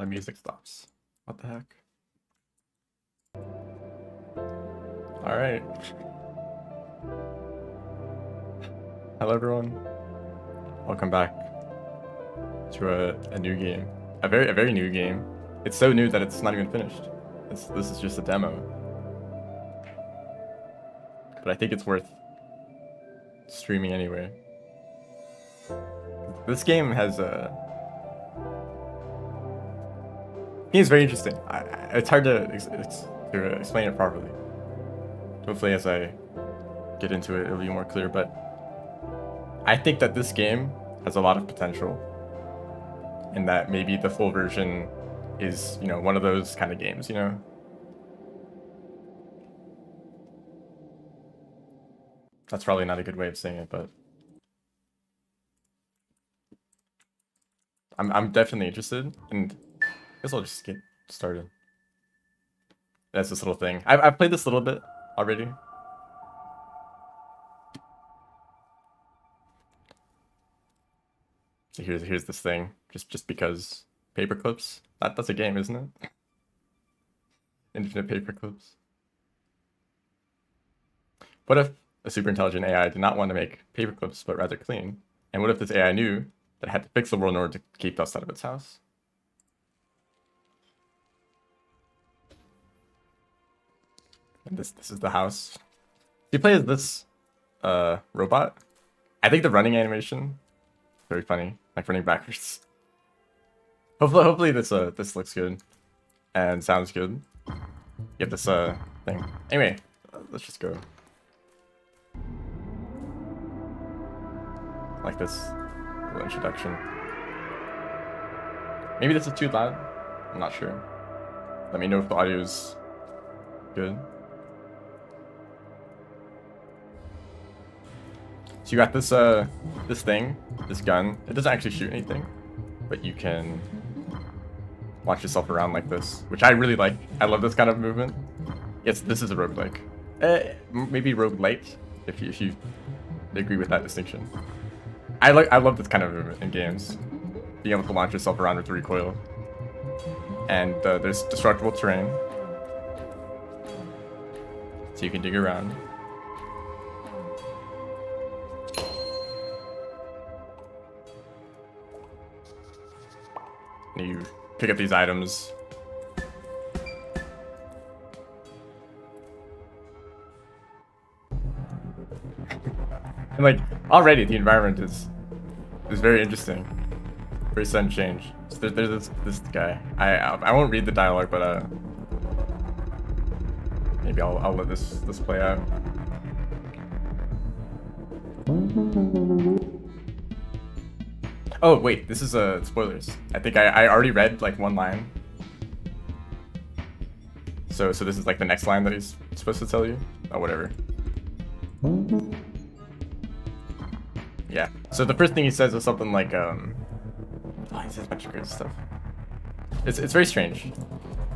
my music stops. What the heck? Alright. Hello everyone. Welcome back to a new game. A very new game. It's so new that it's not even finished. This is just a demo. But I think it's worth streaming anyway. This game has it's very interesting. It's hard to explain it properly. Hopefully as I get into it, it'll be more clear, but I think that this game has a lot of potential, and that maybe the full version is, you know, one of those kind of games, you know? That's probably not a good way of saying it, but I'm definitely interested, and I guess I'll just get started. That's this little thing. I've played this a little bit already. So here's this thing, just because paper clips. That's a game, isn't it? Infinite paper clips. What if a super intelligent AI did not want to make paper clips, but rather clean? And what if this AI knew that it had to fix the world in order to keep dust out of its house? And this is the house. You play as this robot. I think the running animation very funny, like running backwards. Hopefully this looks good and sounds good. Get this thing. Anyway, let's just go. Like this little introduction. Maybe this is too loud. I'm not sure. Let me know if the audio is good. So you got this this thing, this gun. It doesn't actually shoot anything, but you can launch yourself around like this, which I really like. I love this kind of movement. Yes, this is a roguelike. Maybe roguelite, if you agree with that distinction. I love this kind of movement in games. Being able to launch yourself around with the recoil. And there's destructible terrain, so you can dig around. And you pick up these items. And like already the environment is very interesting. Very sudden change. So there's this guy. I won't read the dialogue, but maybe I'll let this play out. Oh wait, this is spoilers. I think I already read like one line. So this is like the next line that he's supposed to tell you. Oh, whatever. Yeah. So the first thing he says is something like oh, he says a bunch of great stuff. It's very strange.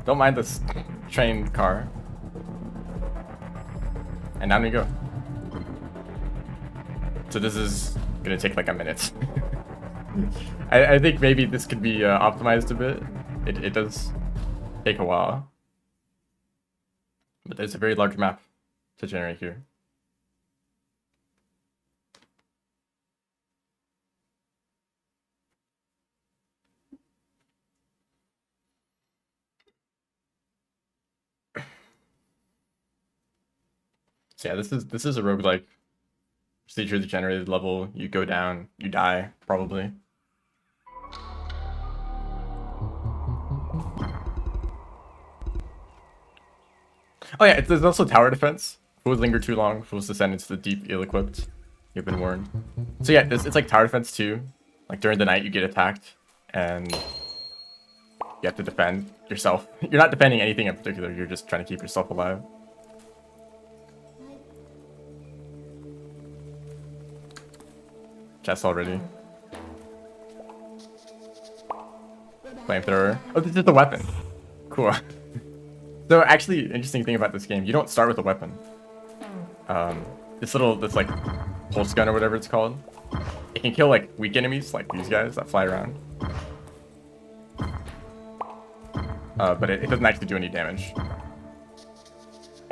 Don't mind this train car. And down we go. So this is gonna take like a minute. I think maybe this could be optimized a bit. It does take a while. But there's a very large map to generate here. So yeah, this is a roguelike. Procedurally generated level. You go down, you die, probably. Oh yeah, there's also tower defense. Fools linger too long, fools descend into the deep ill-equipped. You've been warned. So yeah, it's like tower defense too. Like during the night you get attacked and you have to defend yourself. You're not defending anything in particular, you're just trying to keep yourself alive. Chest already. Flamethrower. Oh, this is the weapon. Cool. So actually, interesting thing about this game, you don't start with a weapon. This like pulse gun or whatever it's called, it can kill like weak enemies like these guys that fly around. but it doesn't actually do any damage.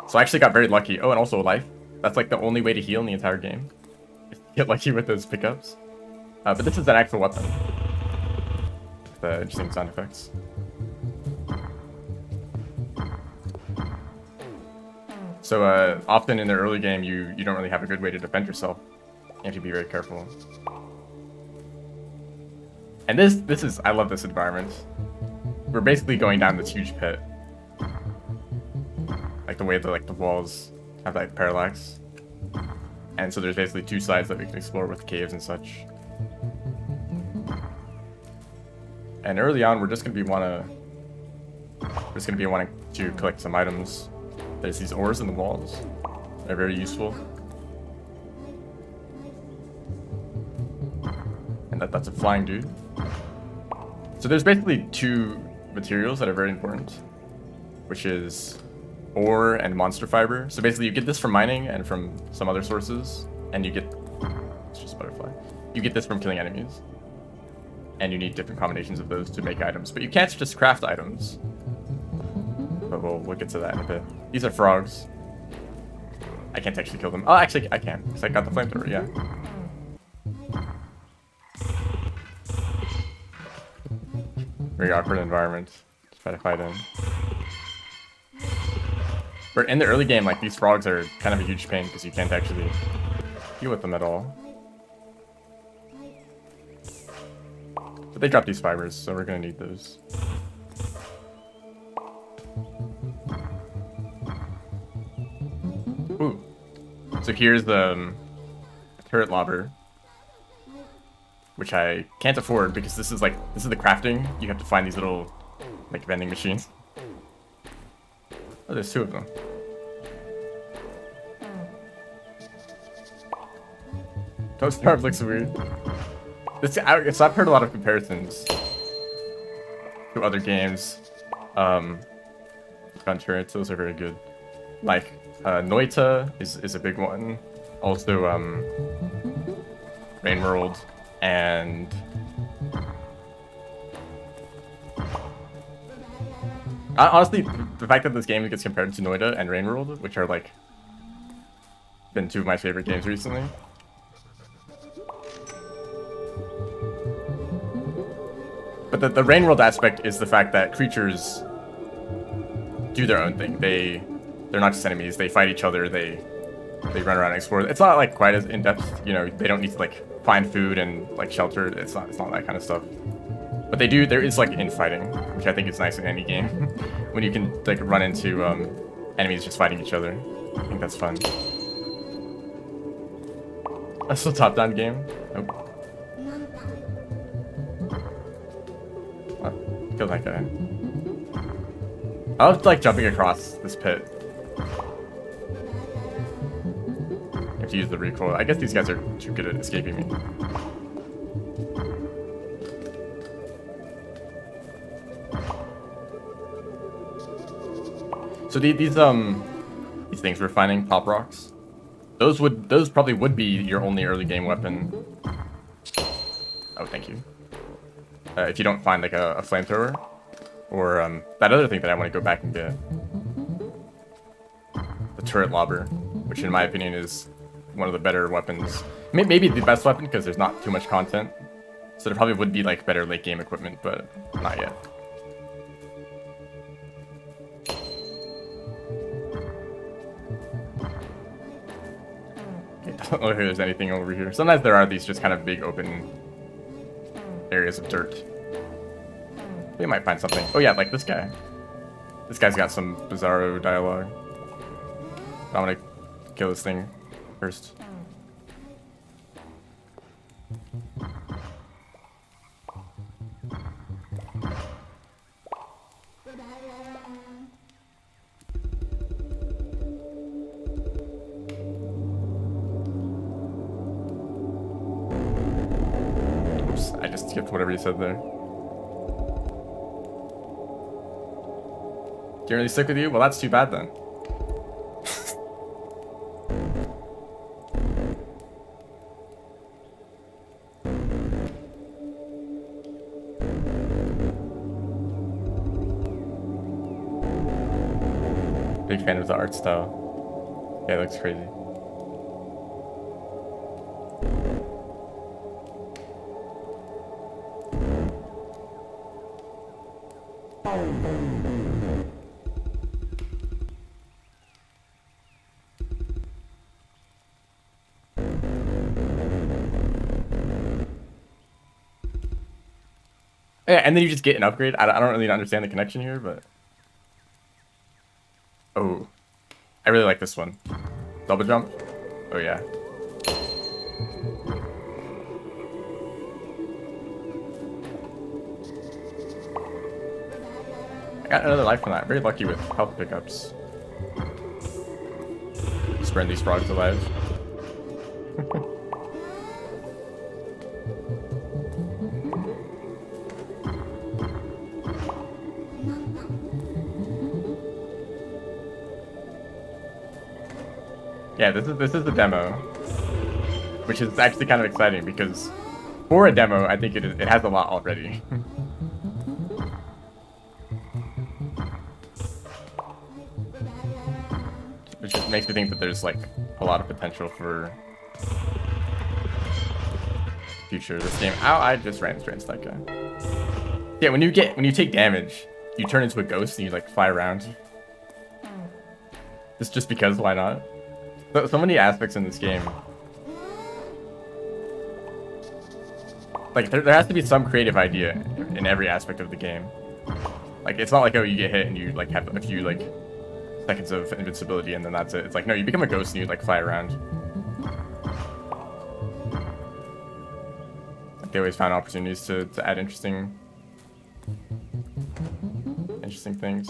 So I actually got very lucky. Oh, and also life. That's like the only way to heal in the entire game. Get lucky with those pickups. But this is an actual weapon. The interesting sound effects. So often in the early game, you don't really have a good way to defend yourself. You have to be very careful. And this is, I love this environment. We're basically going down this huge pit. Like the way the walls have that parallax. And so there's basically two sides that we can explore with caves and such. And early on, we're just gonna be wanting to collect some items. There's these ores in the walls. They're very useful. And that's a flying dude. So there's basically two materials that are very important, which is ore and monster fiber. So basically you get this from mining and from some other sources, and you get, it's just butterfly. You get this from killing enemies. And you need different combinations of those to make items. But you can't just craft items. But we'll get to that in a bit. These are frogs. I can't actually kill them. Oh, actually I can, because I got the flamethrower, yeah. Very awkward environment to try to fight in. But in the early game, like, these frogs are kind of a huge pain because you can't actually deal with them at all. But they drop these fibers, so we're gonna need those. Ooh. So here's the turret lobber, which I can't afford because this is the crafting. You have to find these little, like, vending machines. Oh, there's two of them. Don't Starve looks weird. So I've heard a lot of comparisons to other games. Gun turrets, those are very good. Like, Noita is a big one. Also, Rain World, and honestly, the fact that this game gets compared to Noita and Rain World, which are, like, been two of my favorite games recently. But the Rain World aspect is the fact that creatures do their own thing. They're not just enemies. They fight each other. They run around and explore. It's not, like, quite as in depth. You know, they don't need to, like, find food and, like, shelter. It's not that kind of stuff. But they do. There is, like, infighting, which I think is nice in any game. When you can, like, run into enemies just fighting each other. I think that's fun. That's still top-down game. Nope. Kill that guy. I love, like, jumping across this pit. You have to use the recoil. I guess these guys are too good at escaping me. So these things we're finding, pop rocks. Those probably would be your only early game weapon. Oh, thank you. If you don't find, like, a flamethrower, or that other thing that I want to go back and get, the turret lobber, which in my opinion is one of the better weapons, maybe the best weapon because there's not too much content, so there probably would be, like, better late game equipment, but not yet. Okay, don't know if there's anything over here. Sometimes there are these just kind of big open areas of dirt. We might find something. Oh yeah, like this guy. This guy's got some bizarro dialogue. I want to kill this thing first. Oops, I just skipped whatever you said there. Didn't really stick with you? Well, that's too bad then. Big fan of the art style. Yeah, it looks crazy. Yeah, and then you just get an upgrade. I don't really understand the connection here, but... Oh. I really like this one. Double jump? Oh, yeah. I got another life from that. Very lucky with health pickups. Just burn these frogs alive. Yeah, this is the demo, which is actually kind of exciting because for a demo, I think it has a lot already. Which just makes me think that there's like a lot of potential for future of this game. Ow, I just ran straight into that guy. Yeah, when you take damage, you turn into a ghost and you like fly around. Just because, why not? So many aspects in this game. Like, there has to be some creative idea in every aspect of the game. Like, it's not like, oh, you get hit and you, like, have a few, like, seconds of invincibility and then that's it. It's like, no, you become a ghost and you, like, fly around. Like, they always found opportunities to add interesting things.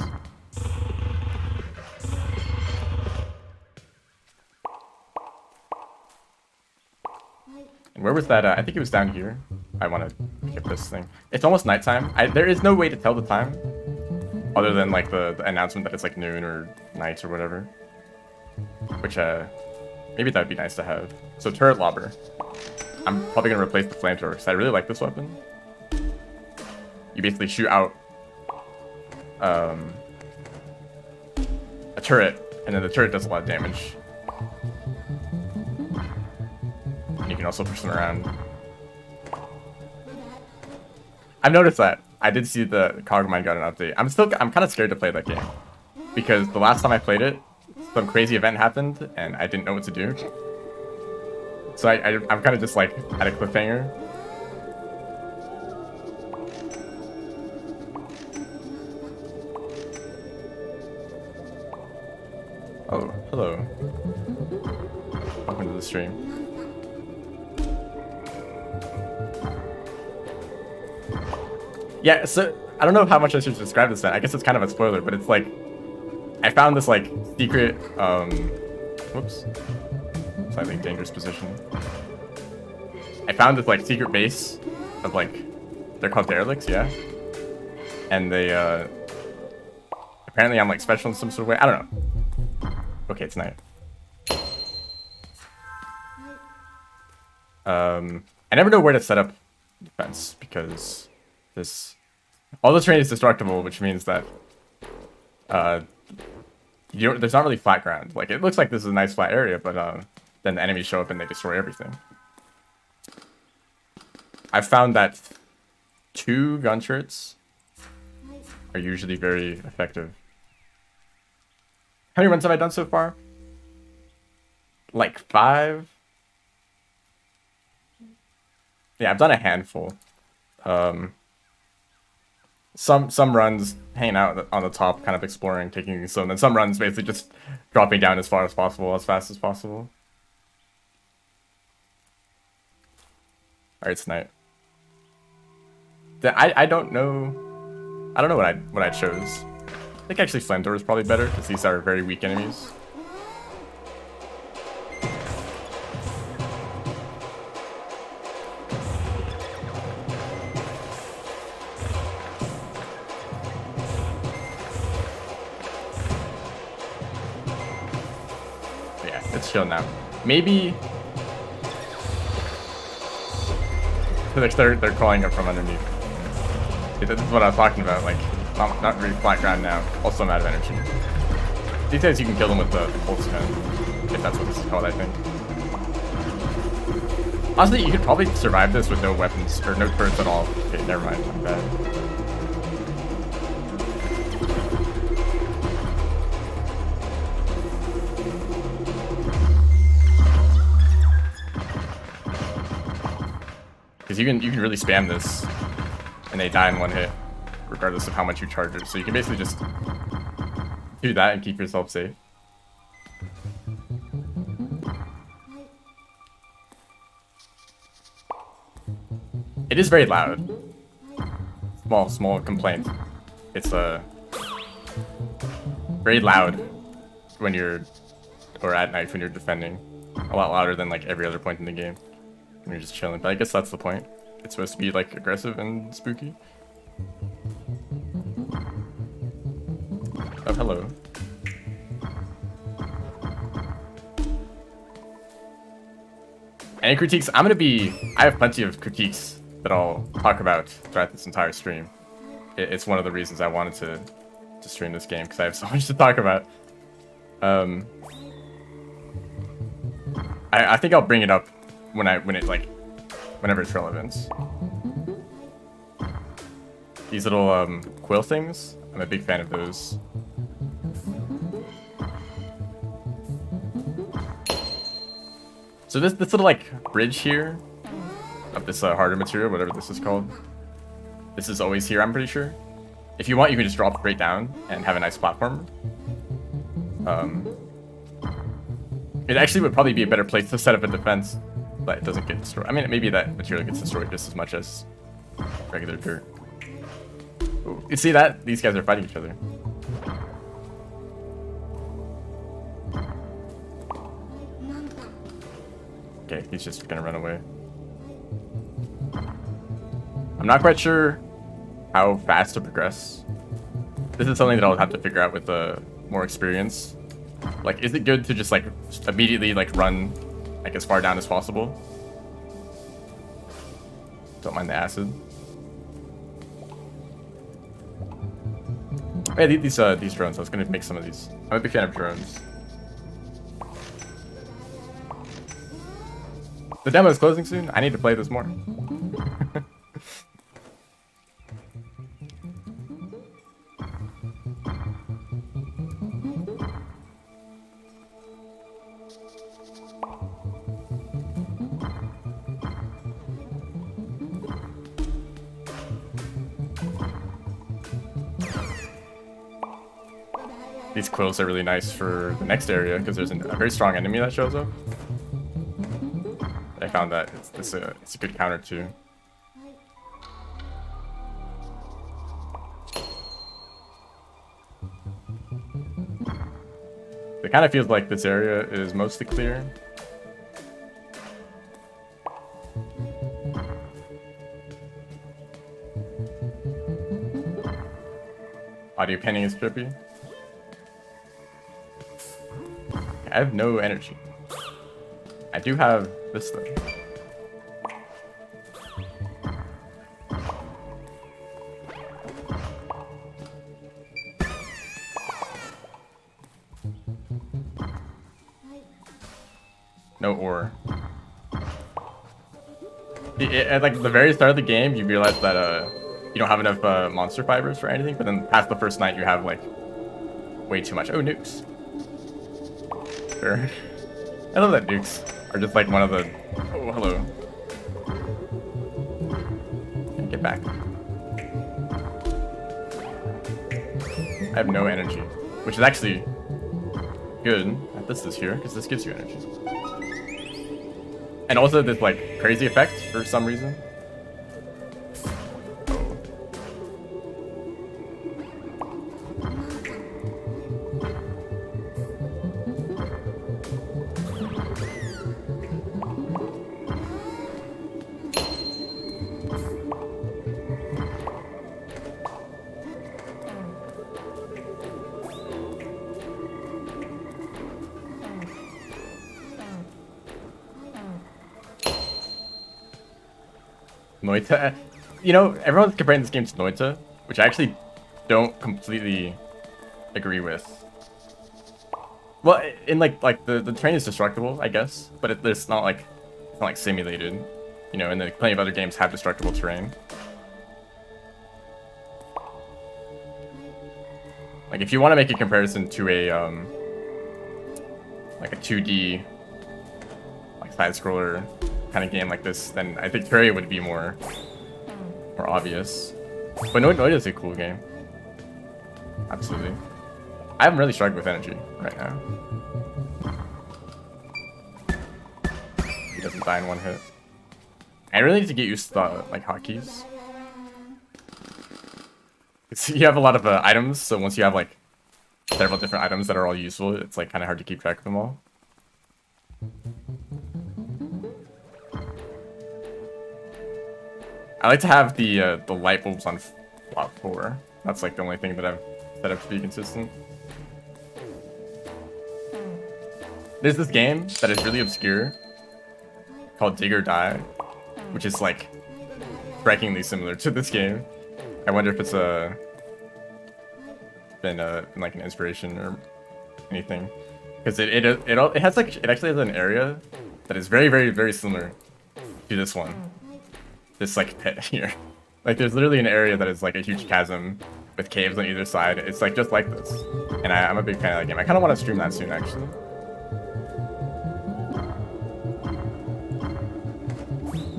And where was that? I think it was down here. I want to pick up this thing. It's almost nighttime. There is no way to tell the time, other than like the announcement that it's like noon or night or whatever. Which maybe that'd be nice to have. So turret lobber. I'm probably gonna replace the flamethrower because I really like this weapon. You basically shoot out a turret, and then the turret does a lot of damage. And you can also push them around. I've noticed that. I did see the Cogmine got an update. I'm kind of scared to play that game. Because the last time I played it, some crazy event happened, and I didn't know what to do. So I'm kind of just like at a cliffhanger. Oh, hello. Welcome to the stream. Yeah, so I don't know how much I should describe this then. I guess it's kind of a spoiler, but it's like I found this like secret whoops. Slightly dangerous position. I found this like secret base of like they're called derelicts, yeah. And they apparently I'm like special in some sort of way. I don't know. Okay, it's night. I never know where to set up defense because all the terrain is destructible, which means that there's not really flat ground. Like it looks like this is a nice flat area, but then the enemies show up and they destroy everything. I've found that 2 gun turrets are usually very effective. How many runs have I done so far? Like 5? Yeah, I've done a handful. Some runs hanging out on the top, kind of exploring, taking things slow, and then some runs basically just dropping down as far as possible, as fast as possible. Alright, it's night. I don't know. I don't know what I chose. I think actually flamethrower is probably better because these are very weak enemies. Yeah, it's chill now. Maybe they're crawling up from underneath. This is what I was talking about, like not really flat ground now. Also I'm out of energy. These days you can kill them with the pulse gun, if that's what this is called, I think. Honestly, you could probably survive this with no weapons, or no turrets at all. Okay, never mind, I'm bad. Because you can really spam this, and they die in one hit, regardless of how much you charge it. So you can basically just do that and keep yourself safe. It is very loud. Small complaint. It's very loud when you're, or at night when you're defending. A lot louder than like every other point in the game when you're just chilling. But I guess that's the point. It's supposed to be like aggressive and spooky. Oh, hello. Any critiques? I have plenty of critiques that I'll talk about throughout this entire stream. It's one of the reasons I wanted to stream this game, because I have so much to talk about. I think I'll bring it up whenever it's relevant. These little quill things, I'm a big fan of those. So this little like bridge here of this harder material, whatever this is called, this is always here, I'm pretty sure. If you want, you can just drop straight down and have a nice platform. It actually would probably be a better place to set up a defense, but it doesn't get destroyed. I mean, maybe that material gets destroyed just as much as regular dirt. Ooh, you see that? These guys are fighting each other. Okay, he's just gonna run away. I'm not quite sure how fast to progress. This is something that I'll have to figure out with more experience. Like, is it good to just like immediately like run like as far down as possible? Don't mind the acid. Hey, these drones. I was gonna make some of these. I'm a big fan of drones. The demo is closing soon. I need to play this more. These quills are really nice for the next area because there's a very strong enemy that shows up. I found that it's a good counter too. It kind of feels like this area is mostly clear. Audio panning is trippy. I have no energy. I do have this thing. No ore. At like the very start of the game, you realize that you don't have enough monster fibers for anything, but then past the first night, you have like way too much. Oh, nukes. Sure. I love that nukes are just like one of the... Oh, hello. Get back. I have no energy, which is actually good that this is here, because this gives you energy. And also this like crazy effect for some reason. Noita. You know, everyone's comparing this game to Noita, which I actually don't completely agree with. Well, in like the train is destructible, I guess, but it's not like simulated, you know. And then plenty of other games have destructible terrain. Like if you want to make a comparison to a like a 2D like side scroller kind of game like this, then I think Terraria would be more obvious. But Noid is a cool game. Absolutely. I haven't really struggled with energy right now. He doesn't die in one hit. I really need to get used to the like hotkeys. You have a lot of items, so once you have like several different items that are all useful, it's like kind of hard to keep track of them all. I like to have the light bulbs on slot 4. That's like the only thing that I've set up to be consistent. There's this game that is really obscure called Dig or Die, which is like strikingly similar to this game. I wonder if it's been like an inspiration or anything, because it has like it actually has an area that is very, very, very similar to this one. This like pit here. Like there's literally an area that is like a huge chasm with caves on either side. It's like just like this, and I'm a big fan of that game. I kind of want to stream that soon, actually.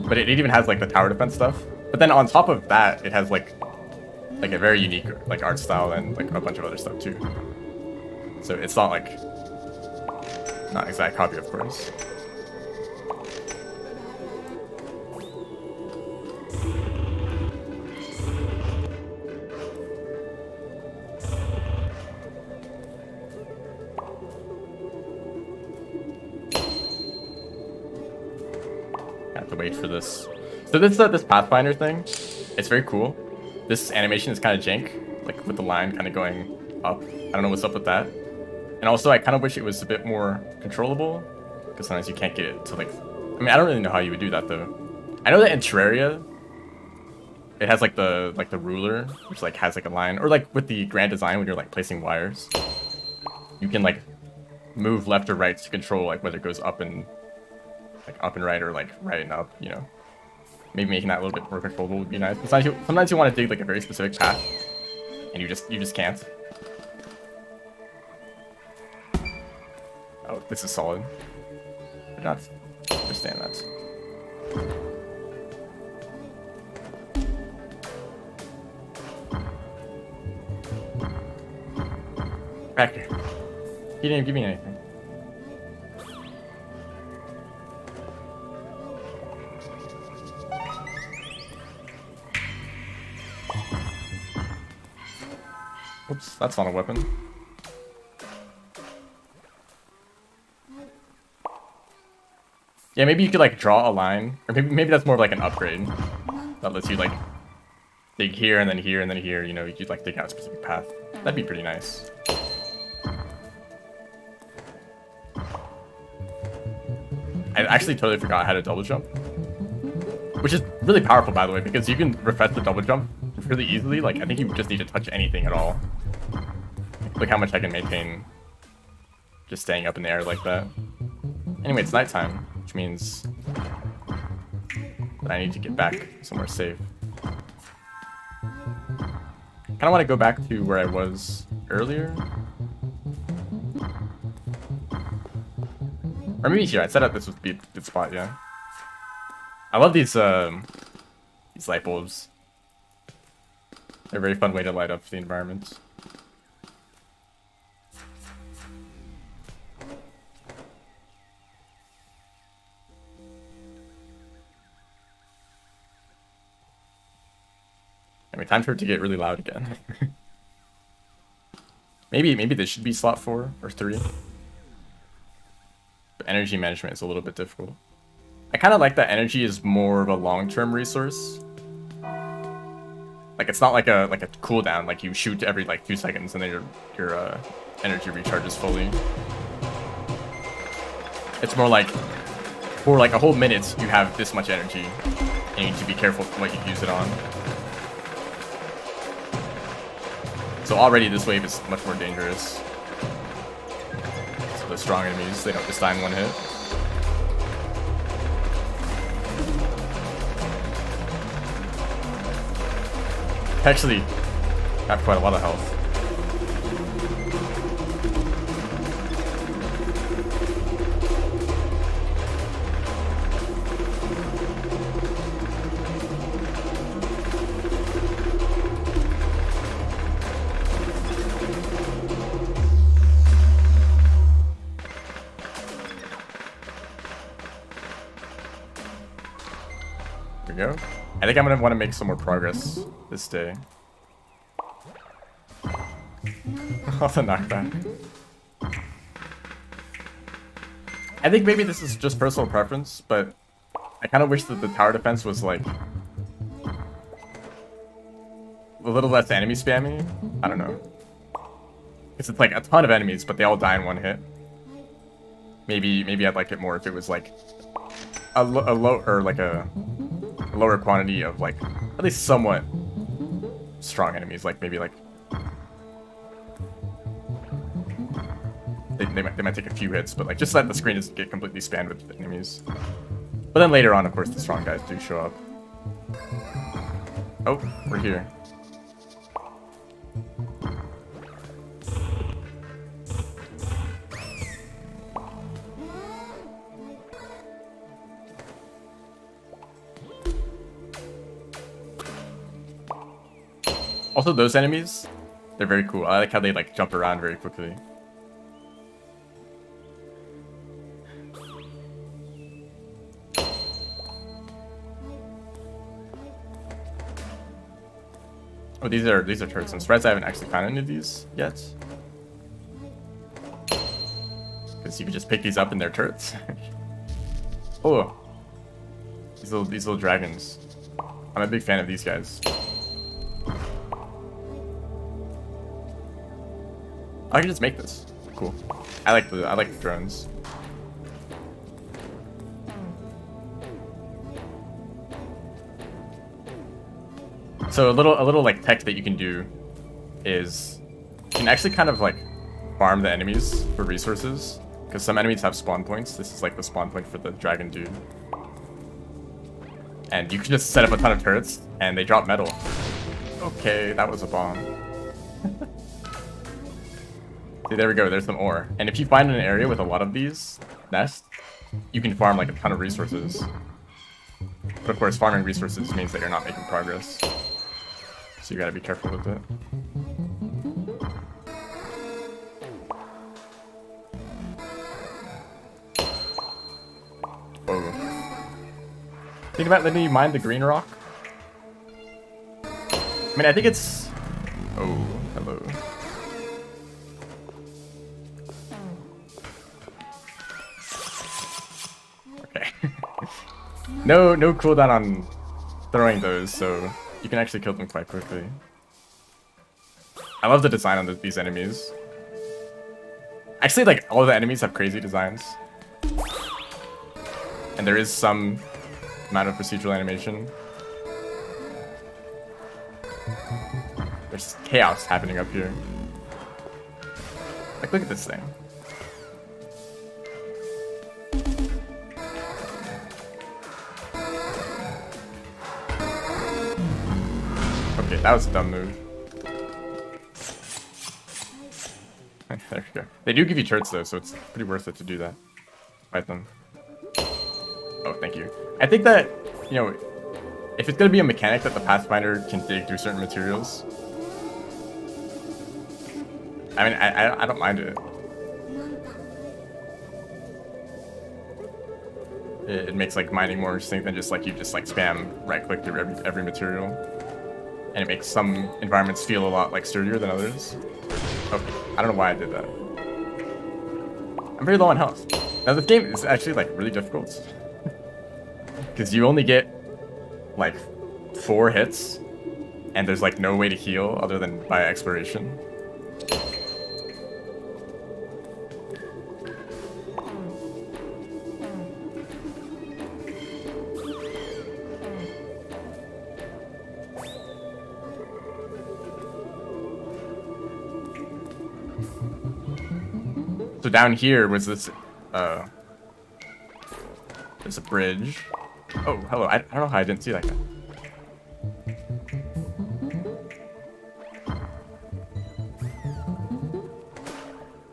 But it even has like the tower defense stuff. But then on top of that, it has like a very unique like art style and like a bunch of other stuff too. So it's not like not an exact copy, of course. I have to wait for this. So this Pathfinder thing, it's very cool. This animation is kind of jank, like with the line kind of going up. I don't know what's up with that. And also, I kind of wish it was a bit more controllable, because sometimes you can't get it to like. I mean, I don't really know how you would do that though. I know that in Terraria, it has like the ruler, which like has like a line, or like with the grand design when you're like placing wires, you can like move left or right to control like whether it goes up and right or like right and up. You know, maybe making that a little bit more controllable would be nice. But sometimes you want to dig like a very specific path, and you just can't. Oh, this is solid. I did not understand that. Back here. He didn't give me anything. Oops, that's not a weapon. Yeah, maybe you could like draw a line, or maybe that's more of like an upgrade that lets you like dig here and then here and then here. You know, you could like dig out a specific path. That'd be pretty nice. I actually totally forgot how to double jump, which is really powerful, by the way, because you can refresh the double jump really easily. Like I think you just need to touch anything at all. Look how much I can maintain just staying up in the air like that. Anyway, it's nighttime, which means that I need to get back somewhere safe. Kind of want to go back to where I was earlier. Or maybe here. I set up this would be a good spot, yeah. I love these light bulbs. They're a very fun way to light up the environment. I mean, time for it to get really loud again. maybe this should be slot 4 or 3. But energy management is a little bit difficult. I kind of like that energy is more of a long-term resource. Like it's not like a cooldown, like you shoot every like 2 seconds and then your energy recharges fully. It's more like for like a whole minute you have this much energy and you need to be careful what you use it on. So already this wave is much more dangerous. the strong enemies. They don't just die in one hit. Actually, have quite a lot of health. There we go. I think I'm gonna want to make some more progress this day. Off the knockback. I think maybe this is just personal preference, but I kind of wish that the tower defense was like a little less enemy spammy. I don't know. Because it's like a ton of enemies, but they all die in one hit. Maybe I'd like it more if it was like a lower quantity of like at least somewhat strong enemies, like maybe like they might take a few hits, but like just let the screen just get completely spammed with enemies. But then later on, of course, the strong guys do show up. Oh, we're here. Also, those enemies, they're very cool. I like how they like jump around very quickly. Oh, these are turrets. I'm surprised I haven't actually found any of these yet. Because you can just pick these up and they're turrets. Oh, these little dragons. I'm a big fan of these guys. I can just make this. Cool. I like the drones. So a little like tech that you can do is you can actually kind of like farm the enemies for resources, because some enemies have spawn points. This is like the spawn point for the dragon dude. And you can just set up a ton of turrets and they drop metal. Okay, that was a bomb. See, there we go, there's some ore. And if you find an area with a lot of these nests, you can farm like a ton of resources. But of course, farming resources means that you're not making progress. So you gotta be careful with it. Whoa. Think about letting you mine the green rock. I mean, I think it's... Oh, hello. Okay. No cooldown on throwing those, so you can actually kill them quite quickly. I love the design on these enemies. Actually, like, all the enemies have crazy designs. And there is some amount of procedural animation. There's chaos happening up here. Like, look at this thing. Okay, that was a dumb move. There we go. They do give you turrets though, so it's pretty worth it to do that. Fight them. Oh, thank you. I think that, you know, if it's gonna be a mechanic that the Pathfinder can dig through certain materials, I mean, I don't mind it. It makes like mining more interesting than just like you just like spam right click through every material. And it makes some environments feel a lot like sturdier than others. Okay, I don't know why I did that. I'm very low on health. Now this game is actually like really difficult. Because you only get like 4 hits, and there's like no way to heal other than by exploration. So So down here was this, there's a bridge. Oh, hello. I don't know how I didn't see that guy.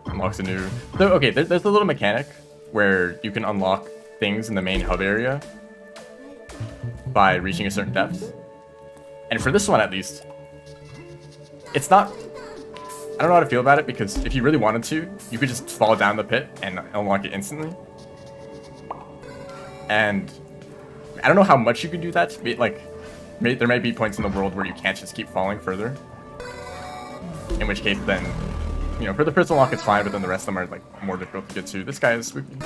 Unlocks a new... So, okay, there's a little mechanic where you can unlock things in the main hub area by reaching a certain depth. And for this one, at least, it's not... I don't know how to feel about it, because if you really wanted to, you could just fall down the pit and unlock it instantly. And I don't know how much you can do that. Like, there may be points in the world where you can't just keep falling further. In which case, then, you know, for the first unlock it's fine, but then the rest of them are like more difficult to get to. This guy is spooky.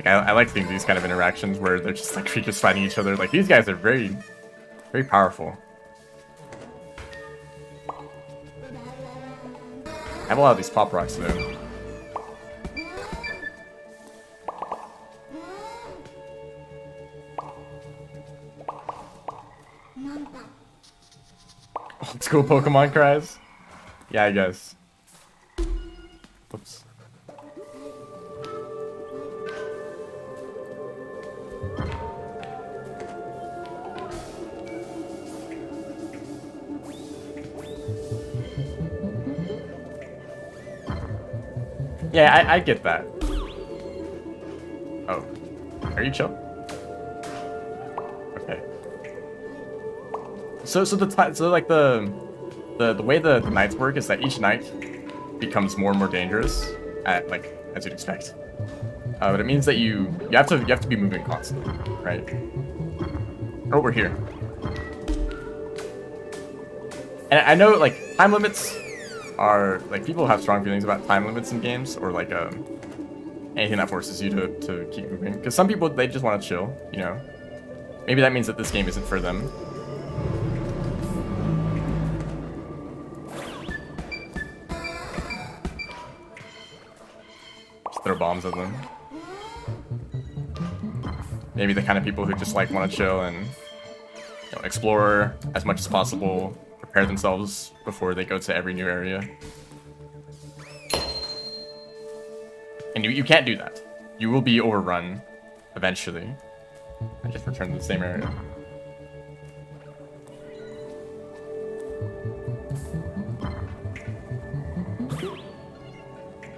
I like seeing these kind of interactions where they're just like creatures fighting each other. Like, these guys are very, very powerful. I have a lot of these pop rocks though. Old school Pokemon cries? Yeah, I guess. Oops. Yeah, I get that. Oh. Are you chill? Okay. So like the way the nights work is that each night becomes more and more dangerous at, like, as you'd expect. But it means that you have to be moving constantly, right? Oh, we're here. And I know, like, time limits are, like, people have strong feelings about time limits in games, or like anything that forces you to keep moving. Because some people, they just want to chill, you know. Maybe that means that this game isn't for them. Just throw bombs at them. Maybe the kind of people who just like want to chill and, you know, explore as much as possible. Prepare themselves before they go to every new area. And you can't do that. You will be overrun eventually. I just returned to the same area.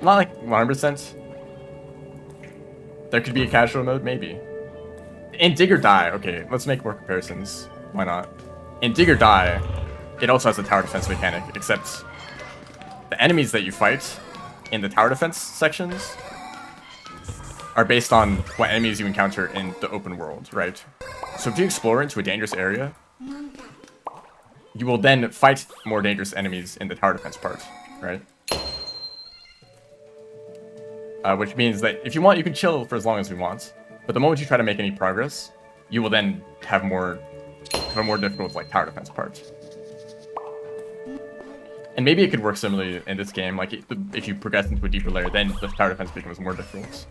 Not like 100%. There could be a casual mode, maybe. In Dig or Die, okay, let's make more comparisons. Why not? In Dig or Die, it also has a tower defense mechanic, except the enemies that you fight in the tower defense sections are based on what enemies you encounter in the open world, right? So if you explore into a dangerous area, you will then fight more dangerous enemies in the tower defense part, right? Which means that if you want, you can chill for as long as you want, but the moment you try to make any progress, you will then have a more difficult, like, tower defense part. And maybe it could work similarly in this game. Like, if you progress into a deeper layer, then the tower defense becomes more difficult.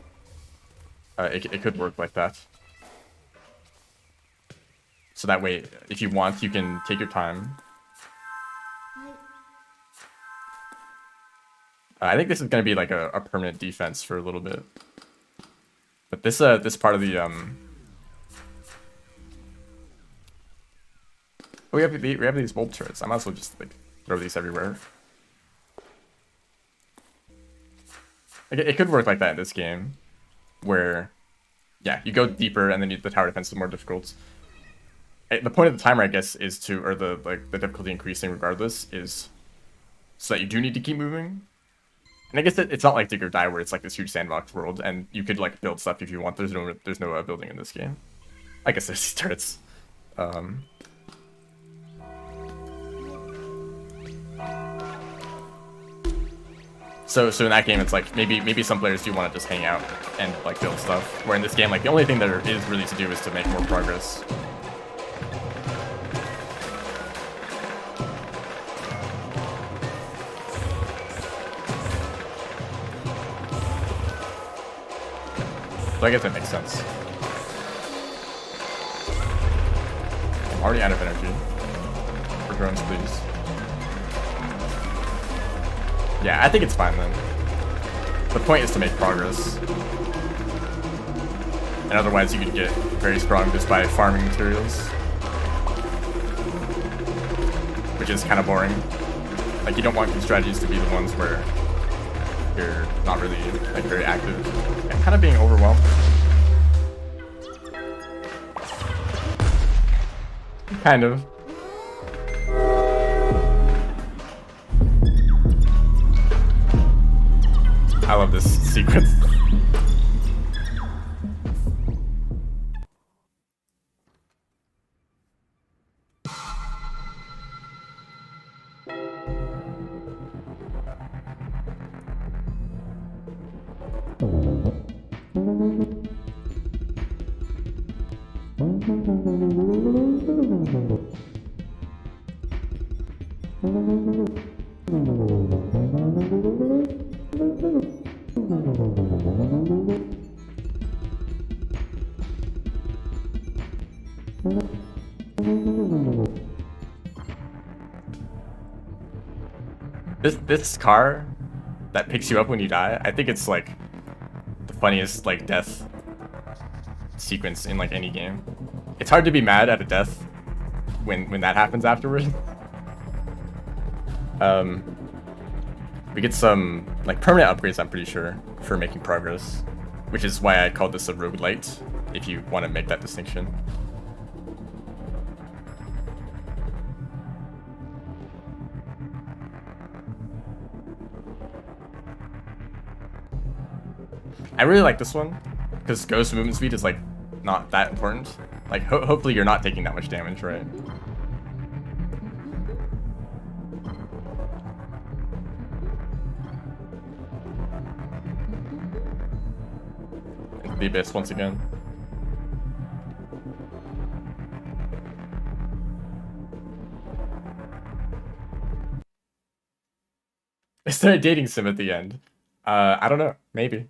It could work like that. So that way, if you want, you can take your time. I think this is going to be like a permanent defense for a little bit. But this part of the we have these bulb turrets. I might as well just, like, throw these everywhere. Like, it could work like that in this game, where, yeah, you go deeper and then the tower defense is more difficult. The point of the timer, I guess, is to, or the difficulty increasing regardless, is so that you do need to keep moving. And I guess it's not like Dig or Die where it's like this huge sandbox world and you could, like, build stuff if you want. There's no building in this game. I guess there's these turrets. So in that game, it's like maybe some players do want to just hang out and, like, build stuff. Where in this game, like, the only thing there is really to do is to make more progress. So I guess that makes sense. I'm already out of energy. For drones, please. Yeah, I think it's fine then. The point is to make progress. And otherwise you could get very strong just by farming materials. Which is kind of boring. Like, you don't want these strategies to be the ones where you're not really, like, very active. I'm kind of being overwhelmed. Kind of. I love this sequence. This car that picks you up when you die, I think it's like the funniest like death sequence in like any game. It's hard to be mad at a death when that happens afterward. We get some like permanent upgrades, I'm pretty sure, for making progress, which is why I called this a roguelite, if you want to make that distinction. I really like this one, because ghost movement speed is like not that important. Like hopefully you're not taking that much damage, right? Into the abyss once again. Is there a dating sim at the end? I don't know, maybe.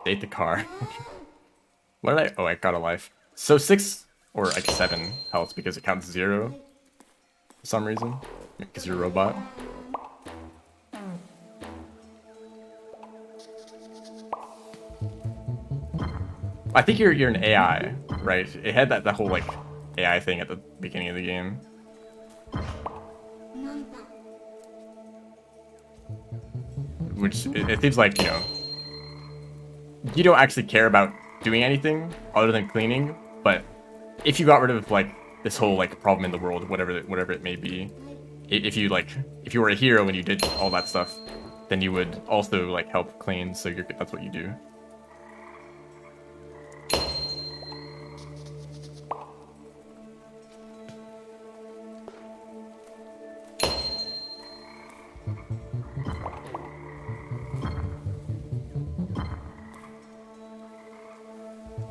Date the car. What did I? Oh, I got a life. So 6 or like 7 health because it counts 0 for some reason. Because you're a robot. I think you're an AI, right? It had that whole like AI thing at the beginning of the game. Which it seems like, you know, you don't actually care about doing anything other than cleaning, but if you got rid of like this whole like problem in the world, whatever it may be, if you were a hero and you did all that stuff, then you would also like help clean, so that's what you do.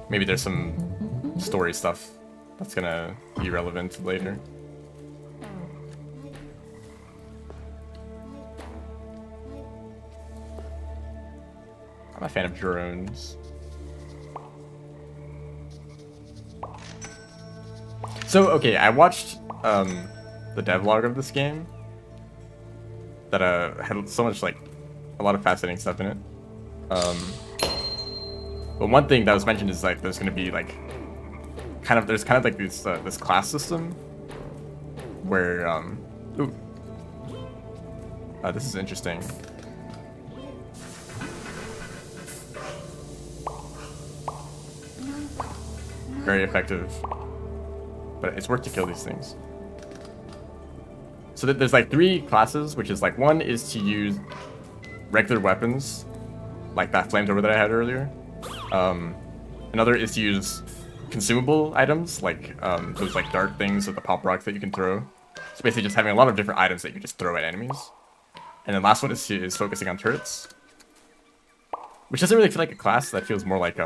Maybe there's some story stuff that's gonna be relevant later. I'm a fan of drones. So, okay, I watched the devlog of this game that had so much, like, a lot of fascinating stuff in it. But one thing that was mentioned is like there's gonna be like there's kind of like this class system where this is interesting. Very effective, but it's worth to kill these things. So there's like 3 classes, which is like, one is to use regular weapons, like that flamethrower that I had earlier. Another is to use consumable items, like those like dart things or the pop rocks that you can throw. So basically just having a lot of different items that you just throw at enemies. And then last one is focusing on turrets. Which doesn't really feel like a class, that feels more like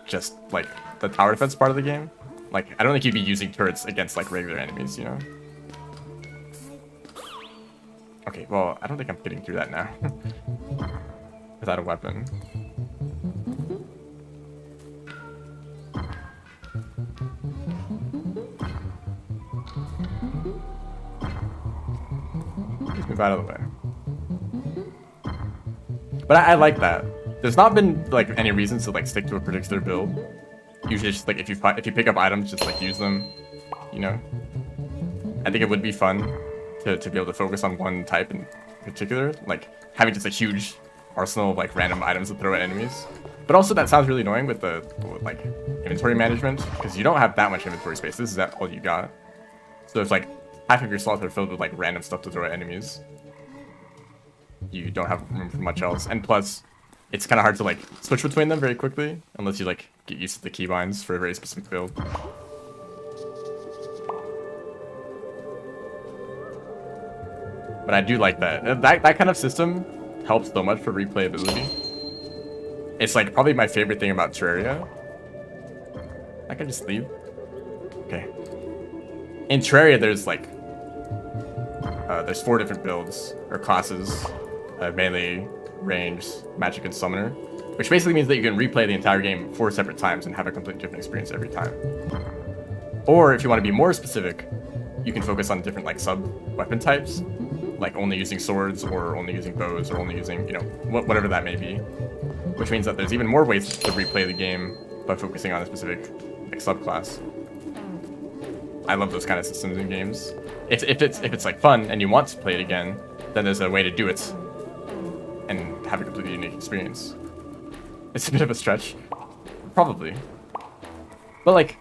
just like the tower defense part of the game. Like, I don't think you'd be using turrets against like regular enemies, you know? Okay, well, I don't think I'm getting through that now. Without a weapon. Just move out of the way. But I like that. There's not been like any reasons to like stick to a particular build. Usually, just like if you pick up items, just like use them. You know. I think it would be fun to be able to focus on one type in particular, like having just a huge arsenal of like random items to throw at enemies. But also that sounds really annoying with the like inventory management, because you don't have that much inventory space. This is all you got. So if like half of your slots are filled with like random stuff to throw at enemies, you don't have room for much else. And plus, it's kind of hard to like switch between them very quickly unless you like get used to the keybinds for a very specific build. But I do like that. That kind of system helps so much for replayability. It's like probably my favorite thing about Terraria. I can just leave. Okay. In Terraria, there's like there's 4 different builds or classes: melee, ranged, magic, and summoner. Which basically means that you can replay the entire game 4 separate times and have a completely different experience every time. Or if you want to be more specific, you can focus on different like sub weapon types, like only using swords or only using bows or only using, you know, whatever that may be. Which means that there's even more ways to replay the game by focusing on a specific like subclass. I love those kind of systems in games. If it's like fun and you want to play it again, then there's a way to do it and have a completely unique experience. It's a bit of a stretch, probably. But like,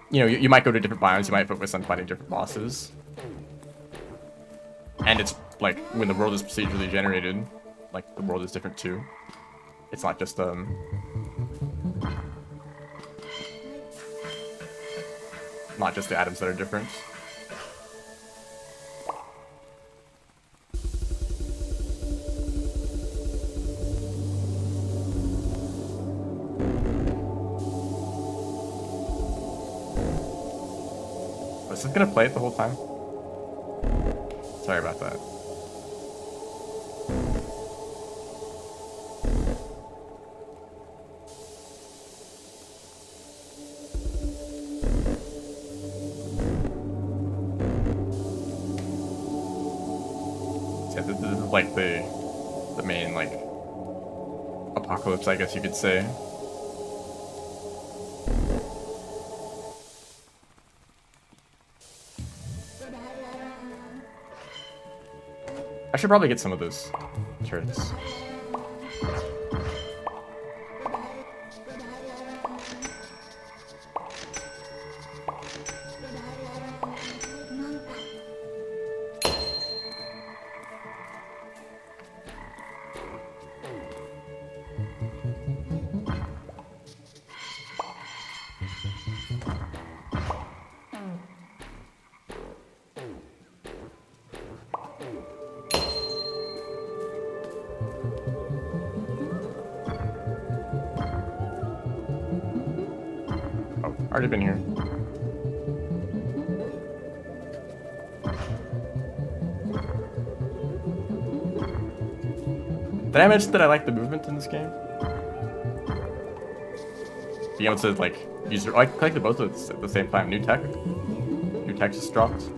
you know, you might go to different biomes, you might focus on fighting different bosses. And it's like, when the world is procedurally generated, like the world is different too. It's not just not just the items that are different. Was this gonna play it the whole time? Sorry about that. Yeah, this is like the main like apocalypse, I guess you could say. I should probably get some of those turrets. Already been here. Did I mention that I like the movement in this game? Being able to like use I collected both of them at the same time. New tech just dropped.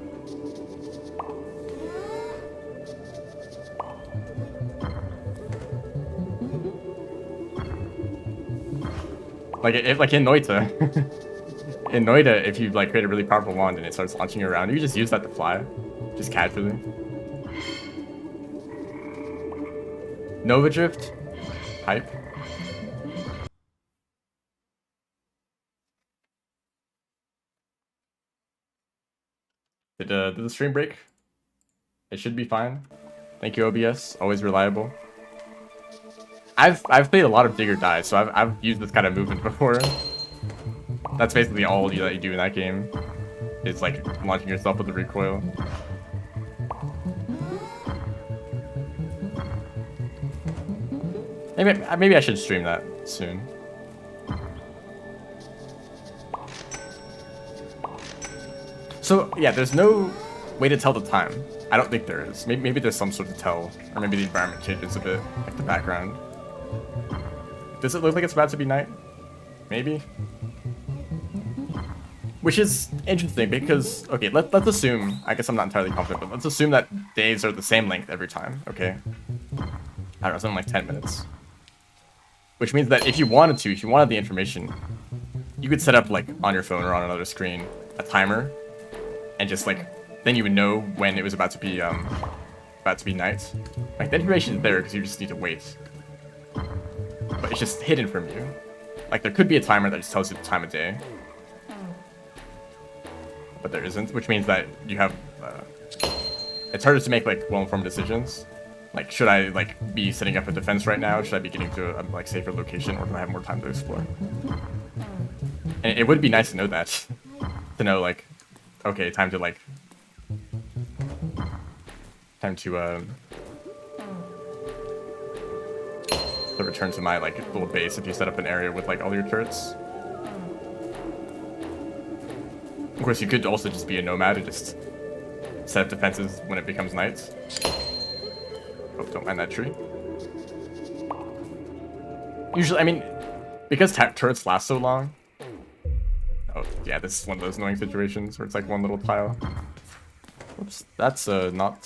Like in Noita. In Noita, if you like create a really powerful wand and it starts launching you around, you just use that to fly, just casually. Nova Drift, hype. Did the stream break? It should be fine. Thank you, OBS. Always reliable. I've played a lot of dig or die, so I've used this kind of movement before. That's basically all that you do in that game. Is like launching yourself with the recoil. Maybe I should stream that soon. So yeah, there's no way to tell the time. I don't think there is. Maybe there's some sort of tell, or maybe the environment changes a bit, like the background. Does it look like it's about to be night? Maybe. Which is interesting because, okay, let's assume, I guess I'm not entirely confident, but let's assume that days are the same length every time, okay? I don't know, something like 10 minutes. Which means that if you wanted the information, you could set up, like, on your phone or on another screen, a timer, and just, like, then you would know when it was about to be night. Like, the information is there because you just need to wait. But it's just hidden from you. Like, there could be a timer that just tells you the time of day. But there isn't, which means that you have, it's harder to make, like, well-informed decisions. Like, should I, like, be setting up a defense right now? Should I be getting to a, like, safer location, or do I have more time to explore? And it would be nice to know that. To know, like, okay, time to return to my, like, little base if you set up an area with, like, all your turrets. Of course, you could also just be a nomad and just set up defenses when it becomes night. Oh, don't mind that tree. Usually, I mean, because turrets last so long. Oh, yeah, this is one of those annoying situations where it's like one little tile. Whoops, that's not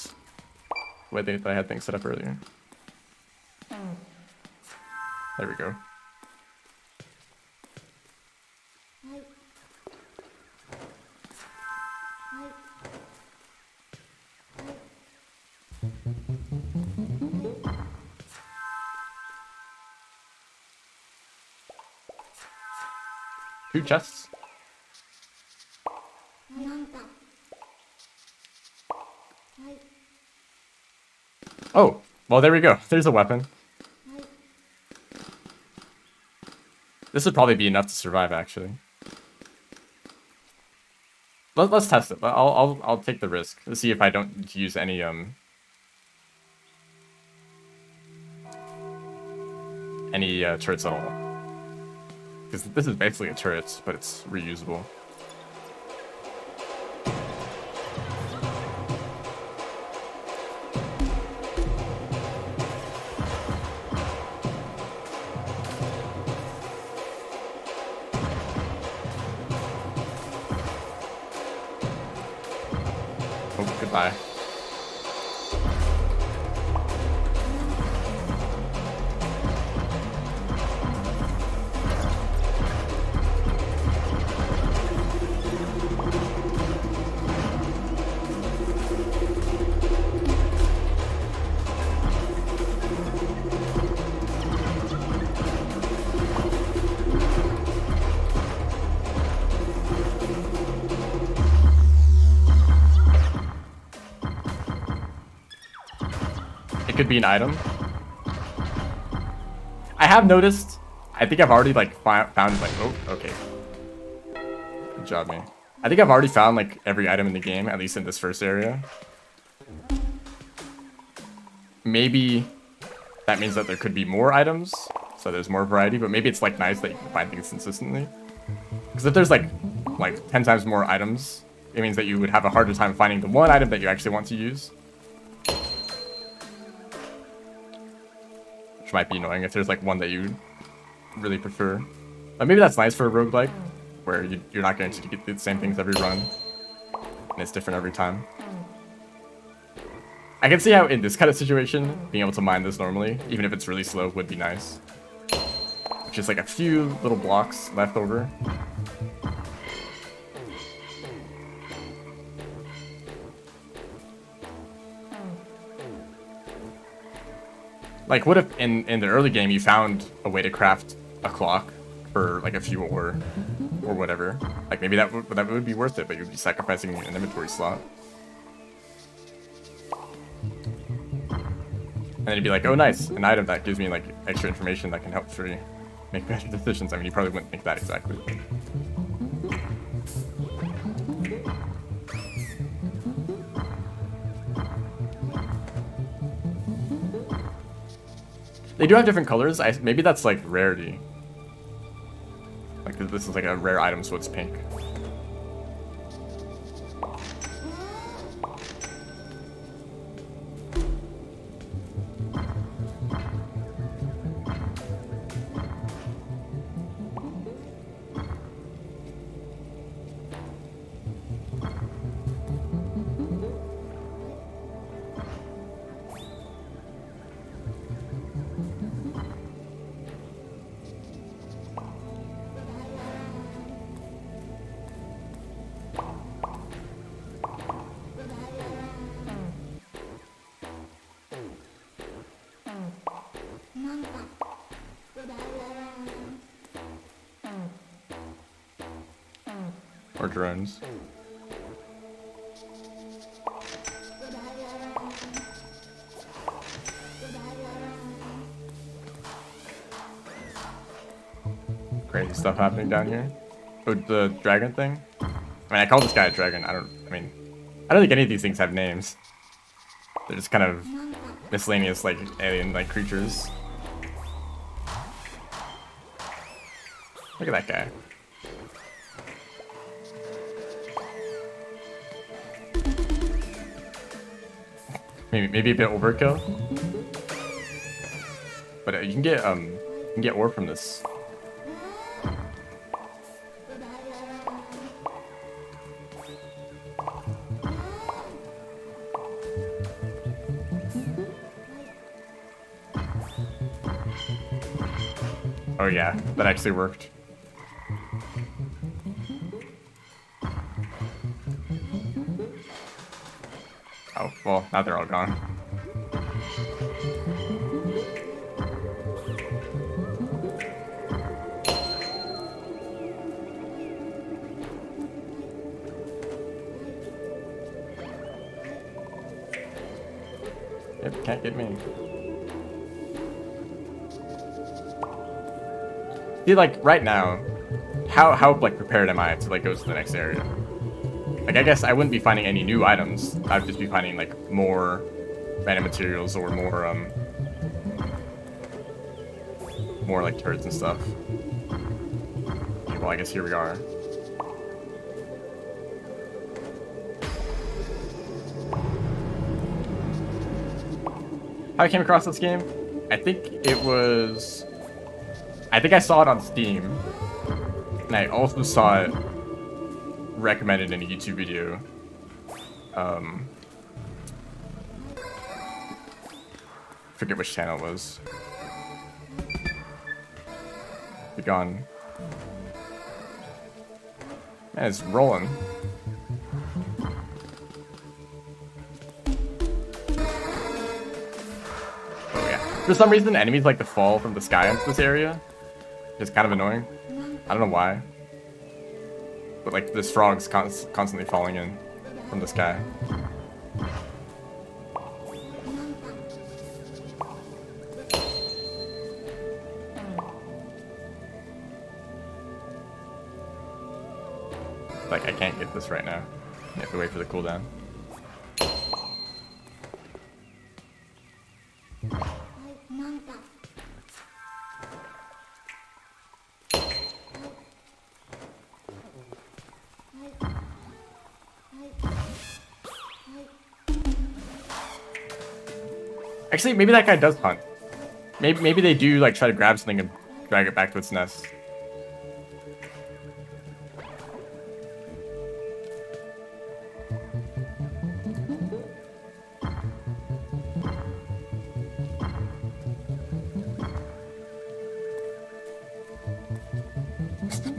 the way that I had things set up earlier. There we go. Two chests. Oh, well, there we go. There's a weapon. This would probably be enough to survive, actually. Let's test it. I'll take the risk. Let's see if I don't use any turrets at all. Because this is basically a turret, but it's reusable. Oh, goodbye. Could be an item. I have noticed, I think I've already like found like, oh, okay. Good job, man. I think I've already found like every item in the game, at least in this first area. Maybe that means that there could be more items, so there's more variety, but maybe it's like nice that you can find things consistently. Because if there's like 10 times more items, it means that you would have a harder time finding the one item that you actually want to use. Which might be annoying if there's like one that you really prefer. But maybe that's nice for a roguelike, where you're not guaranteed to get the same things every run. And it's different every time. I can see how in this kind of situation, being able to mine this normally, even if it's really slow, would be nice. Just like a few little blocks left over. Like, what if in the early game you found a way to craft a clock for like a few ore or whatever? Like maybe that would be worth it, but you'd be sacrificing an inventory slot. then it'd be like, oh nice, an item that gives me like extra information that can help Tree make better decisions. I mean, you probably wouldn't think that exactly. They do have different colors. Maybe that's like rarity. Like this is like a rare item, so it's pink. Or drones. Crazy stuff happening down here. Oh, the dragon thing? I mean, I call this guy a dragon. I don't think any of these things have names. They're just kind of miscellaneous, like, alien-like creatures. Look at that guy. Maybe a bit overkill. But you can get ore from this. Oh yeah, that actually worked. Oh, well, now they're all gone. Yep, can't get me. See, like, right now, how like prepared am I to like go to the next area? Like, I guess I wouldn't be finding any new items. I'd just be finding like more random materials or more like turrets and stuff. Okay, well, I guess here we are. How I came across this game? I think I saw it on Steam, and I also saw it recommended in a YouTube video. Forget which channel it was. Be gone. Man, it's rolling. Oh yeah. For some reason, enemies like to fall from the sky into this area. It's kind of annoying. I don't know why. But like this frog's constantly falling in from the sky. Like I can't get this right now. You have to wait for the cooldown. Actually, maybe that guy does hunt. Maybe they do like try to grab something and drag it back to its nest.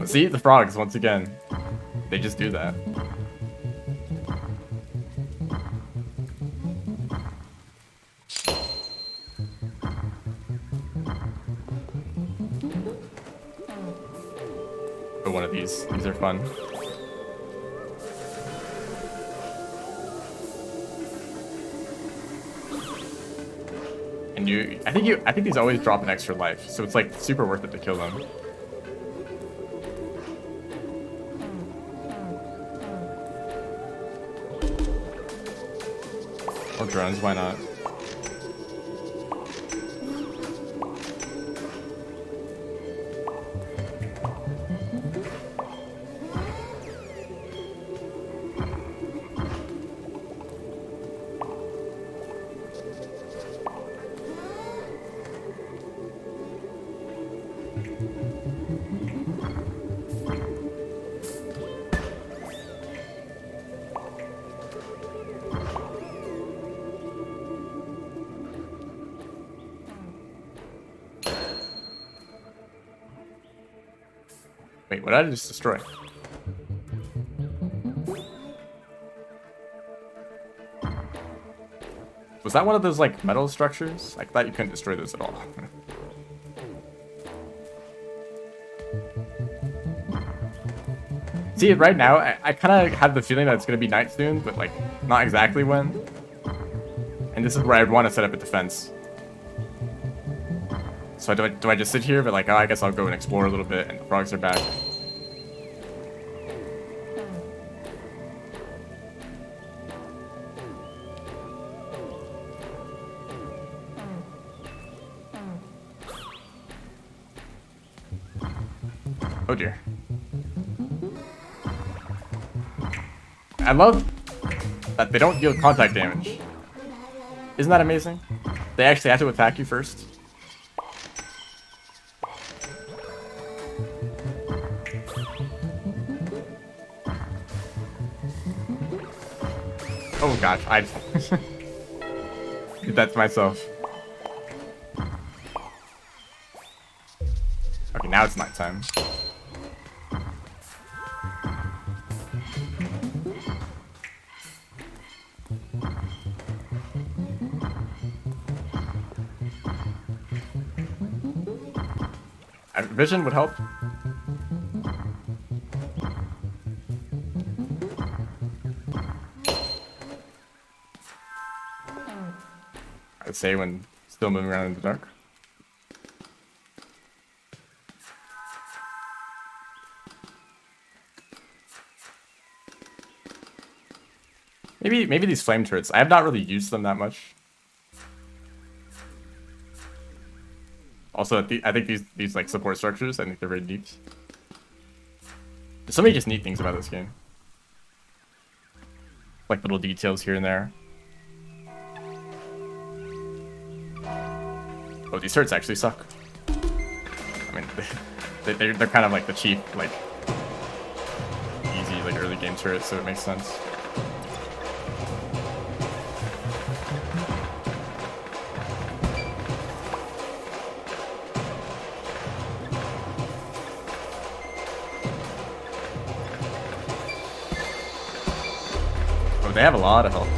See, the frogs, once again. They just do that. But one of these are fun. And new. I think these always drop an extra life, so it's like super worth it to kill them. Or drones, why not? Wait, what did I just destroy? Was that one of those, like, metal structures? I thought you couldn't destroy those at all. See, right now, I kind of have the feeling that it's going to be night soon, but, like, not exactly when. And this is where I'd want to set up a defense. So do I just sit here, but like, oh, I guess I'll go and explore a little bit, and the frogs are back. Oh dear. I love that they don't deal contact damage. Isn't that amazing? They actually have to attack you first. Oh gosh, I did that to myself. Okay, now it's nighttime. Vision would help. I'd say when still moving around in the dark. Maybe these flame turrets. I have not really used them that much. Also, I think these like support structures, I think they're very deep. There's so many just neat things about this game. Like little details here and there. Oh, these turrets actually suck. I mean, they're kind of like the cheap, like easy, like early game turrets, so it makes sense. Oh, they have a lot of health.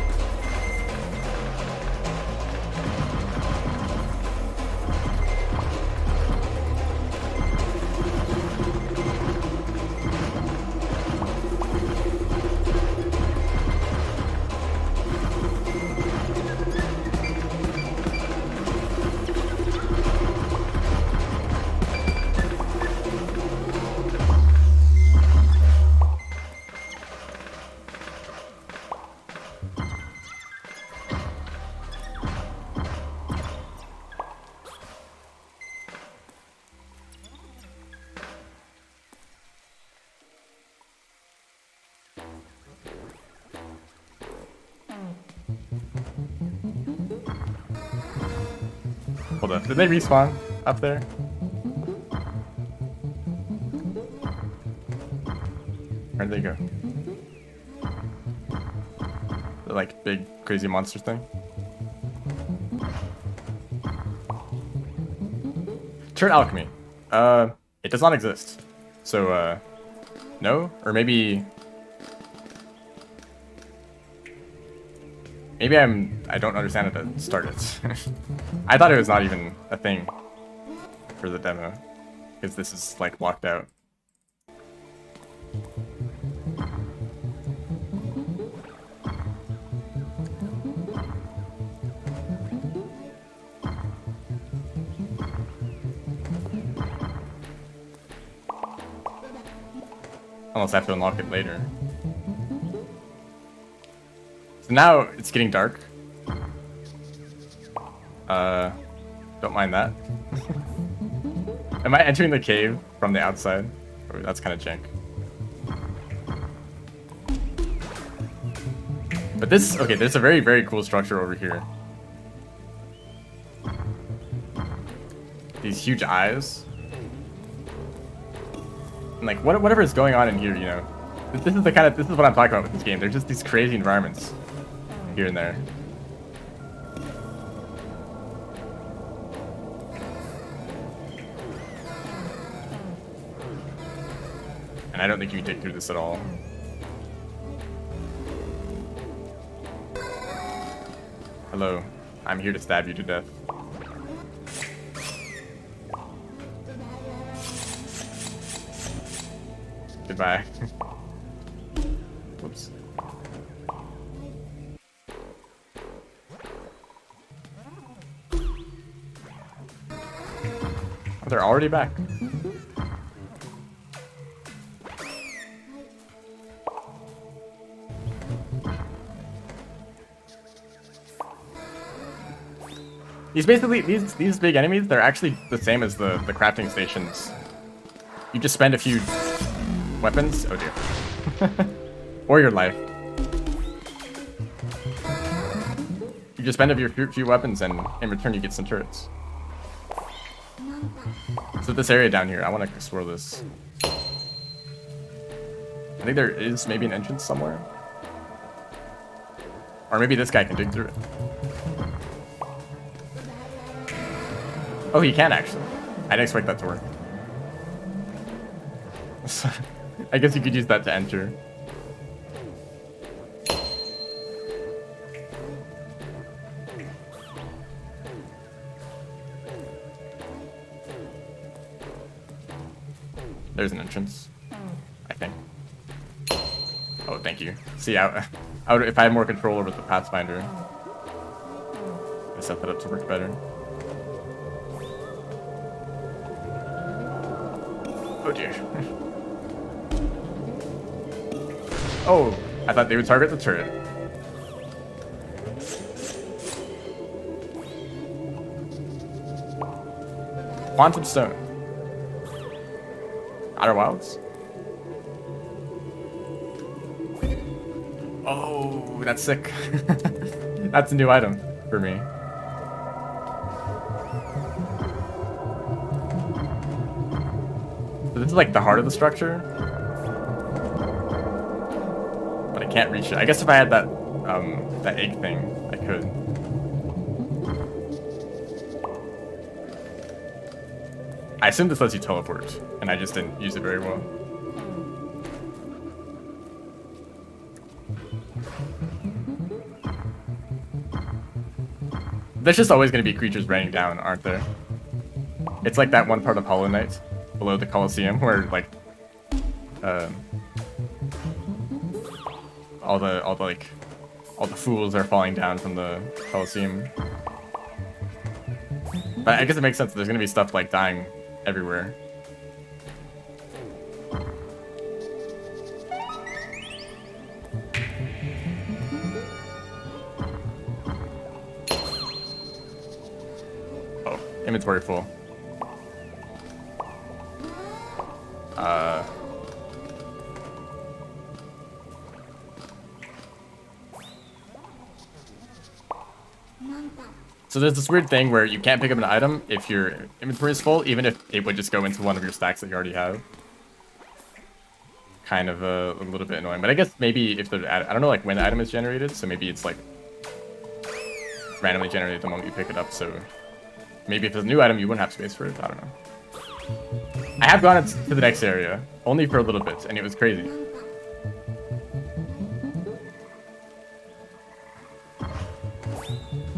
Hold up, did they respawn up there? Where'd they go? The like big crazy monster thing? Turret alchemy. It does not exist. So no? Or maybe I don't understand how to start it. I thought it was not even a thing for the demo, because this is like locked out. Unless I have to unlock it later. So now it's getting dark. Don't mind that. Am I entering the cave from the outside? Oh, that's kind of jank. But this, okay, there's a very, very cool structure over here. These huge eyes. And like, whatever is going on in here, you know. This is what I'm talking about with this game. There's just these crazy environments here and there. And I don't think you can dig through this at all. Hello, I'm here to stab you to death. Goodbye. Whoops. Oh, they're already back. These big enemies, they're actually the same as the crafting stations. You just spend a few weapons. Oh dear. Or your life. You just spend a few weapons and in return you get some turrets. So this area down here, I want to explore this. I think there is maybe an entrance somewhere. Or maybe this guy can dig through it. Oh, he can actually. I didn't expect that to work. I guess you could use that to enter. There's an entrance, I think. Oh, thank you. See, I would, if I had more control over the Pathfinder, I'd set that up to work better. Oh dear. Oh, I thought they would target the turret. Quantum Stone. Outer Wilds? Oh, that's sick. That's a new item for me. So this is like the heart of the structure. But I can't reach it. I guess if I had that that egg thing, I could. I assume this lets you teleport, and I just didn't use it very well. There's just always going to be creatures raining down, aren't there? It's like that one part of Hollow Knight below the Colosseum where like all the fools are falling down from the Colosseum. But I guess it makes sense. There's going to be stuff like dying everywhere. Oh, inventory full. So there's this weird thing where you can't pick up an item if your inventory is full, even if it would just go into one of your stacks that you already have. Kind of a little bit annoying, but I guess maybe if I don't know like when the item is generated, so maybe it's like randomly generated the moment you pick it up, so maybe if it's a new item you wouldn't have space for it, I don't know. I have gone to the next area, only for a little bit, and it was crazy.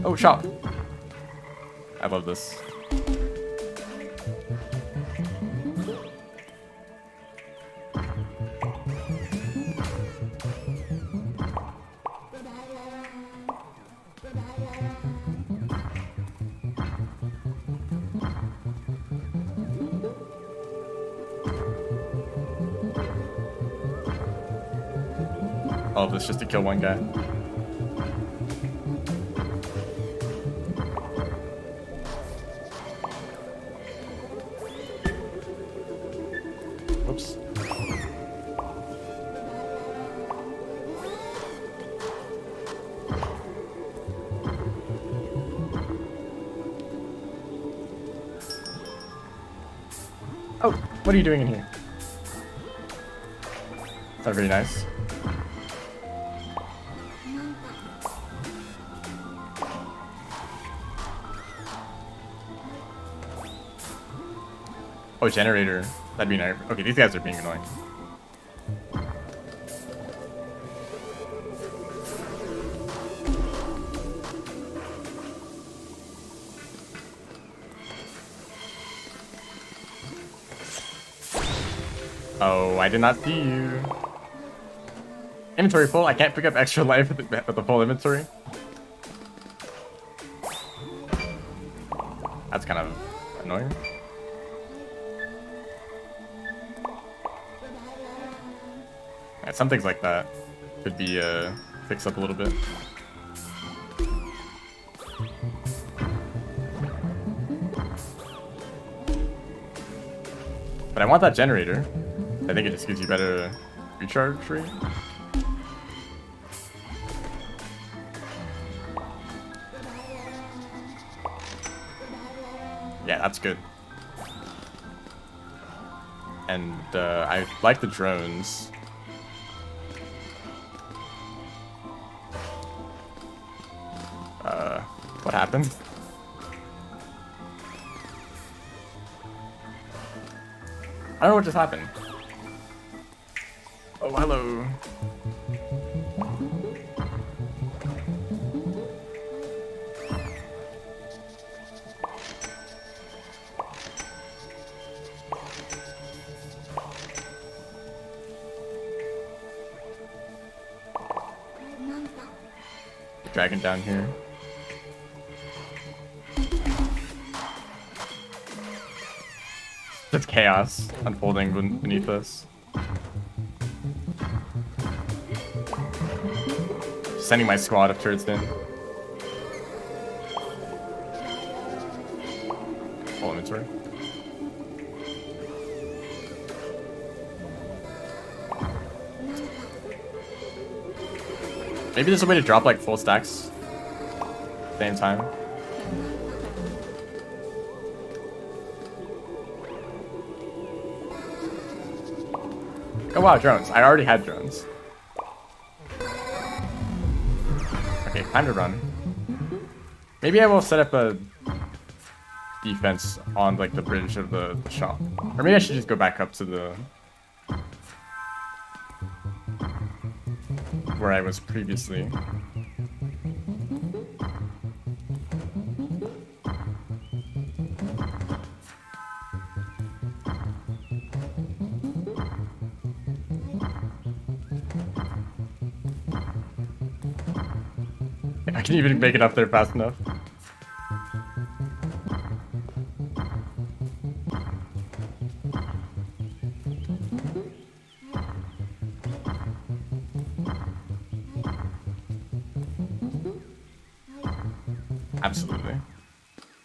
Oh, shop! I love this. all of this just to kill one guy. Oops. Oh, what are you doing in here? That's not very nice. Oh, generator. That'd be nice. Okay, these guys are being annoying. Oh, I did not see you. Inventory full. I can't pick up extra life with the full inventory. That's kind of annoying. Yeah, some things like that could be fixed up a little bit. But I want that generator. I think it just gives you better recharge rate. Yeah, that's good. And I like the drones. What happened? I don't know what just happened. Oh, hello. Dragon down here. Just chaos unfolding beneath us. Sending my squad of turrets in. Full inventory. Maybe there's a way to drop like full stacks at the same time. Oh wow, drones. I already had drones. Okay, time to run. Maybe I will set up a defense on like the bridge of the shop. Or maybe I should just go back up to the where I was previously. I can't even make it up there fast enough. Absolutely.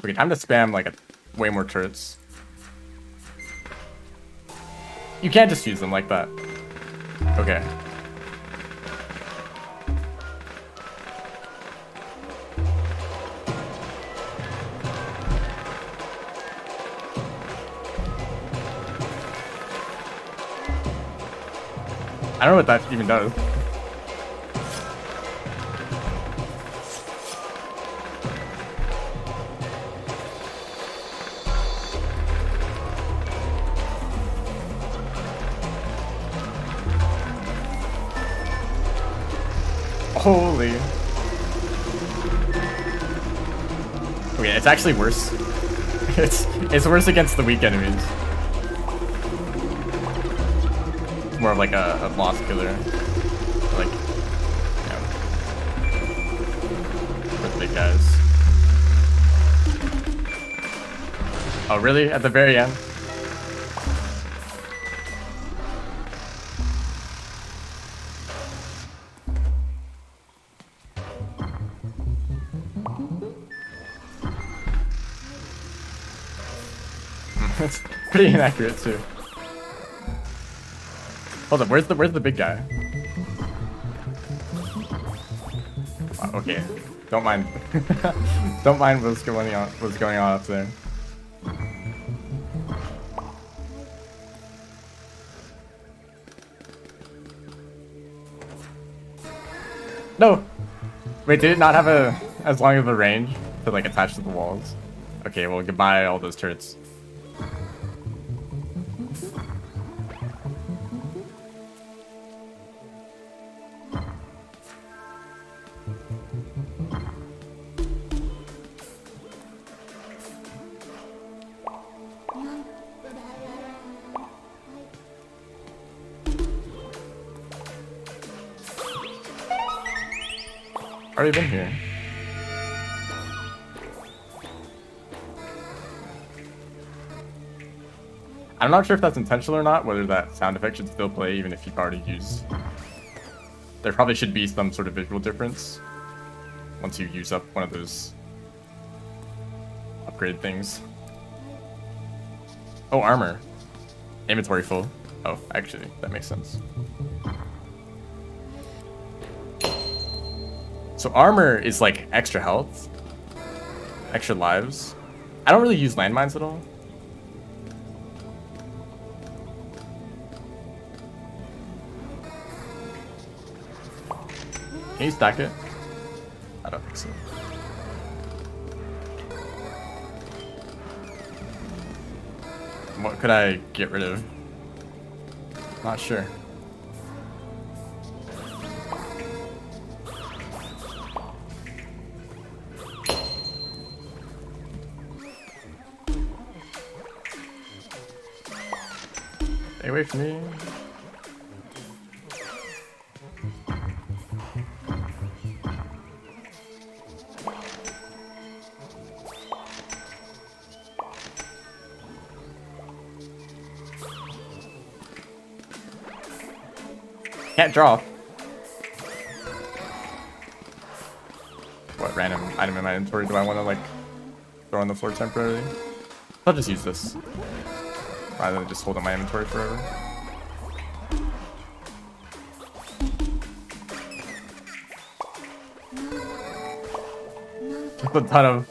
Okay, time to spam like way more turrets. You can't just use them like that. Okay. I don't know what that even does. Holy. Okay, it's actually worse. It's worse against the weak enemies. More of like a boss killer. Like, you know, for the big guys. Oh, really? At the very end? It's pretty inaccurate too. Hold up, where's the big guy? Oh, okay, don't mind. Don't mind what's going on up there. No! Wait, did it not have as long of a range to like attach to the walls? Okay, well goodbye all those turrets. Already been here. I'm not sure if that's intentional or not, whether that sound effect should still play even if you've already used... There probably should be some sort of visual difference once you use up one of those upgrade things. Oh, armor. Inventory full. Oh, actually, that makes sense. So armor is like extra health, extra lives. I don't really use landmines at all. Can you stack it? I don't think so. What could I get rid of? Not sure. Stay away from me. Can't draw. What random item in my inventory do I want to like throw on the floor temporarily? I'll just use this rather than just hold on my inventory forever. Just a ton of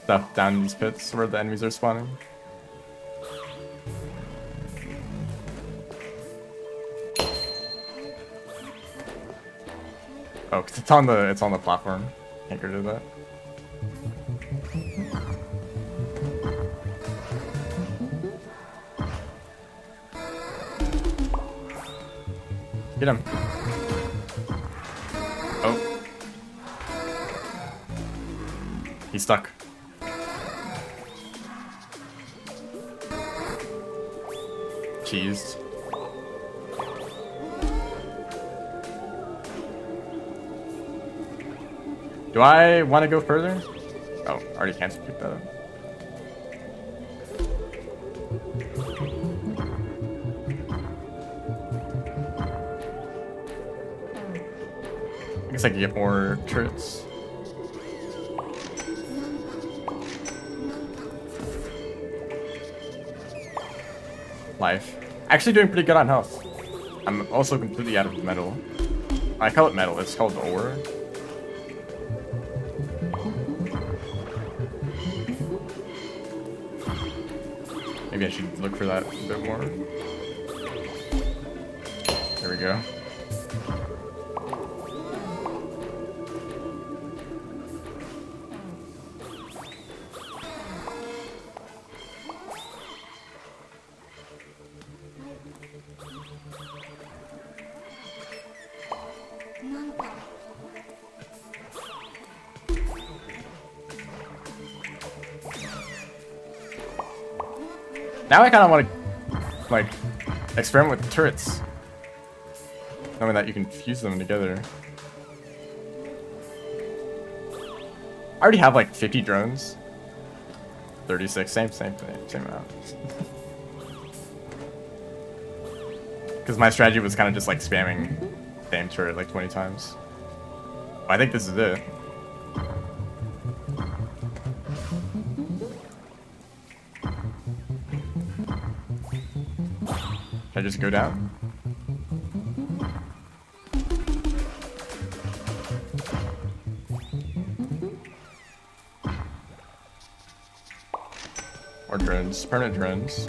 stuff down in these pits where the enemies are spawning. Oh, 'cause it's on the platform. Can't get rid of that. Get him. Oh. He's stuck. Cheesed. Do I want to go further? Oh, already canceled. Pick that up. I guess I can get more turrets. Life. Actually doing pretty good on health. I'm also completely out of metal. I call it metal, it's called ore. Maybe I should look for that a bit more. There we go. Now I kind of want to, like, experiment with turrets. Knowing that you can fuse them together. I already have like 50 drones. 36, same amount. Because my strategy was kind of just like spamming same turret like 20 times. I think this is it. just go down? Or drones, permanent drones.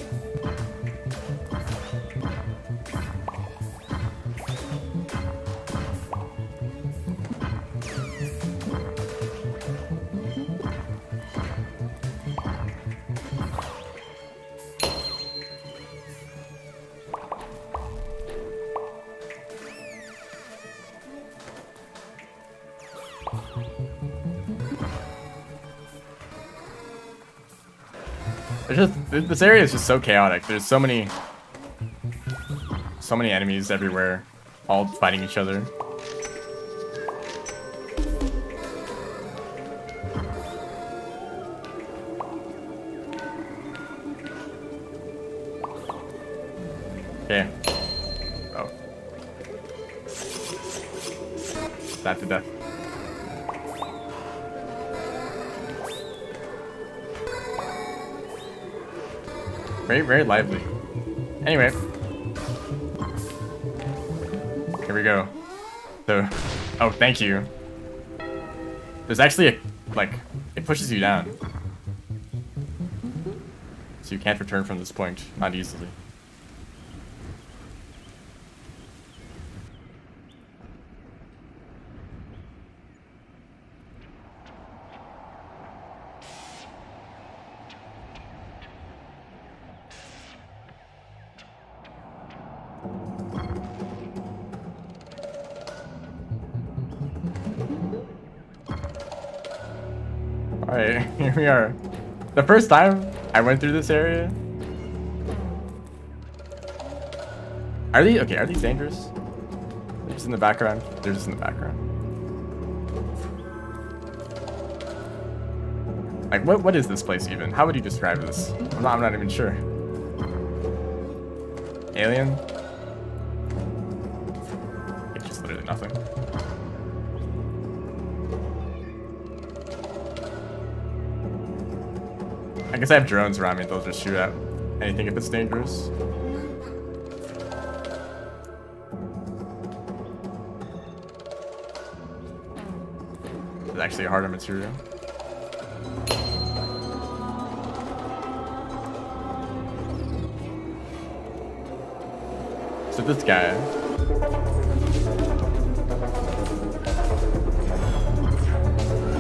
This area is just so chaotic. There's so many enemies everywhere, all fighting each other. Okay. Oh. That to death. Very, very lively. Anyway. Here we go. So, oh, thank you. There's actually a, like, it pushes you down. So you can't return from this point, not easily. Alright, here we are. The first time I went through this area. Are these dangerous? They're just in the background. They're just in the background. Like, what is this place even? How would you describe this? I'm not even sure. Alien? It's just literally nothing. I guess I have drones around me, they'll just shoot at anything if it's dangerous. It's actually a harder material. So this guy.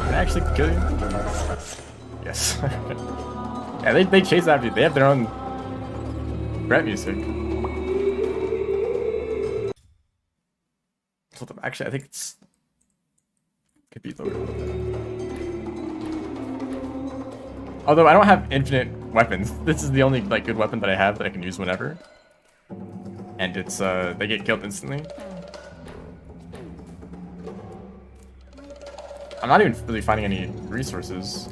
Can I actually kill you? Yes. Yeah, they chase after you. They have their own threat music. Actually, I think it's could be lower. Although I don't have infinite weapons. This is the only like good weapon that I have that I can use whenever. And it's they get killed instantly. I'm not even really finding any resources.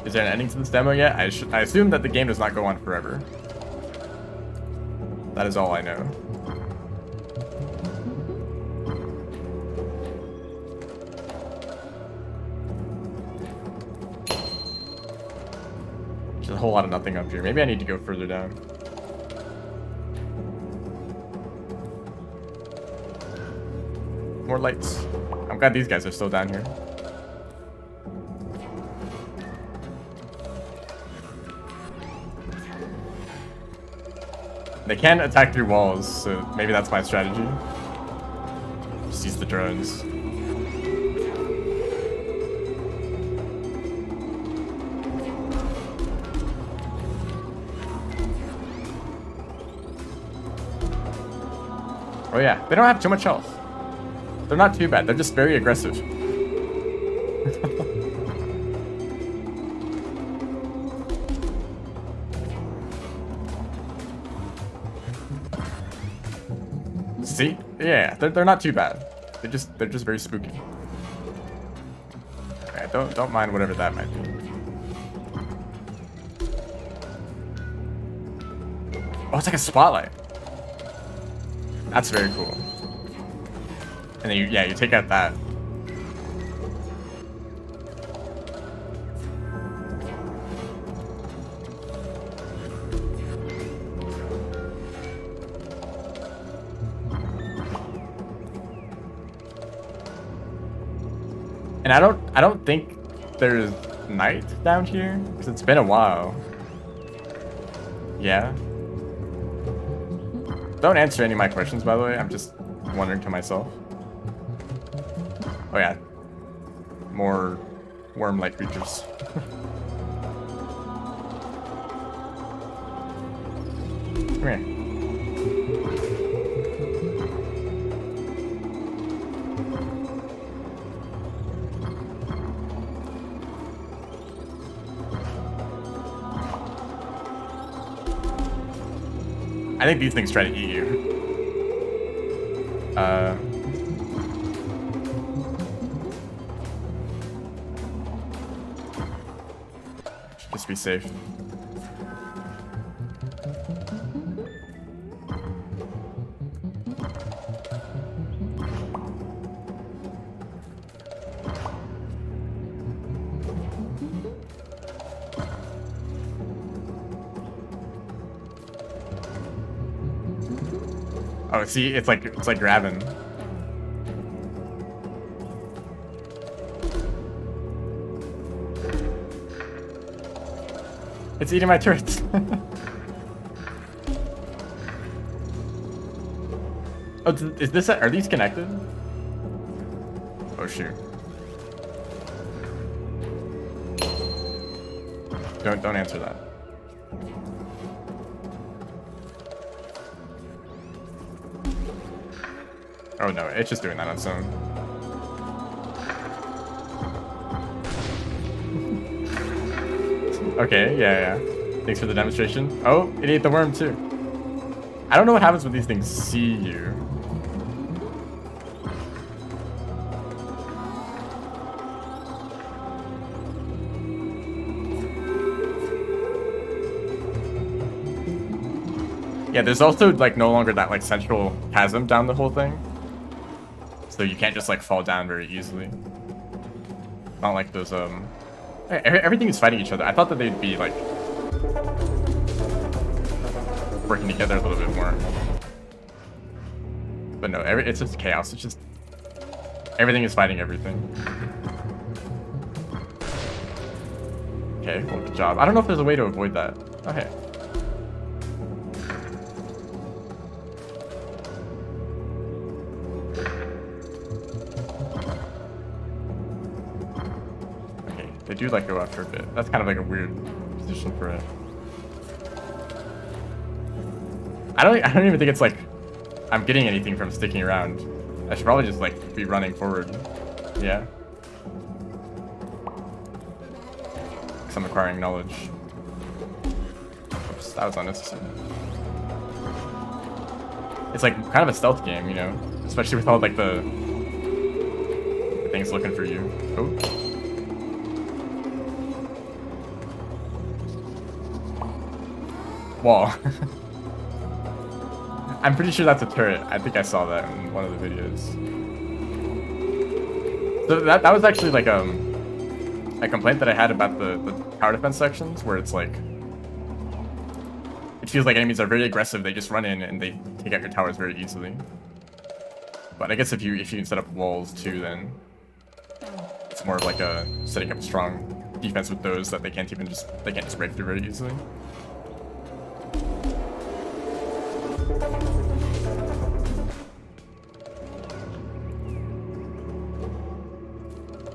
Is there an ending to this demo yet? I assume that the game does not go on forever. That is all I know. There's a whole lot of nothing up here. Maybe I need to go further down. More lights. I'm glad these guys are still down here. They can attack through walls, so maybe that's my strategy. Just use the drones. Oh yeah, they don't have too much health. They're not too bad, they're just very aggressive. See? Yeah, they're not too bad. They're just very spooky. Okay, don't mind whatever that might be. Oh, it's like a spotlight. That's very cool. And then you take out that. And I don't think there's night down here because it's been a while. Yeah. Don't answer any of my questions, by the way. I'm just wondering to myself. Oh yeah. More worm-like creatures. Come here. I think these things try to eat you. Just be safe. Oh, see, it's like grabbing. It's eating my turrets. Oh, is this? Are these connected? Oh shoot! Don't answer that. Oh no, it's just doing that on its own. Okay, yeah. Thanks for the demonstration. Oh, it ate the worm too. I don't know what happens when these things see you. Yeah, there's also like no longer that like central chasm down the whole thing. So you can't just like fall down very easily. Not like those everything is fighting each other. I thought that they'd be like working together a little bit more. But no, it's just chaos. It's just everything is fighting everything. Okay, well, good job. I don't know if there's a way to avoid that. Okay. They do like go after a bit. That's kind of like a weird position for it. I don't even think it's like I'm getting anything from sticking around. I should probably just like be running forward. Yeah. Because I'm acquiring knowledge. Oops, that was unnecessary. It's like kind of a stealth game, you know? Especially with all like the things looking for you. Oh. Wall. I'm pretty sure that's a turret. I think I saw that in one of the videos. So that was actually like a complaint that I had about the tower defense sections, where it's like it feels like enemies are very aggressive. They just run in and they take out your towers very easily. But I guess if you can set up walls too, then it's more of like a setting up a strong defense with those that they can't just break through very easily.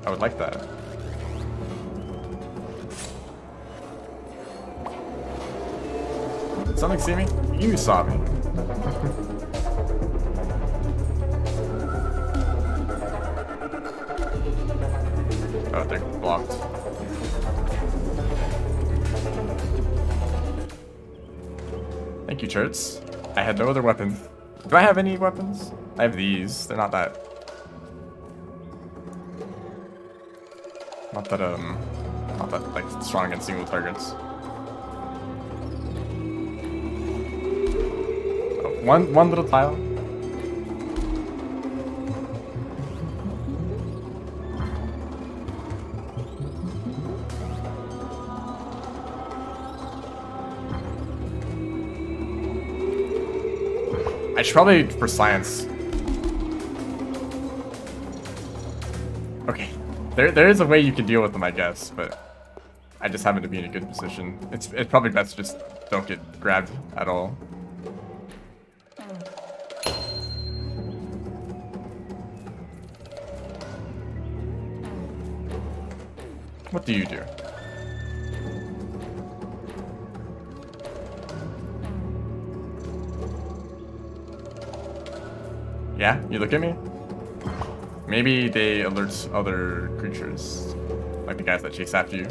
I would like that. Did something see me? You saw me. Oh, they're blocked. Thank you, Church. I had no other weapons. Do I have any weapons? I have these. They're not that like strong against single targets. Oh, one little tile. I should probably for science. Okay. There is a way you can deal with them, I guess, but I just happen to be in a good position. It's probably best to just don't get grabbed at all. What do you do? Yeah, you look at me? Maybe they alert other creatures, like the guys that chase after you.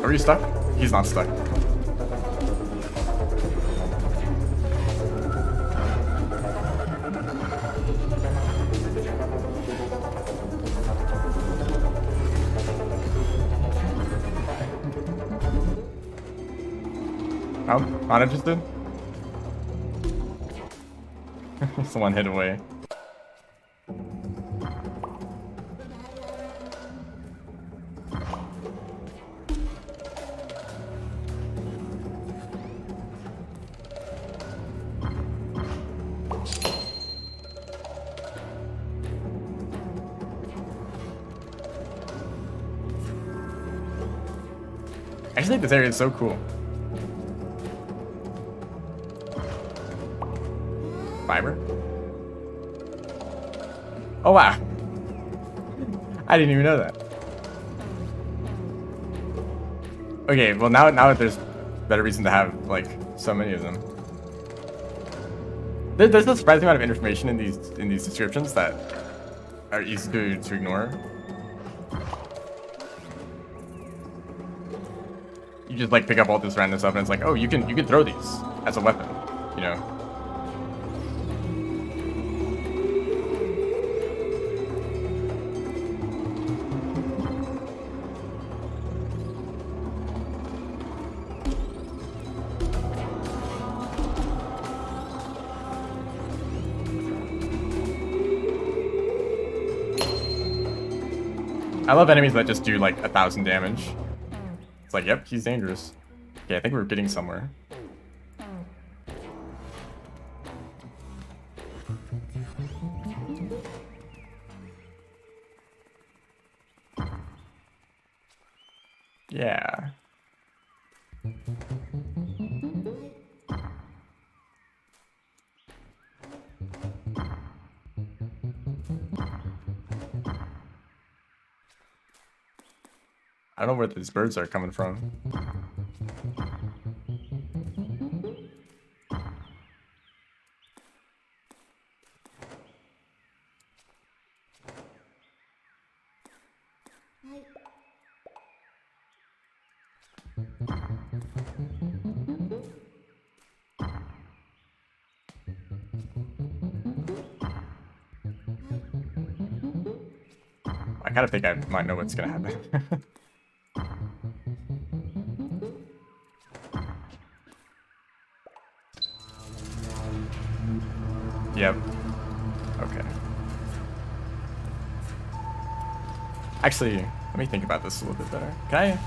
Are you stuck? He's not stuck. Oh, not interested? Someone hid away. I just think this area is so cool. Fiber? Oh wow. I didn't even know that. Okay, well now there's better reason to have like so many of them. There's a surprising amount of information in these descriptions that are easy to ignore. You just like pick up all this random stuff and it's like, oh, you can throw these as a weapon, you know. I love enemies that just do like 1,000 damage. It's like, yep, he's dangerous. Okay, I think we're getting somewhere. Yeah. I don't know where these birds are coming from. I kind of think I might know what's gonna happen. Yep. Okay. Actually, let me think about this a little bit better. Can I?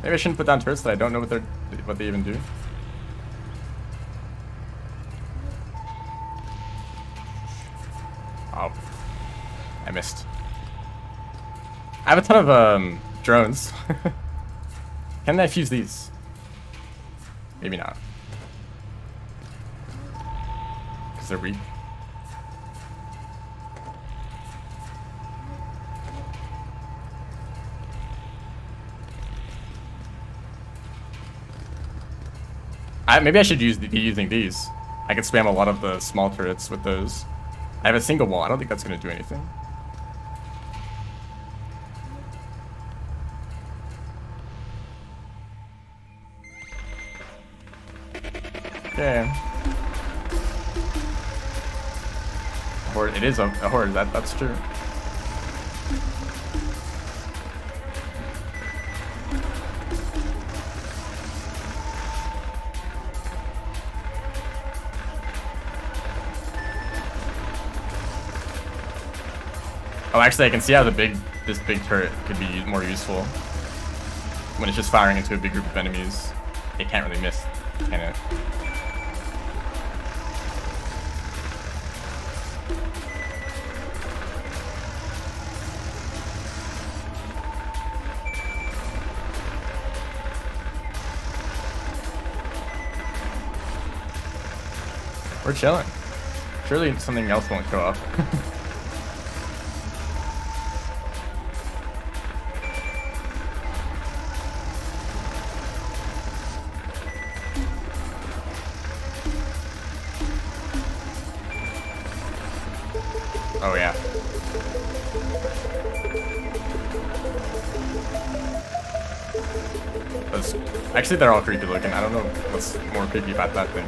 Maybe I shouldn't put down turrets that I don't know what they even do. Oh, I missed. I have a ton of drones. Can I fuse these? Maybe not. Because they're weak. Maybe I should be using these. I could spam a lot of the small turrets with those. I have a single wall. I don't think that's going to do anything. Okay. Horde. It is a horde. That's true. Oh, actually, I can see how this big turret could be more useful. When it's just firing into a big group of enemies, it can't really miss, can it? We're chilling. Surely something else won't show up. Oh yeah. Actually, they're all creepy looking. I don't know what's more creepy about that thing.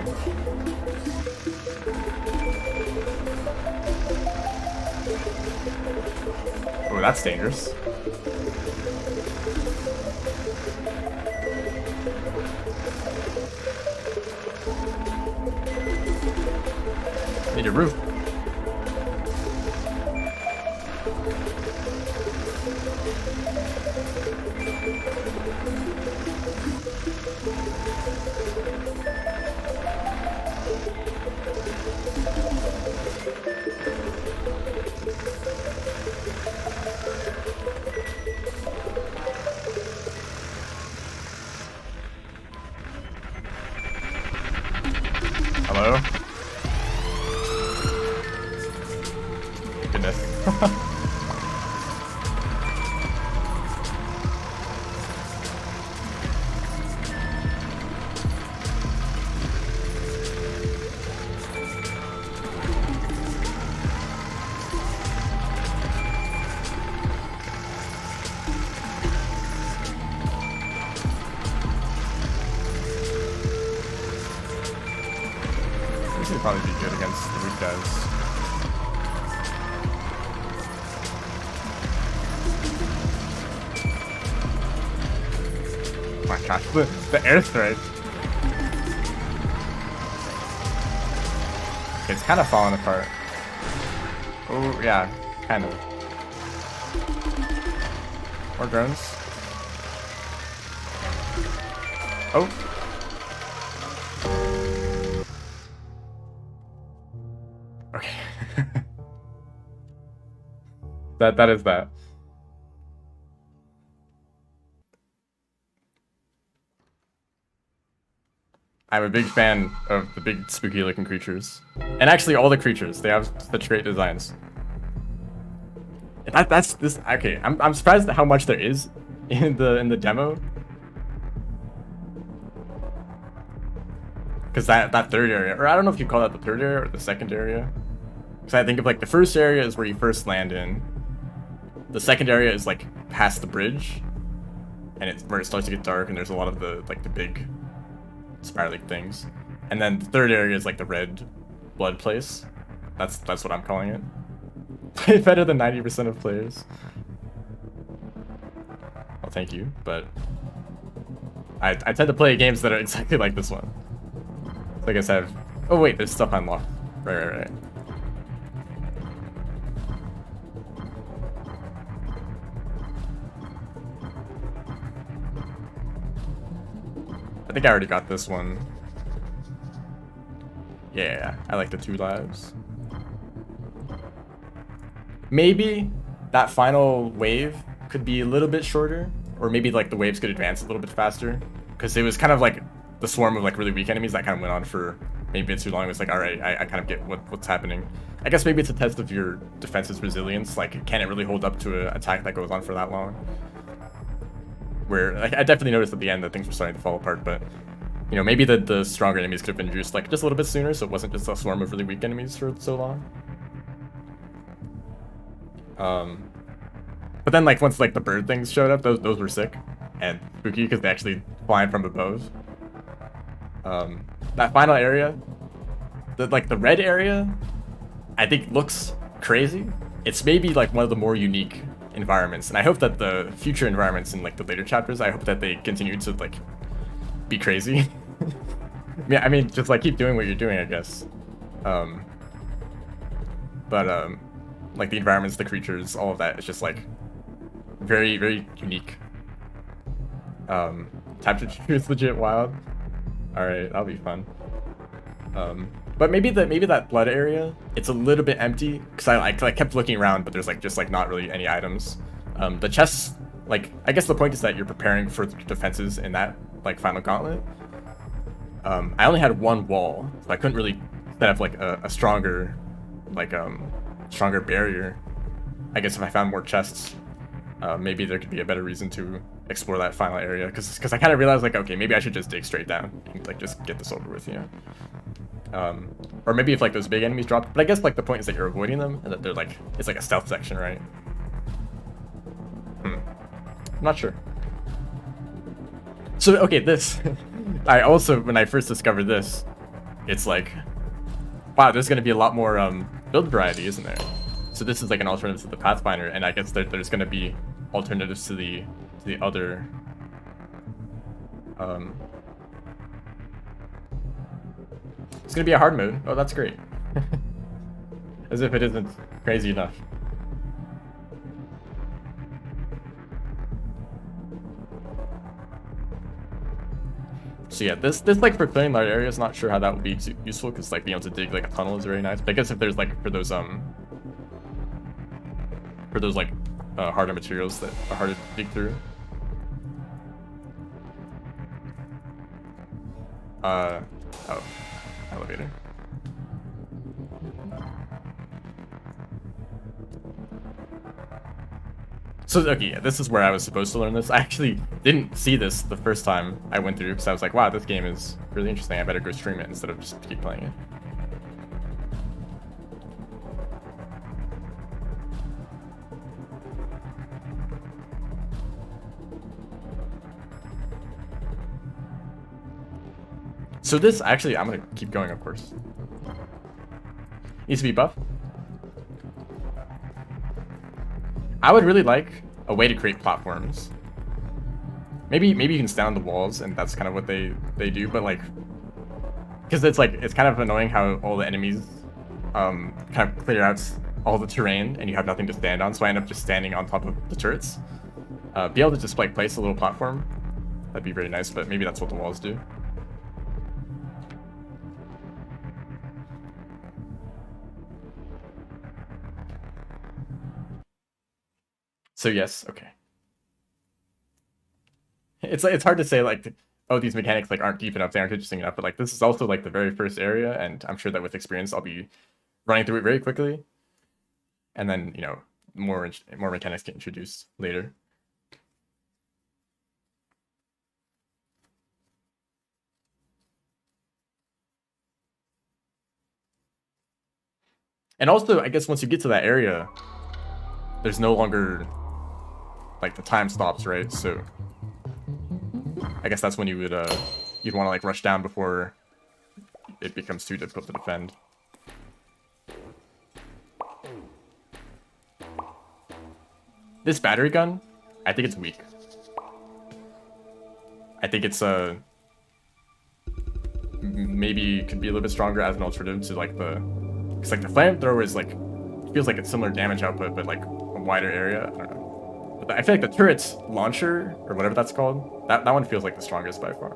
Oh, that's dangerous. Need a roof. Hello? Goodness. This would probably be good against the weak guys. Oh my gosh, the airstrike. It's kind of falling apart. Oh yeah, kind of. More drones. Oh. Okay. that is that. I'm a big fan of the big spooky looking creatures. And actually all the creatures, they have such great designs. That's this okay, I'm surprised at how much there is in the demo. Because that third area, or I don't know if you call that the third area or the second area. Because I think of like the first area is where you first land in. The second area is like past the bridge, and it's where it starts to get dark, and there's a lot of the like the big spiraling things. And then the third area is like the red blood place. That's what I'm calling it. Play better than 90% of players. Well, thank you, but I tend to play games that are exactly like this one. So I guess I have... Oh wait, there's stuff unlocked. Right. I think I already got this one. Yeah, I like the 2 lives. Maybe that final wave could be a little bit shorter, or maybe like the waves could advance a little bit faster, because it was kind of like the swarm of like really weak enemies that kind of went on for maybe a bit too long. It was like, all right, I kind of get what's happening. I guess maybe it's a test of your defense's resilience. Like, can it really hold up to an attack that goes on for that long? Where like, I definitely noticed at the end that things were starting to fall apart, but you know, maybe the stronger enemies could have been introduced like just a little bit sooner, so it wasn't just a swarm of really weak enemies for so long. But then like once like the bird things showed up, those were sick and spooky because they actually fly from above. That final area, the red area, I think looks crazy. It's maybe like one of the more unique environments, and I hope that the future environments in like the later chapters, I hope that they continue to like be crazy. Yeah, I mean, just like keep doing what you're doing, I guess. Um, but like the environments, the creatures, all of that is just like very, very unique. Tap to choose legit wild. All right, that'll be fun. But maybe that blood area, it's a little bit empty because I kept looking around, but there's like just like not really any items. The chests, like I guess the point is that you're preparing for defenses in that like final gauntlet. I only had one wall, so I couldn't really set up like a stronger, like stronger barrier. I guess if I found more chests, maybe there could be a better reason to explore that final area. Because I kind of realized like, okay, maybe I should just dig straight down and like just get this over with, you know. Or maybe if like those big enemies drop, but I guess like the point is that you're avoiding them and that they're like, it's like a stealth section, right? I'm not sure. So okay, this I also, when I first discovered this, it's like, wow, there's gonna be a lot more build variety, isn't there? So this is like an alternative to the Pathfinder, and I guess there's gonna be alternatives to the other it's gonna be a hard mode. Oh, that's great. As if it isn't crazy enough. So yeah, this like for clearing large areas, not sure how that would be useful because like being able to dig like a tunnel is very nice. But I guess if there's like for those like harder materials that are harder to dig through. Oh, elevator. So, okay, yeah, this is where I was supposed to learn this. I actually didn't see this the first time I went through because I was like, wow, this game is really interesting. I better go stream it instead of just keep playing it. So this, actually, I'm gonna keep going, of course. Needs to be buffed. I would really like a way to create platforms. Maybe you can stand on the walls, and that's kind of what they do. But like, because it's kind of annoying how all the enemies kind of clear out all the terrain, and you have nothing to stand on. So I end up just standing on top of the turrets. Be able to just like place a little platform. That'd be very nice. But maybe that's what the walls do. So yes, okay. It's hard to say like, oh, these mechanics like aren't deep enough, they aren't interesting enough, but like this is also like the very first area, and I'm sure that with experience I'll be running through it very quickly, and then you know more mechanics get introduced later. And also, I guess once you get to that area, there's no longer like the time stops, right? So I guess that's when you would you'd want to like rush down before it becomes too difficult to defend. This battery gun, I think it's weak. I think it's maybe could be a little bit stronger as an alternative to like because like the flamethrower is like feels like it's similar damage output, but like a wider area. I don't know. But I feel like the turret's launcher or whatever that's called, that one feels like the strongest by far.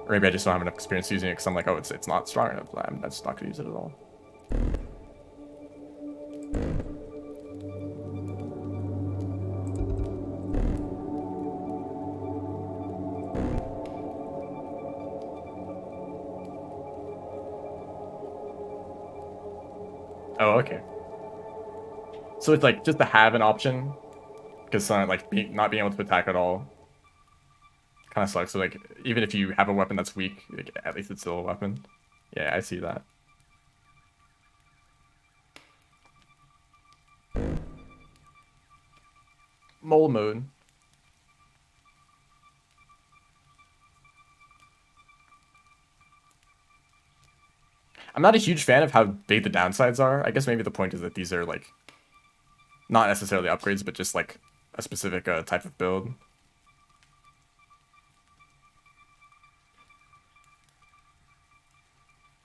Or maybe I just don't have enough experience using it because I'm like, oh, it's not strong enough. I'm just not gonna use it at all. Oh, okay. So it's like just to have an option, because like not being able to attack at all kind of sucks. So like even if you have a weapon that's weak, like, at least it's still a weapon. Yeah, I see that. Mole mode. I'm not a huge fan of how big the downsides are. I guess maybe the point is that these are like not necessarily upgrades, but just like a specific type of build.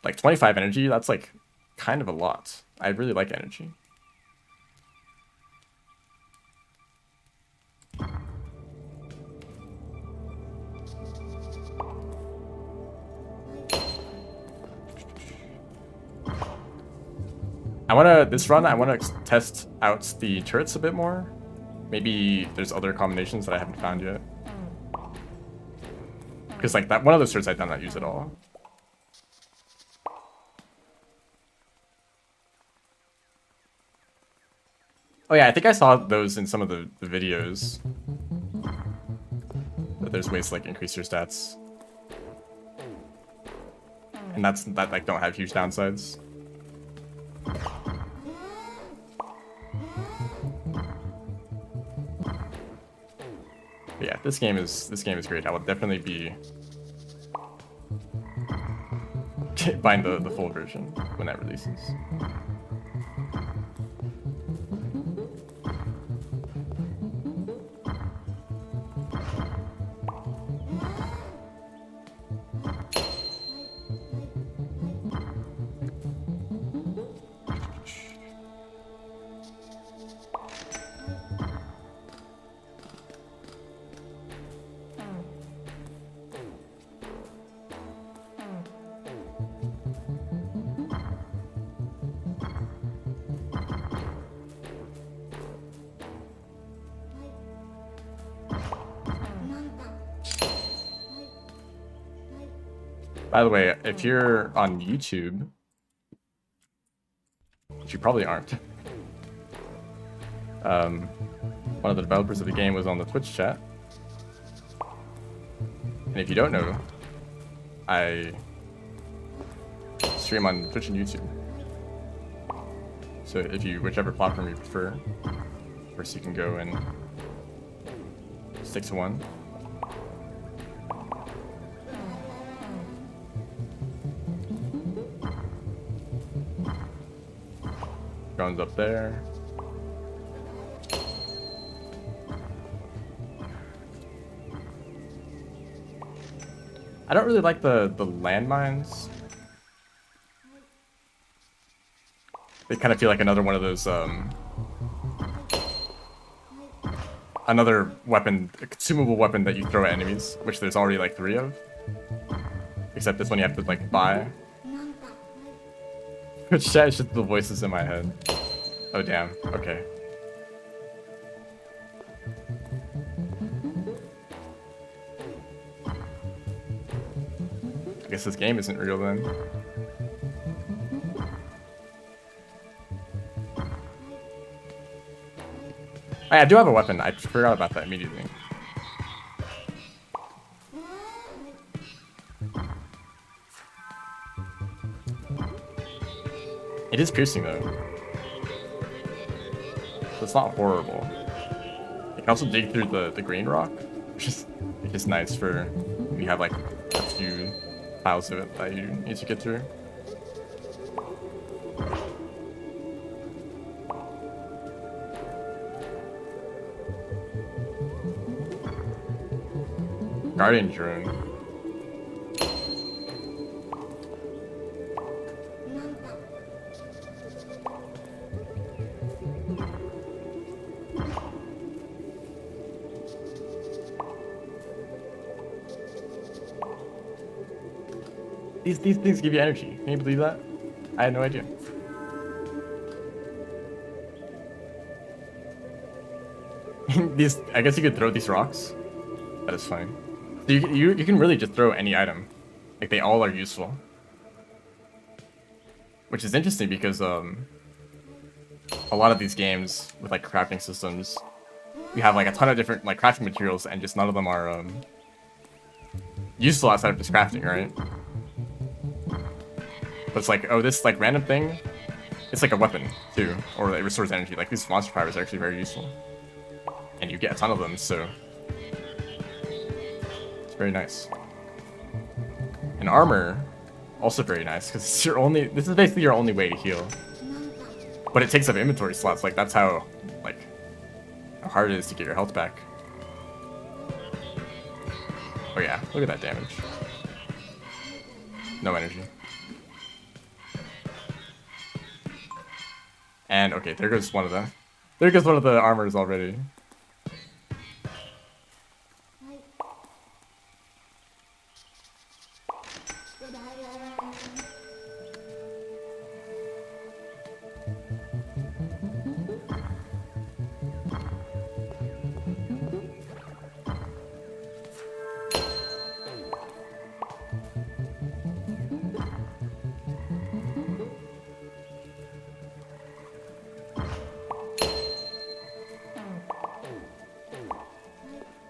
Like 25 energy, that's like kind of a lot. I really like energy. This run, I want to test out the turrets a bit more. Maybe there's other combinations that I haven't found yet. Because like that one of those turrets I did not use at all. Oh yeah, I think I saw those in some of the videos. That there's ways to like increase your stats. And that like don't have huge downsides. But yeah, this game is great. I will definitely be buying the full version when that releases. By the way, if you're on YouTube, which you probably aren't, one of the developers of the game was on the Twitch chat. And if you don't know, I stream on Twitch and YouTube. So if you, whichever platform you prefer, first you can go and stick to one. Guns up there. I don't really like the landmines. They kind of feel like another one of those another weapon, a consumable weapon that you throw at enemies, which there's already like 3 of. Except this one you have to like buy. Which chat is just the voices in my head. Oh damn, okay. I guess this game isn't real then. I do have a weapon, I forgot about that immediately. It is piercing though. So it's not horrible. You can also dig through the green rock, which is nice for when you have like a few piles of it that you need to get through. Guardian drone. These things give you energy. Can you believe that? I had no idea. I guess you could throw these rocks. That is fine. So you can really just throw any item. Like they all are useful. Which is interesting because a lot of these games with like crafting systems, we have like a ton of different like crafting materials and just none of them are useful outside of just crafting, right? But it's like, oh, this like random thing, it's like a weapon too, or it restores energy. Like these monster fibers are actually very useful, and you get a ton of them, so it's very nice. And armor, Also very nice, because it's your only, this is basically your only way to heal. But it takes up inventory slots, like that's how, like, how hard it is to get your health back. Oh yeah, look at that damage. No energy. And okay, there goes one of the, armors already.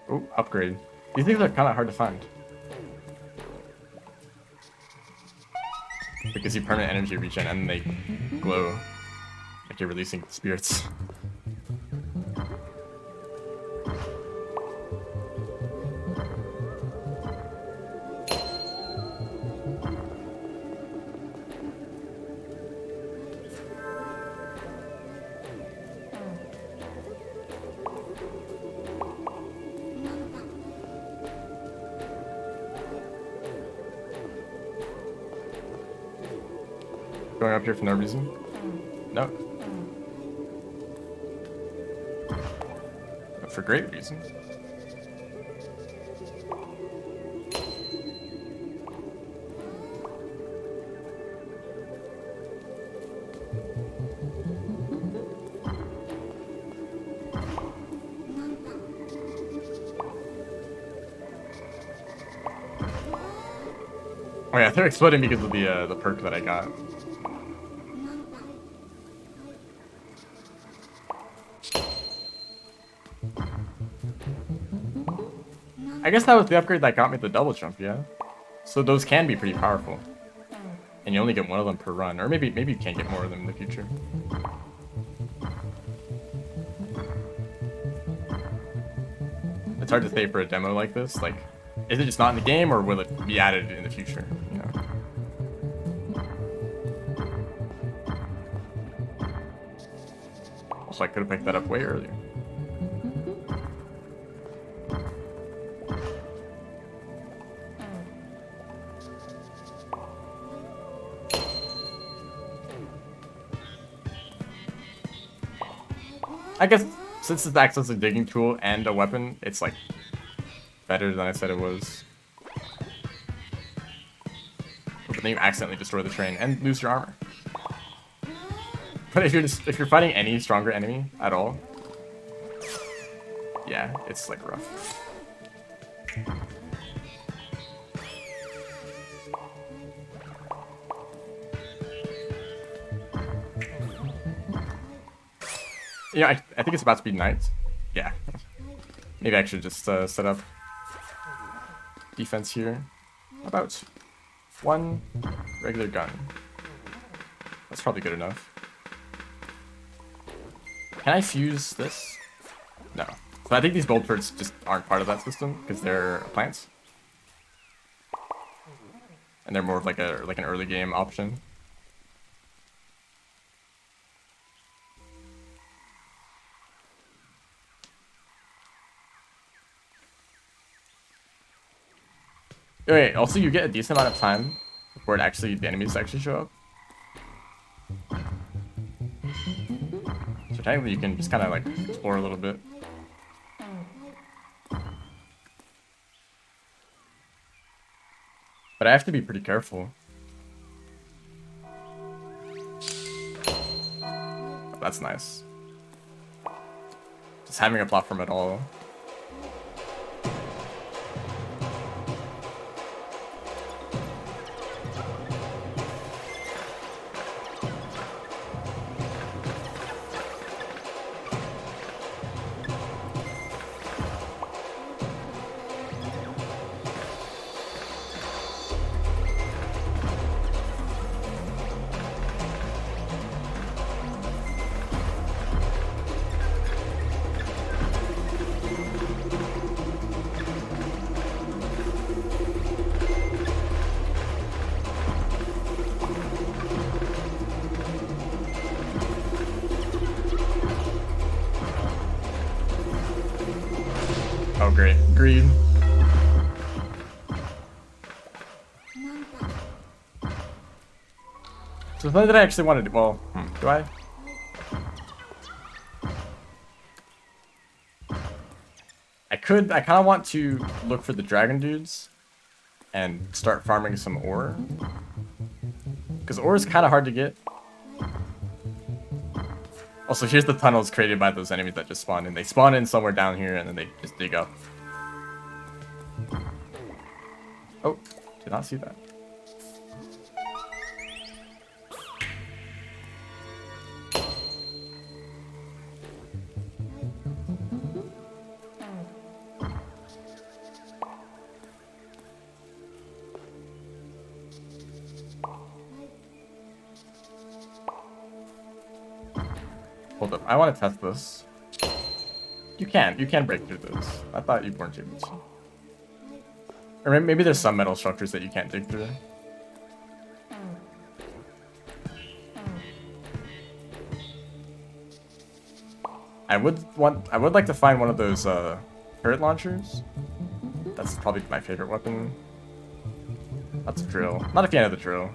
Oh, upgrade. These things are kind of hard to find. Because you permanent energy regen and they glow. Like you're releasing spirits. Going up here for no reason? No. But for great reason. Oh yeah, they're exploding because of the perk that I got. I guess that was the upgrade that got me the double jump, yeah? So those can be pretty powerful. And you only get one of them per run. Or maybe you can't get more of them in the future. It's hard to say for a demo like this. Like, is it just not in the game, or will it be added in the future? You know? Also, I could have picked that up way earlier. I guess since it acts as a digging tool and a weapon, it's like better than I said it was. But then you accidentally destroy the train and lose your armor. But if you're fighting any stronger enemy at all, yeah, it's like rough. Yeah, I think it's about to be night. Yeah. Maybe I should just set up defense here. How about one regular gun? That's probably good enough. Can I fuse this? No. So I think these bolt turrets just aren't part of that system because they're plants. And they're more of like an early game option. Okay, also you get a decent amount of time before the enemies actually show up. So technically you can just kind of like explore a little bit. But I have to be pretty careful. Oh, that's nice. Just having a platform at all. great. Greed. So something that I actually wanted to do. Well, do I? I kind of want to look for the dragon dudes and start farming some ore. Because ore is kind of hard to get. Also, here's the tunnels created by those enemies that just spawn in. They spawn in somewhere down here and then they just dig up. Oh, did not see that. Hold up, I want to test this. You can break through this. I thought you weren't able to. Or maybe there's some metal structures that you can't dig through. I would like to find one of those turret launchers. That's probably my favorite weapon. That's a drill. Not a fan of the drill.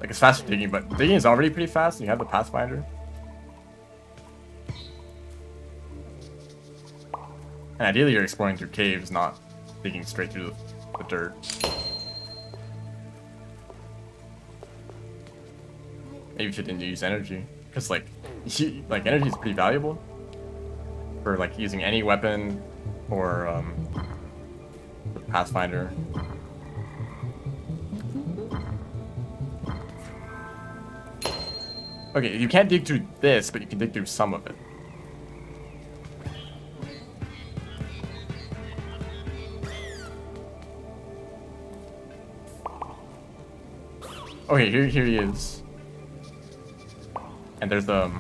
Like, it's fast for digging, but digging is already pretty fast and you have the pathfinder. And ideally you're exploring through caves, not digging straight through the dirt. Maybe you shouldn't use energy. Because like energy is pretty valuable. For like using any weapon or the pathfinder. Okay, you can't dig through this, but you can dig through some of it. Okay, here he is. And there's the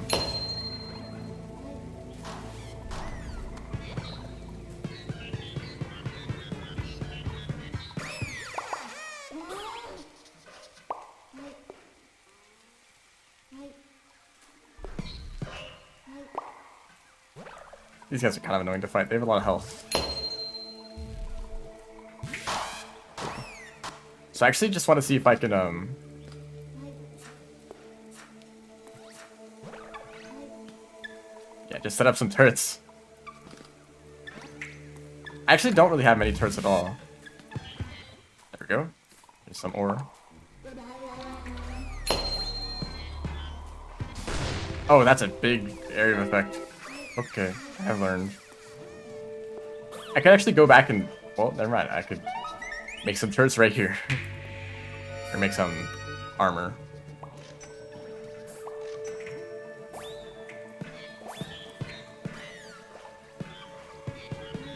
these guys are kind of annoying to fight. They have a lot of health. So I actually just want to see if I can yeah, just set up some turrets. I actually don't really have many turrets at all. There we go. There's some ore. Oh, that's a big area of effect. Okay, I've learned. I could actually go back and... Well, never mind. I could make some turrets right here. Or make some armor.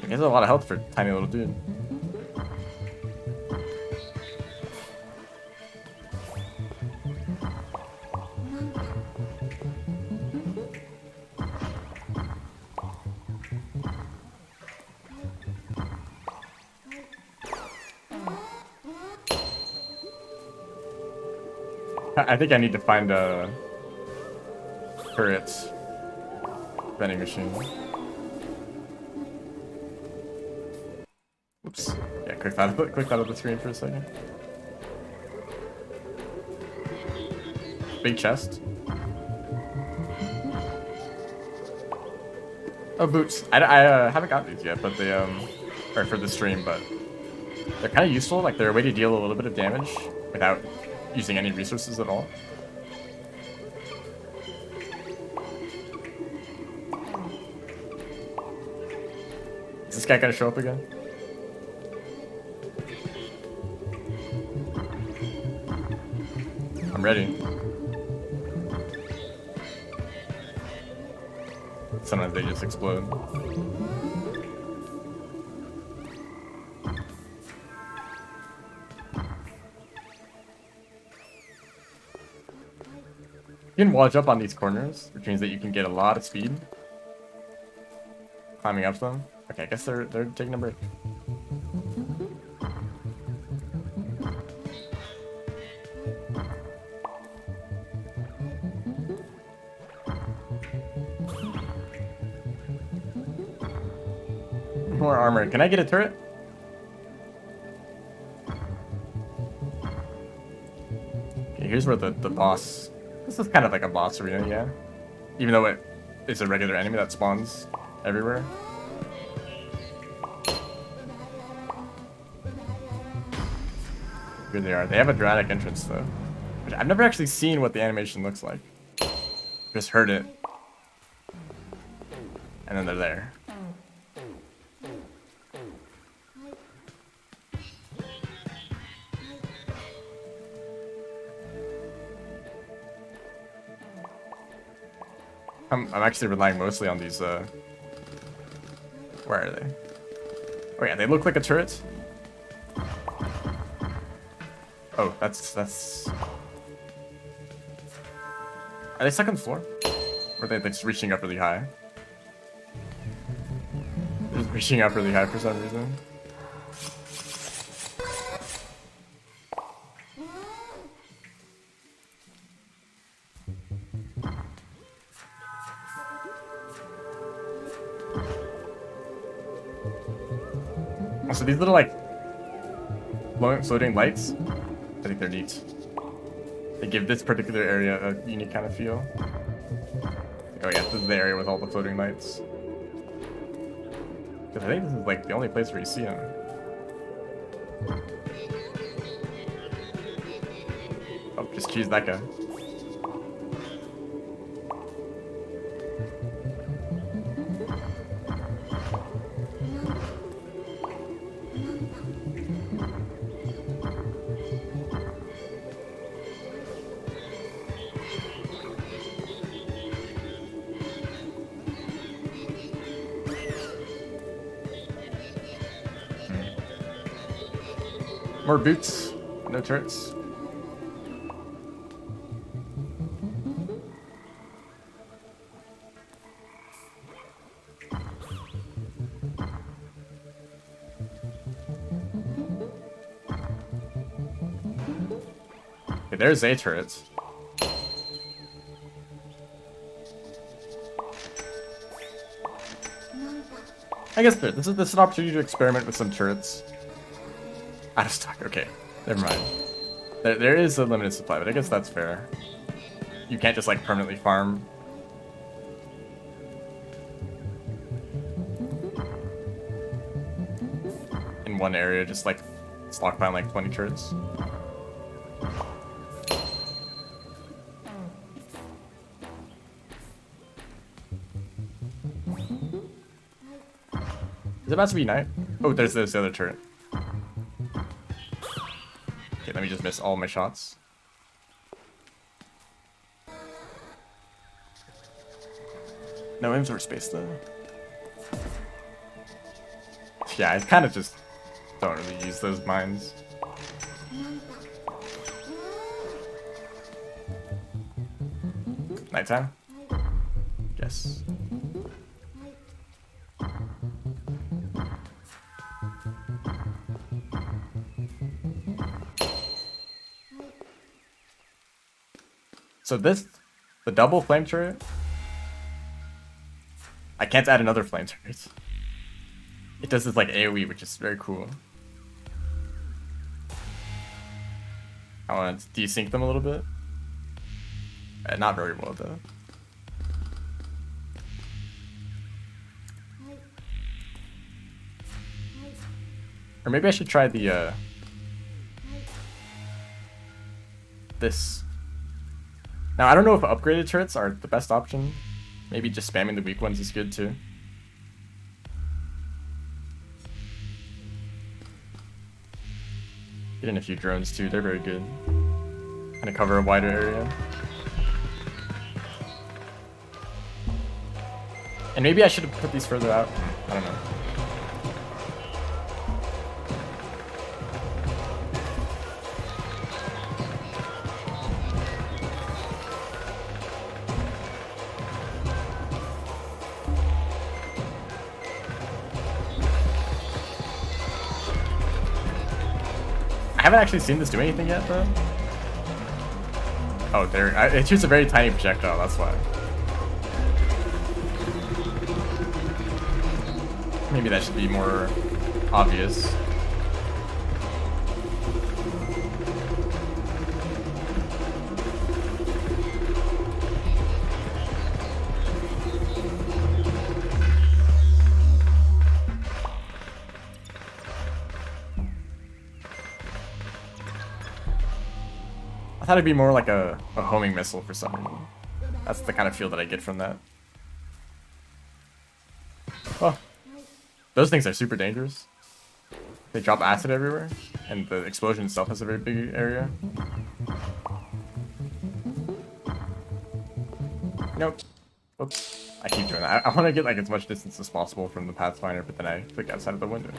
He has a lot of health for a tiny little dude. I think I need to find a turrets vending machine. Oops. Yeah, clicked out of the screen for a second. Big chest. Oh, boots. I haven't got these yet, but they or for the stream, but they're kind of useful. Like, they're a way to deal a little bit of damage without using any resources at all. Is this guy gonna show up again? I'm ready. Sometimes they just explode. You can wall jump on these corners, which means that you can get a lot of speed climbing up them. Okay, I guess they're taking a break. more armor. Can I get a turret? Okay, here's where the boss... This is kind of like a boss arena, yeah. Even though it is a regular enemy that spawns everywhere. Here they are. They have a dramatic entrance though. Which I've never actually seen what the animation looks like. Just heard it. And then they're there. I'm actually relying mostly on these, where are they? Oh yeah, they look like a turret. Oh, that's... Are they second floor? Or are they just reaching up really high? They're just reaching up really high for some reason. So these little, like, floating lights, I think they're neat. They give this particular area a unique kind of feel. Oh yeah, this is the area with all the floating lights. Because I think this is, like, the only place where you see them. Oh, just choose that guy. More boots, no turrets. Okay, there's a turret. I guess this is an opportunity to experiment with some turrets. Out of stock. Okay, never mind. There is a limited supply, but I guess that's fair. You can't just like permanently farm. In one area, just like stockpile like 20 turrets. Is it about to be night? Oh, there's this other turret. Okay, let me just miss all my shots. No inventory space though. Yeah, I kind of just don't really use those mines. Nighttime? Yes. So this, the double flame turret, I can't add another flame turret. It does this like AoE, which is very cool. I want to desync them a little bit. Not very well though. Or maybe I should try the this. Now I don't know if upgraded turrets are the best option. Maybe just spamming the weak ones is good too. Get in a few drones too, they're very good. Kind of cover a wider area. And maybe I should have put these further out. I don't know. I haven't actually seen this do anything yet, though. Oh, it shoots a very tiny projectile, that's why. Maybe that should be more obvious. I thought it'd be more like a homing missile for some reason. That's the kind of feel that I get from that. Oh, those things are super dangerous. They drop acid everywhere, and the explosion itself has a very big area. Nope. Oops. I keep doing that. I want to get like as much distance as possible from the Pathfinder, but then I click outside of the window.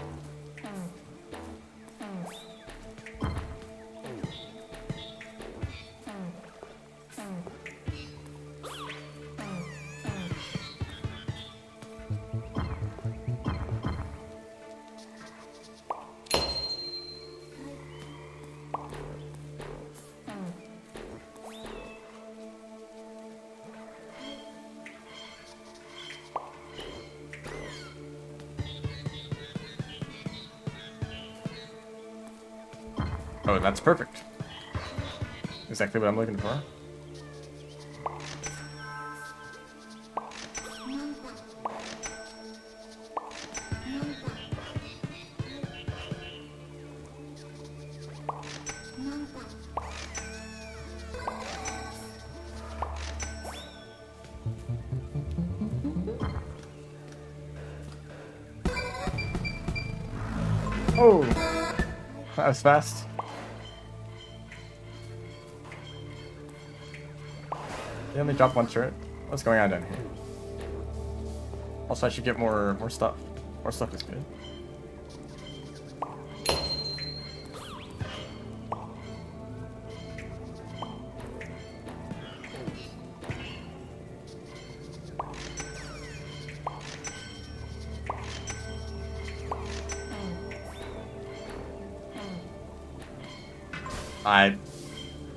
Oh, that's perfect. Exactly what I'm looking for. Oh, that was fast. They only dropped one turret. What's going on down here? Also, I should get more stuff. More stuff is good.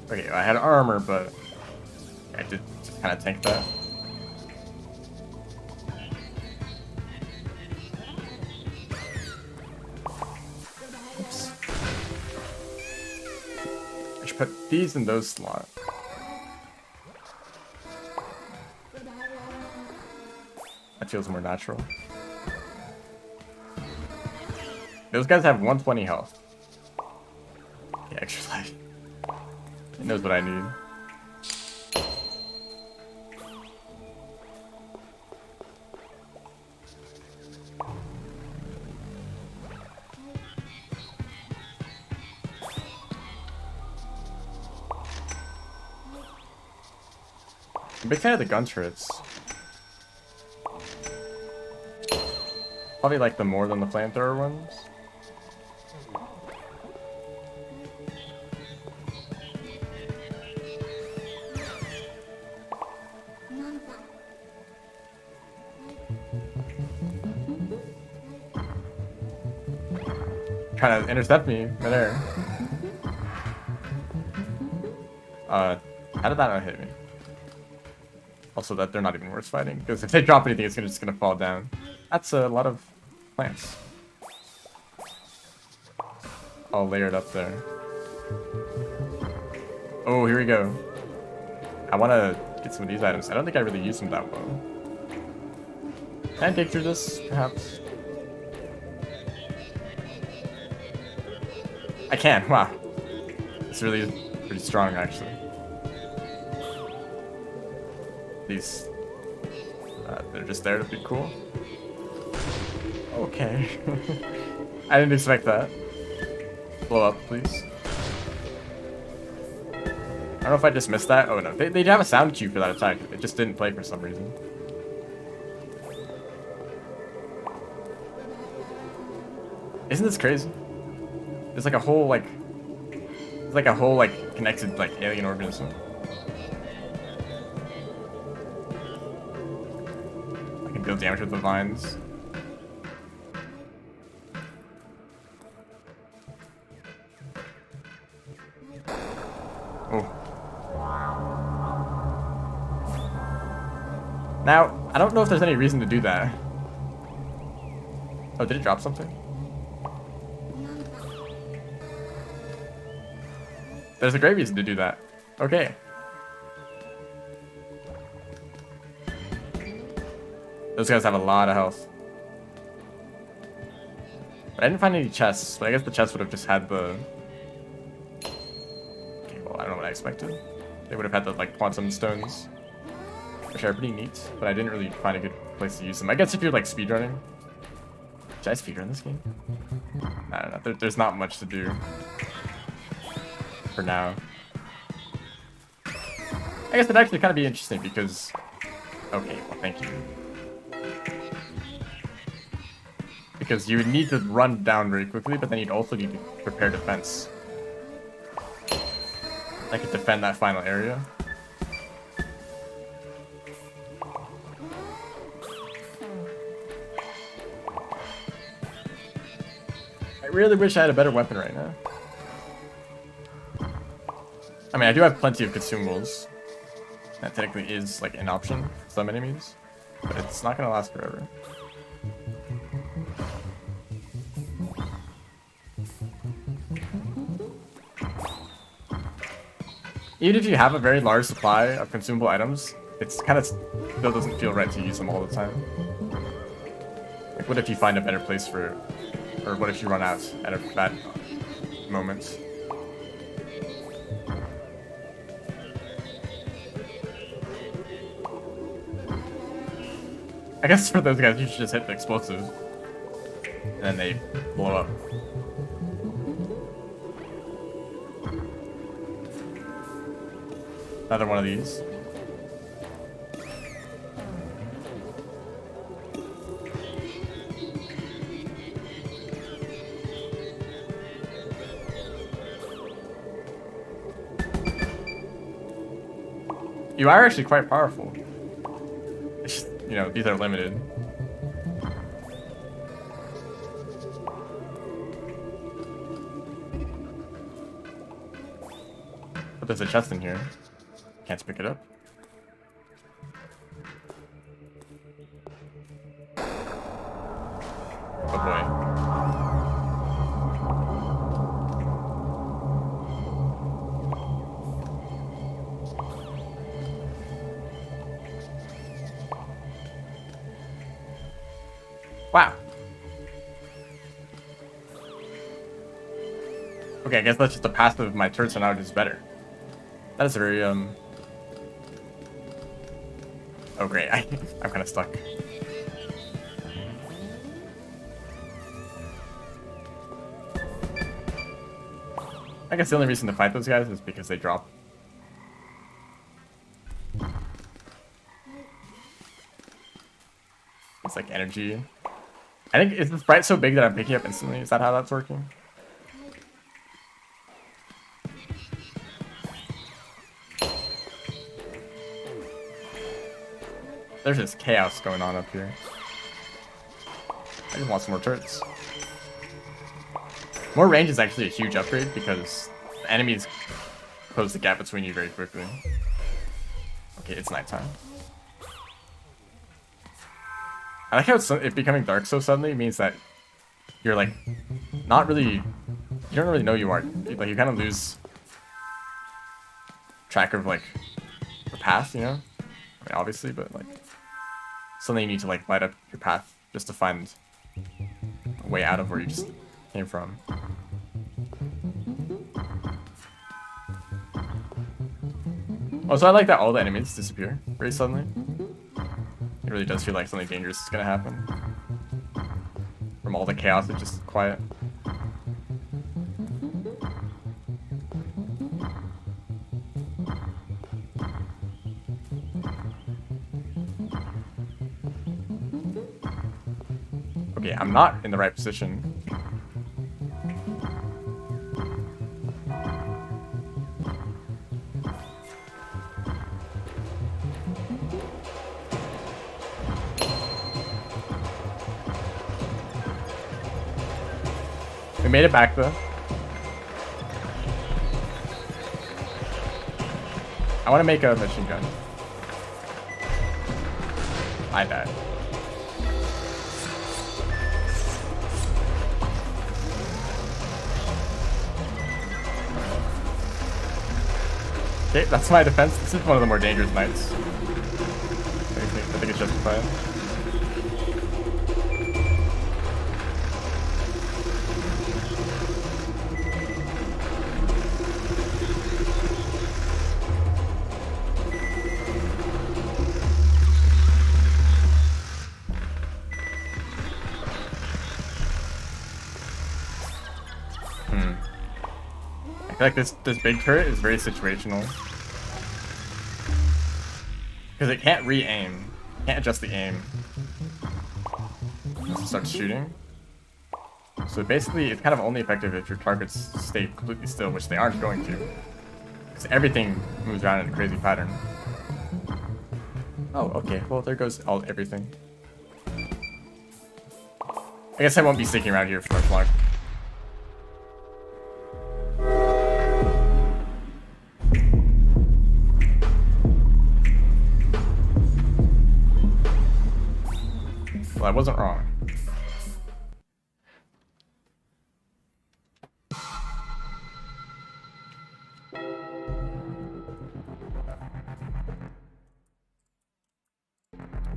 Okay, I had armor, but I did just kind of tank that. Oops. I should put these in those slots. That feels more natural. Those guys have 120 health. Yeah, extra life. It knows what I need. I'm a big fan of the gun turrets. Probably like them more than the flamethrower ones. Trying to intercept me midair. How did that not hit me? Also, that they're not even worth fighting, because if they drop anything, it's just gonna fall down. That's a lot of plants. All layered up there. Oh, here we go. I want to get some of these items. I don't think I really use them that well. Can I dig through this, perhaps? I can, wow. It's really pretty strong, actually. These, they're just there to be cool. Okay. I didn't expect that. Blow up, please. I don't know if I just missed that. Oh no, they have a sound cue for that attack. It just didn't play for some reason. Isn't this crazy? There's like a whole connected like alien organism. I can deal damage with the vines. Oh. Now, I don't know if there's any reason to do that. Oh, did it drop something? There's a great reason to do that. Okay. Those guys have a lot of health. But I didn't find any chests, but I guess the chests would have just had the... Okay, well, I don't know what I expected. They would have had the, like, quantum stones, which are pretty neat, but I didn't really find a good place to use them. I guess if you're, like, speedrunning. Should I speedrun this game? I don't know. There's not much to do for now. I guess it'd actually kind of be interesting because... Okay, well, thank you. Because you would need to run down very quickly, but then you'd also need to prepare defense. I could defend that final area. I really wish I had a better weapon right now. I mean, I do have plenty of consumables. That technically is like an option for some enemies, but it's not gonna last forever. Even if you have a very large supply of consumable items, it's kind of still doesn't feel right to use them all the time. Like, what if you find a better place for it? Or what if you run out at a bad moment? I guess for those guys, you should just hit the explosive. And then they blow up. Another one of these. You are actually quite powerful. It's just, you know, these are limited. But there's a chest in here. Can't pick it up. Oh boy. Wow. Okay, I guess that's just a passive. My turrets are now just better. That is very, Oh great, I'm kind of stuck. I guess the only reason to fight those guys is because they drop. It's like energy. I think, is the sprite so big that I'm picking up instantly? Is that how that's working? There's this chaos going on up here. I just want some more turrets. More range is actually a huge upgrade because the enemies close the gap between you very quickly. Okay, it's nighttime. I like how it becoming dark so suddenly means that you're like not really, you don't really know you are. Like you kind of lose track of like the path, you know? I mean, obviously, but like suddenly you need to like light up your path just to find a way out of where you just came from. Also, I like that all the enemies disappear very suddenly. It really does feel like something dangerous is gonna happen. From all the chaos, it's just quiet. Okay, I'm not in the right position. We made it back though. I want to make a machine gun. I died. Okay, that's my defense. This is one of the more dangerous knights. I think it's justified. I feel like this big turret is very situational. Because it can't re-aim. Can't adjust the aim. Once it starts shooting. So basically, it's kind of only effective if your targets stay completely still, which they aren't going to. Because everything moves around in a crazy pattern. Oh, okay. Well, there goes everything. I guess I won't be sticking around here for much longer. Well, I wasn't wrong.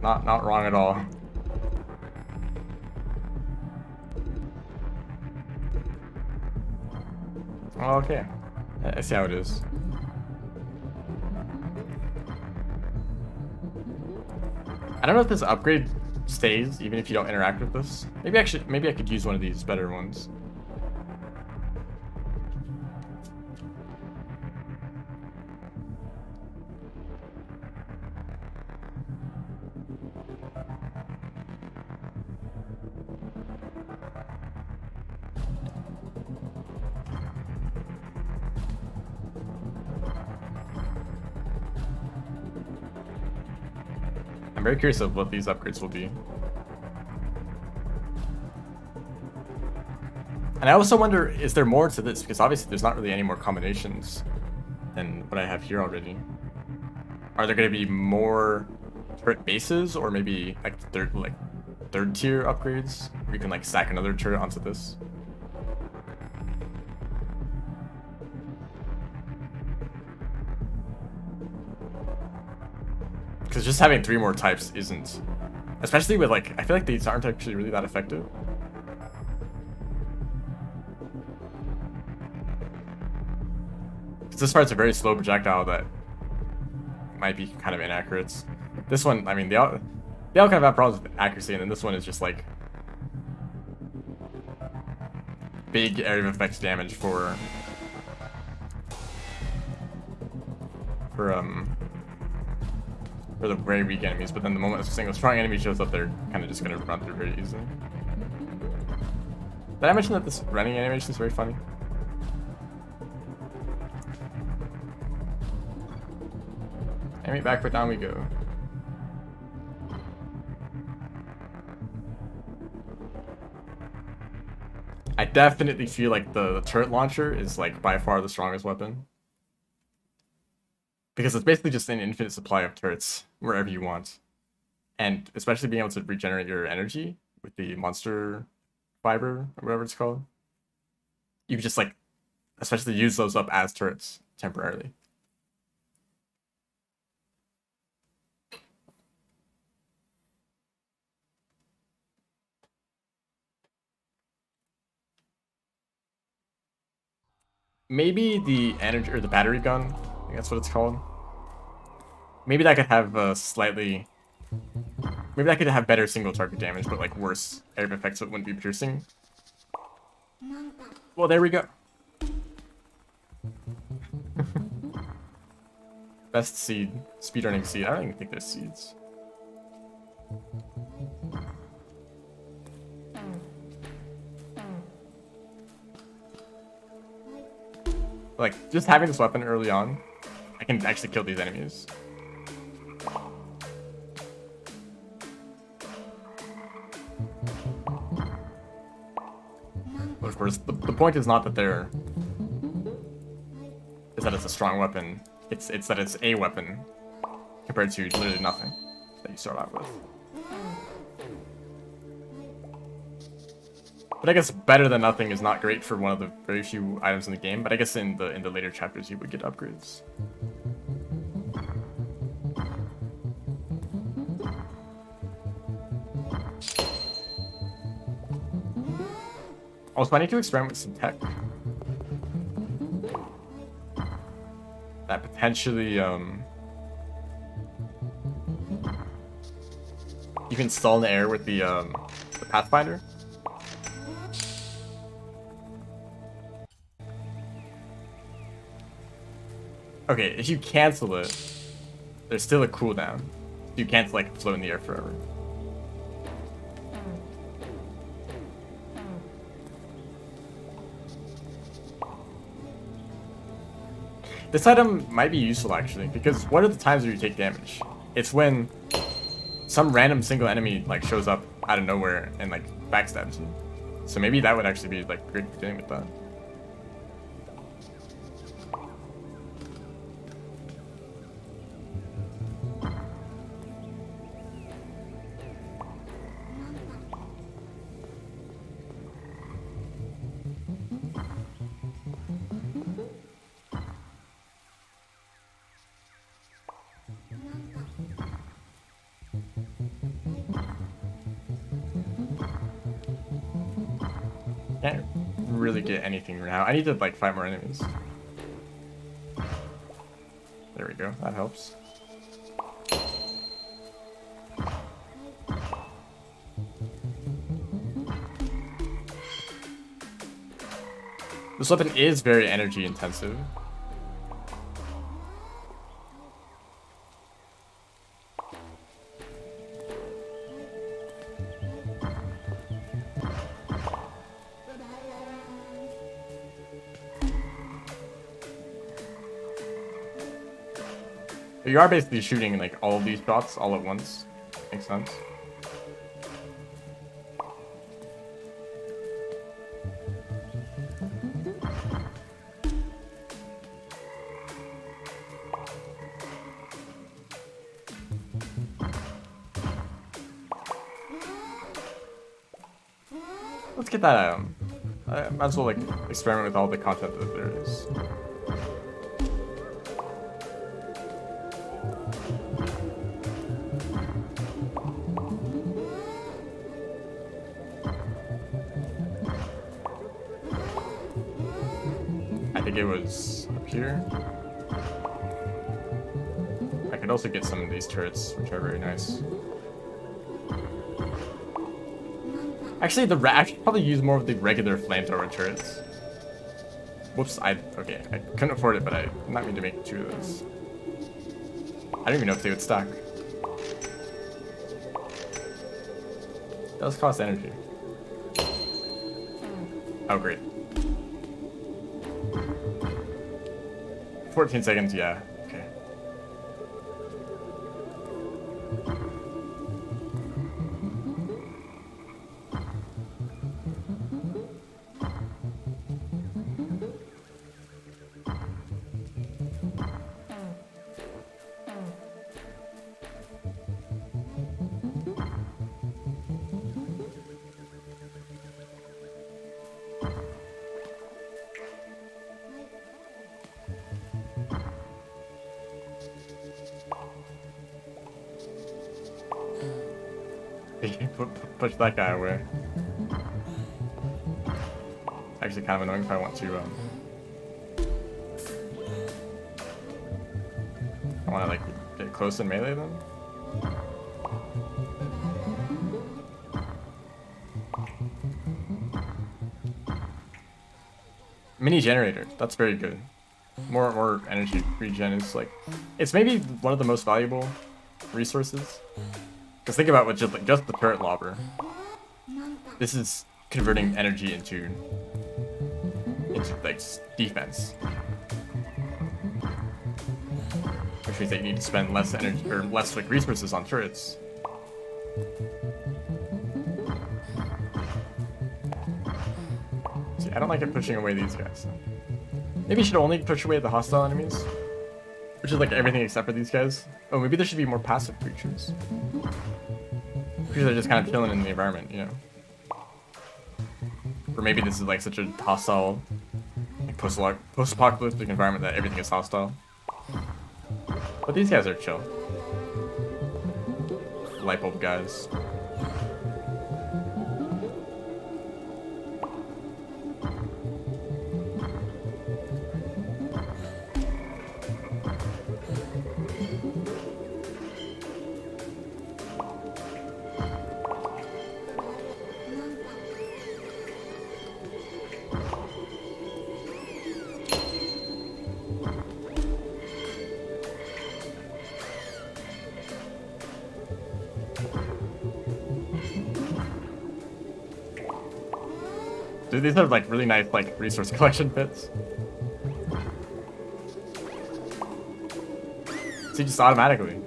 Not wrong at all. Oh, okay. I see how it is. I don't know if this upgrade stays even if you don't interact with this. Maybe I could use one of these better ones. I'm very curious of what these upgrades will be. And I also wonder, is there more to this? Because obviously there's not really any more combinations than what I have here already. Are there going to be more turret bases, or maybe like third tier upgrades where you can like stack another turret onto this? Because just having 3 more types isn't, especially with like, I feel like these aren't actually really that effective. Because this part's a very slow projectile that might be kind of inaccurate. This one, I mean, they all kind of have problems with accuracy, and then this one is just like big area of effects damage for the very weak enemies, but then the moment a single strong enemy shows up, they're kind of just going to run through very easily. Did I mention that this running animation is very funny? Enemy back, but down we go. I definitely feel like the turret launcher is like by far the strongest weapon. Because it's basically just an infinite supply of turrets wherever you want. And especially being able to regenerate your energy with the monster fiber, or whatever it's called. You can just like, especially use those up as turrets temporarily. Maybe the energy, or the battery gun, I think that's what it's called. Maybe that could have maybe that could have better single target damage, but like worse area effects, so it wouldn't be piercing. Well, there we go. Best seed, speedrunning seed. I don't even think there's seeds. Like, just having this weapon early on, I can actually kill these enemies. But of course, the point is not that it's a strong weapon. It's that it's a weapon compared to literally nothing that you start out with. But I guess better than nothing is not great for one of the very few items in the game, but I guess in the later chapters you would get upgrades. Also, I need to experiment with some tech that potentially you can stall in the air with the Pathfinder. Okay, if you cancel it, there's still a cooldown. You can't like float in the air forever. This item might be useful actually, because what are the times where you take damage? It's when some random single enemy like shows up out of nowhere and like backstabs you. So maybe that would actually be like great for dealing with that. Can't really get anything right now. I need to like fight more enemies. There we go. That helps. This weapon is very energy intensive. But you are basically shooting like all of these shots all at once. Makes sense. Let's get that out. I might as well like experiment with all the content that there is. I think it was up here. I could also get some of these turrets, which are very nice. Actually, I should probably use more of the regular flamethrower turrets. Whoops, okay, I couldn't afford it, but I not mean to make 2 of those. I don't even know if they would stack. It does cost energy. Oh, great. 14 seconds, yeah. Okay. Push that guy away. Actually kind of annoying if I want to I want to like get close and melee them. Mini generator, that's very good. More energy regen is like, it's maybe one of the most valuable resources. Because think about what just the turret lobber. This is converting energy into like defense, which means that you need to spend less energy or less like resources on turrets. See, I don't like it pushing away these guys. Maybe you should only push away the hostile enemies, which is like everything except for these guys. Oh, maybe there should be more passive creatures. Creatures are just kind of chilling in the environment, you know. Or maybe this is like such a hostile, like post-apocalyptic environment that everything is hostile. But these guys are chill. Light bulb guys. Dude, these are like really nice like resource collection pits. See, just automatically.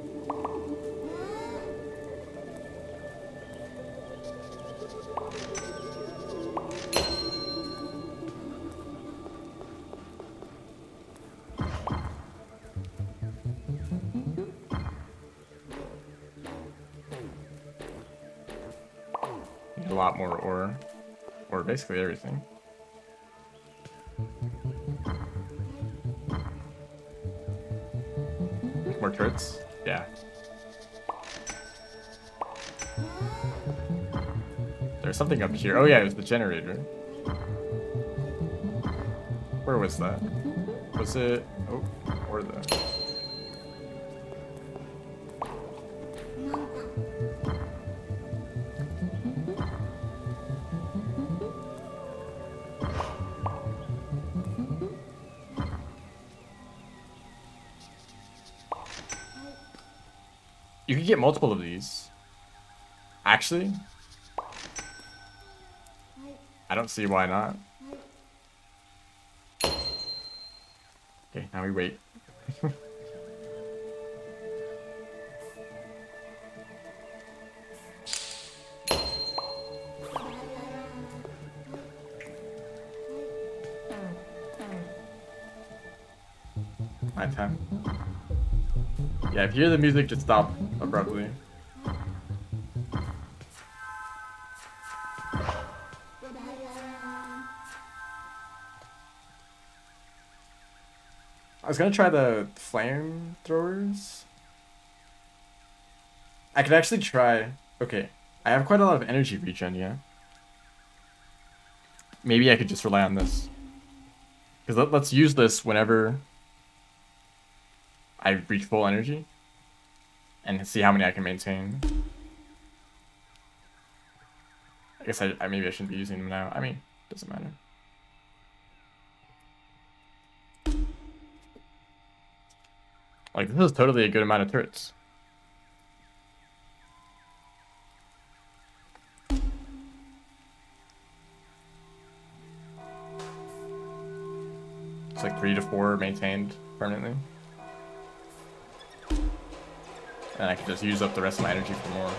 Need a lot more ore, or basically everything. More turrets? Yeah. There's something up here. Oh yeah, it was the generator. Where was that? Was it... Oh, or the... You could get multiple of these. Actually, I don't see why not. Okay, now we wait. My time. Yeah, if you hear the music, just stop abruptly. I was gonna try the flamethrowers. I could actually try... Okay, I have quite a lot of energy regen, yeah. Maybe I could just rely on this. Because let's use this whenever I reach full energy. And see how many I can maintain. I guess I maybe I shouldn't be using them now. I mean, doesn't matter. Like, this is totally a good amount of turrets. It's like 3 to 4 maintained permanently. And I can just use up the rest of my energy for more.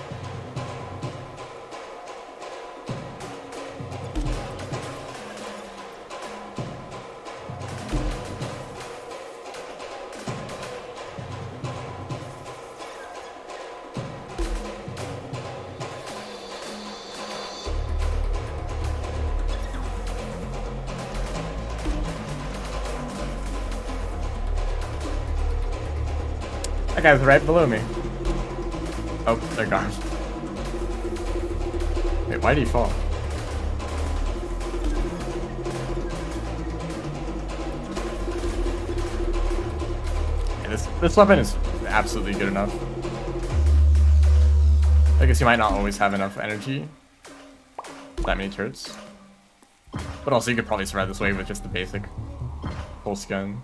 That guy's right below me. Oh, they're gone. Wait, why did he fall? Yeah, this weapon is absolutely good enough. I guess you might not always have enough energy for that many turrets. But also you could probably survive this wave with just the basic pulse gun.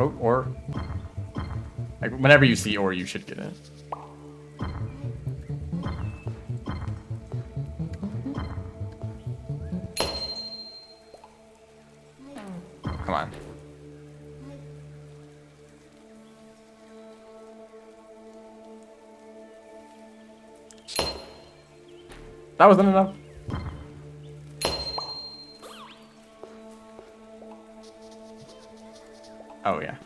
Oh, or like whenever you see ore, you should get it. Come on. That wasn't enough. Oh yeah.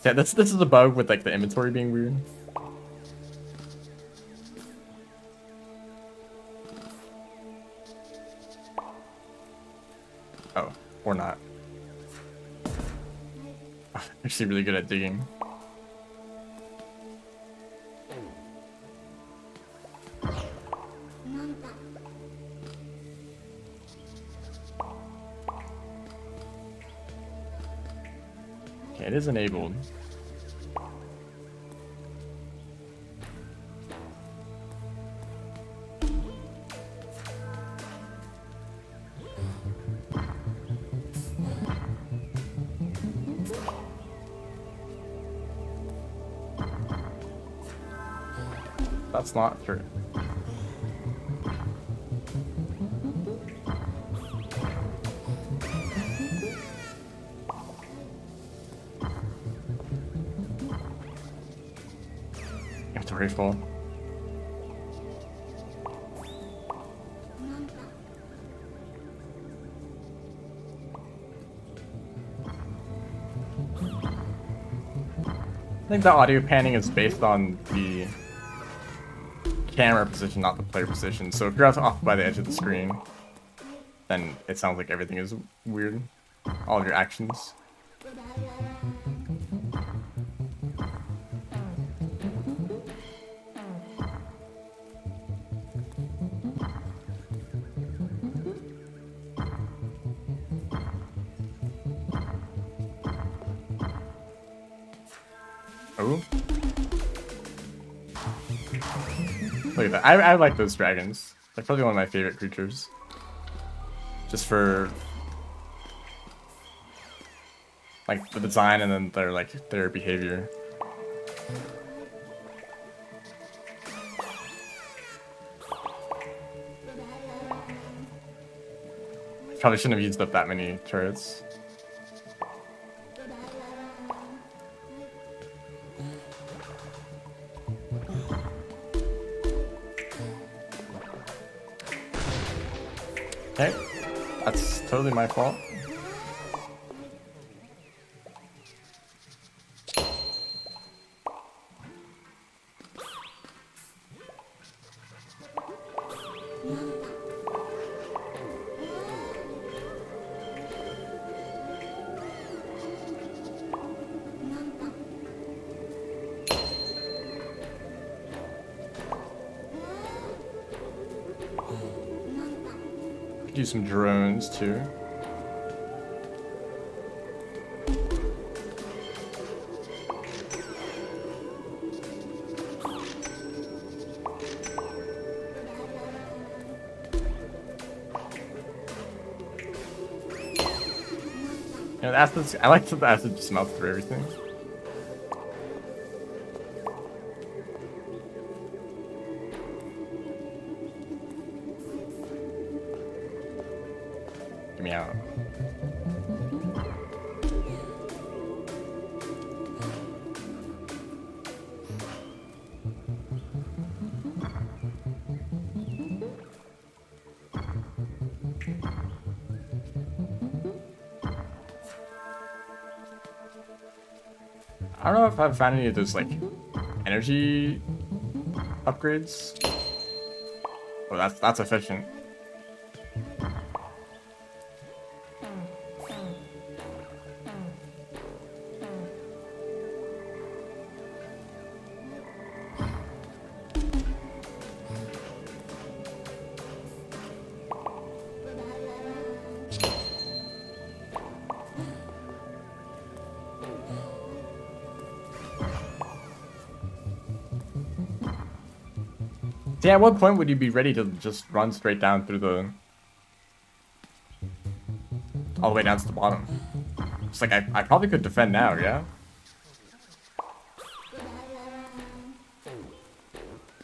Yeah, this is a bug with like the inventory being weird. Oh, or not. Actually really good at digging. Okay, it is enabled. That's not true. Inventory full. I think the audio panning is based on the camera position, not the player position. So if you're off by the edge of the screen, then it sounds like everything is weird. All of your actions. Oh. Look at that. I like those dragons. They're probably one of my favorite creatures. Just for like the design and then their behavior. Probably shouldn't have used up that many turrets. Okay, that's totally my fault. Do some drones too. You know, the acids, I like the acid just melt through everything. Me out. I don't know if I've found any of those like energy upgrades. Oh, that's efficient. See, at what point would you be ready to just run straight down through the... all the way down to the bottom? It's like, I probably could defend now, yeah?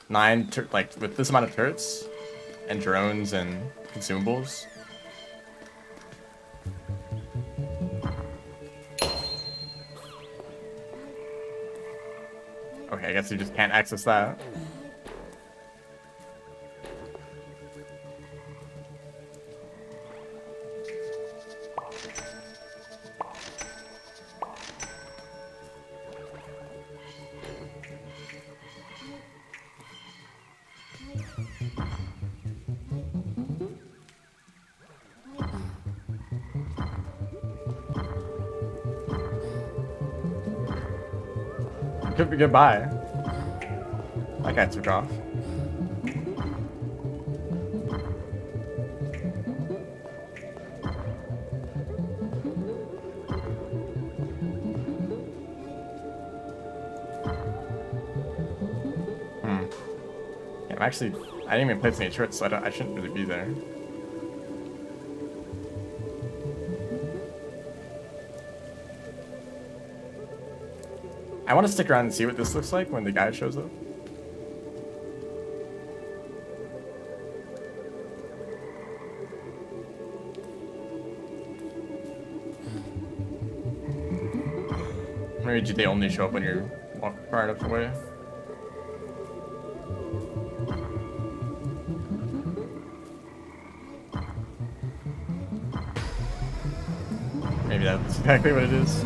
9, like, with this amount of turrets, and drones, and consumables. Okay, I guess you just can't access that. Goodbye. That guy took off. Yeah, I didn't even place any turrets, so I shouldn't really be there. I want to stick around and see what this looks like when the guy shows up. Maybe they only show up when you're walking far enough away. Maybe that's exactly what it is.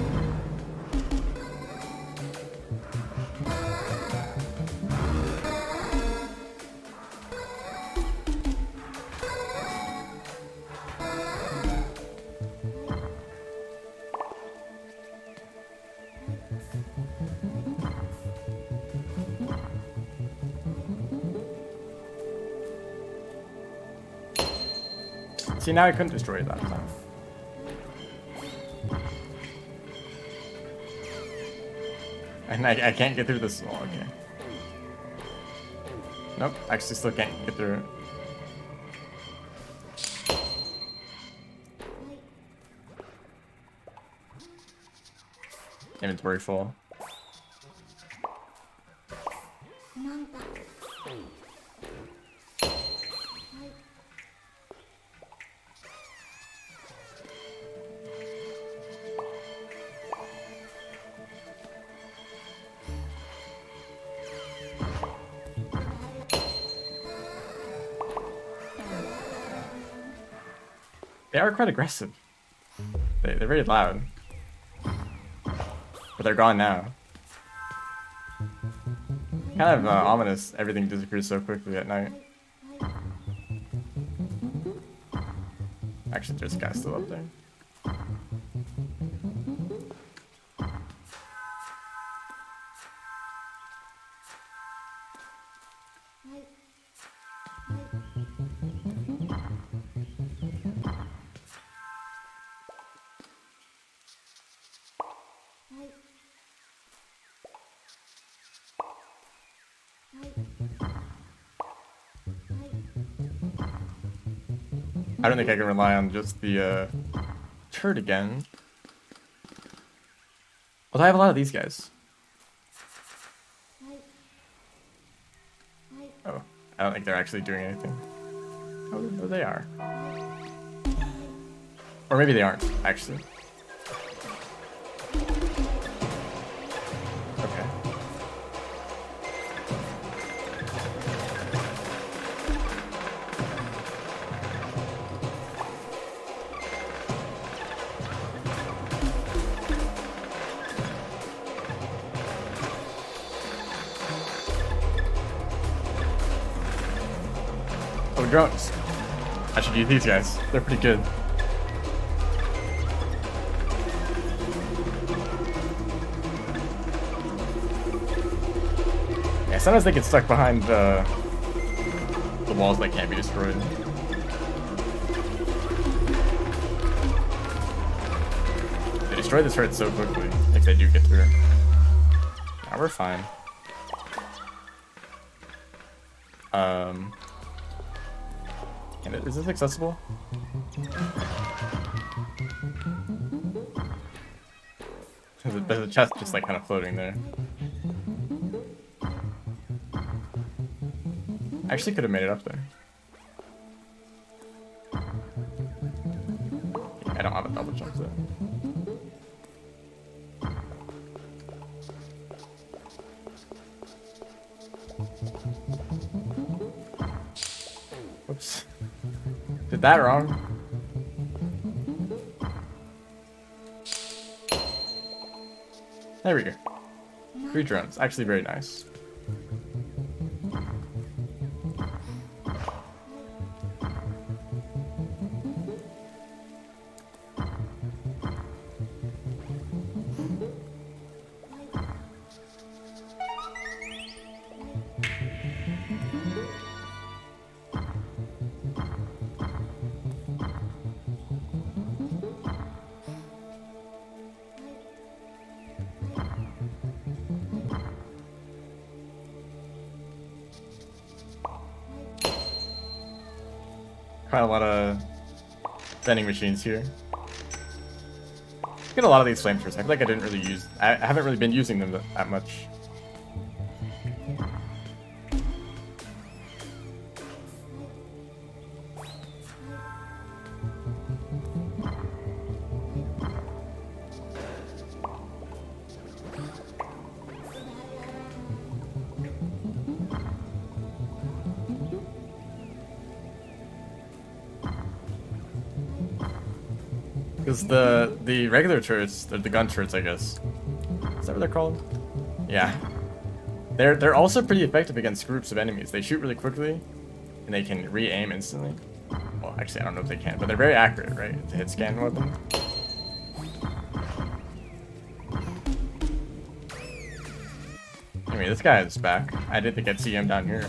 See, now I couldn't destroy it that time. And I can't get through this wall, okay. Nope, actually still can't get through it. Inventory full. They are quite aggressive. They're very loud. But they're gone now. Kind of ominous, everything disappears so quickly at night. Actually, there's a guy still up there. I don't think I can rely on just the turret again. Although I have a lot of these guys. Oh, I don't think they're actually doing anything. Oh, no, they are. Or maybe they aren't, actually. Okay. Oh, drones. I should use these guys. They're pretty good. Yeah, sometimes they get stuck behind the walls that can't be destroyed. They destroy this turret so quickly if they do get through it. Now we're fine. Is this accessible? There's a chest just like kind of floating there. I actually could have made it up there. I don't have a double jump there. Whoops. Did that wrong. There we go. 3 drones. Actually very nice. Quite a lot of vending machines here. Get a lot of these flamethrowers. I feel like I didn't really use. I haven't really been using them that much. Because the regular turrets, the gun turrets, I guess. Is that what they're called? Yeah. They're also pretty effective against groups of enemies. They shoot really quickly, and they can re-aim instantly. Well, actually, I don't know if they can, but they're very accurate, right? It's a hit scan weapon. Anyway, this guy is back. I didn't think I'd see him down here.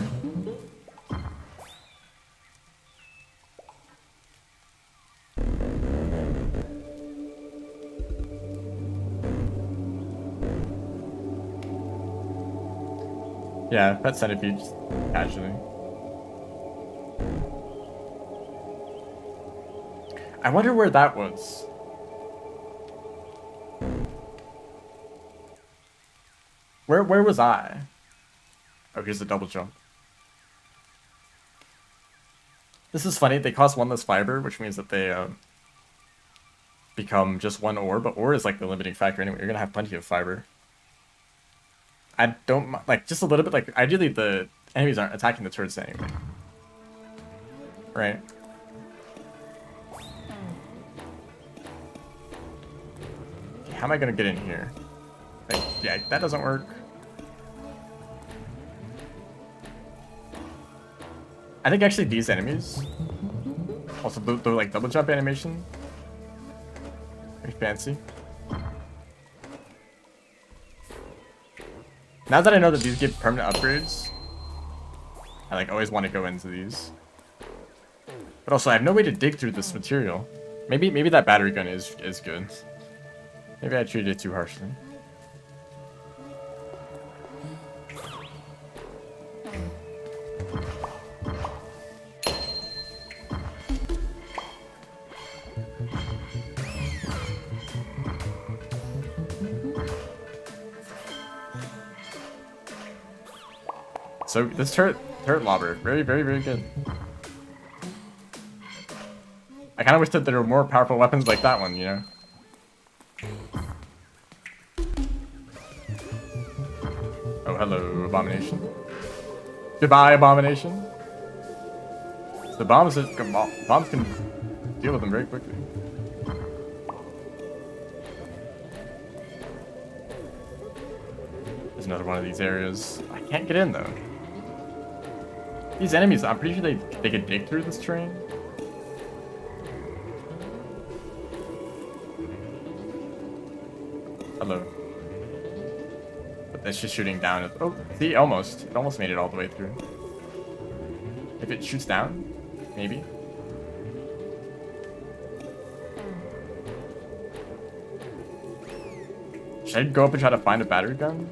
Yeah, pet centipede, casually. I wonder where that was. Where was I? Oh, here's the double jump. This is funny. They cost one less fiber, which means that they become just one ore. But ore is like the limiting factor anyway. You're gonna have plenty of fiber. I don't like just a little bit. Like ideally, the enemies aren't attacking the turrets anyway, right? Okay, how am I gonna get in here? Like, yeah, that doesn't work. I think actually these enemies, also the like double jump animation, very fancy. Now that I know that these give permanent upgrades, I like always want to go into these. But also I have no way to dig through this material. Maybe that battery gun is good. Maybe I treated it too harshly. So this turret lobber, very good. I kind of wish that there were more powerful weapons like that one, you know. Oh, hello, Abomination. Goodbye, Abomination. So the bombs can deal with them very quickly. There's another one of these areas. I can't get in though. These enemies, I'm pretty sure they could dig through this terrain. Hello. But that's just shooting down. Oh, see, almost. It almost made it all the way through. If it shoots down, maybe. Should I go up and try to find a battery gun?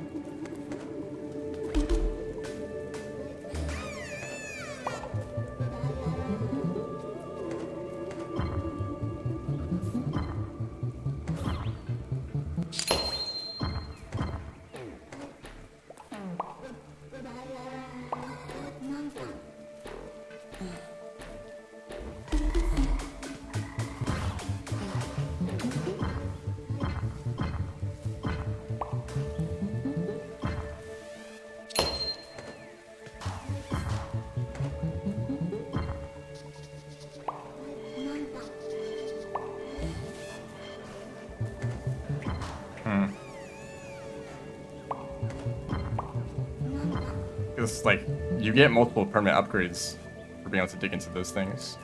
It's like, you get multiple permanent upgrades for being able to dig into those things.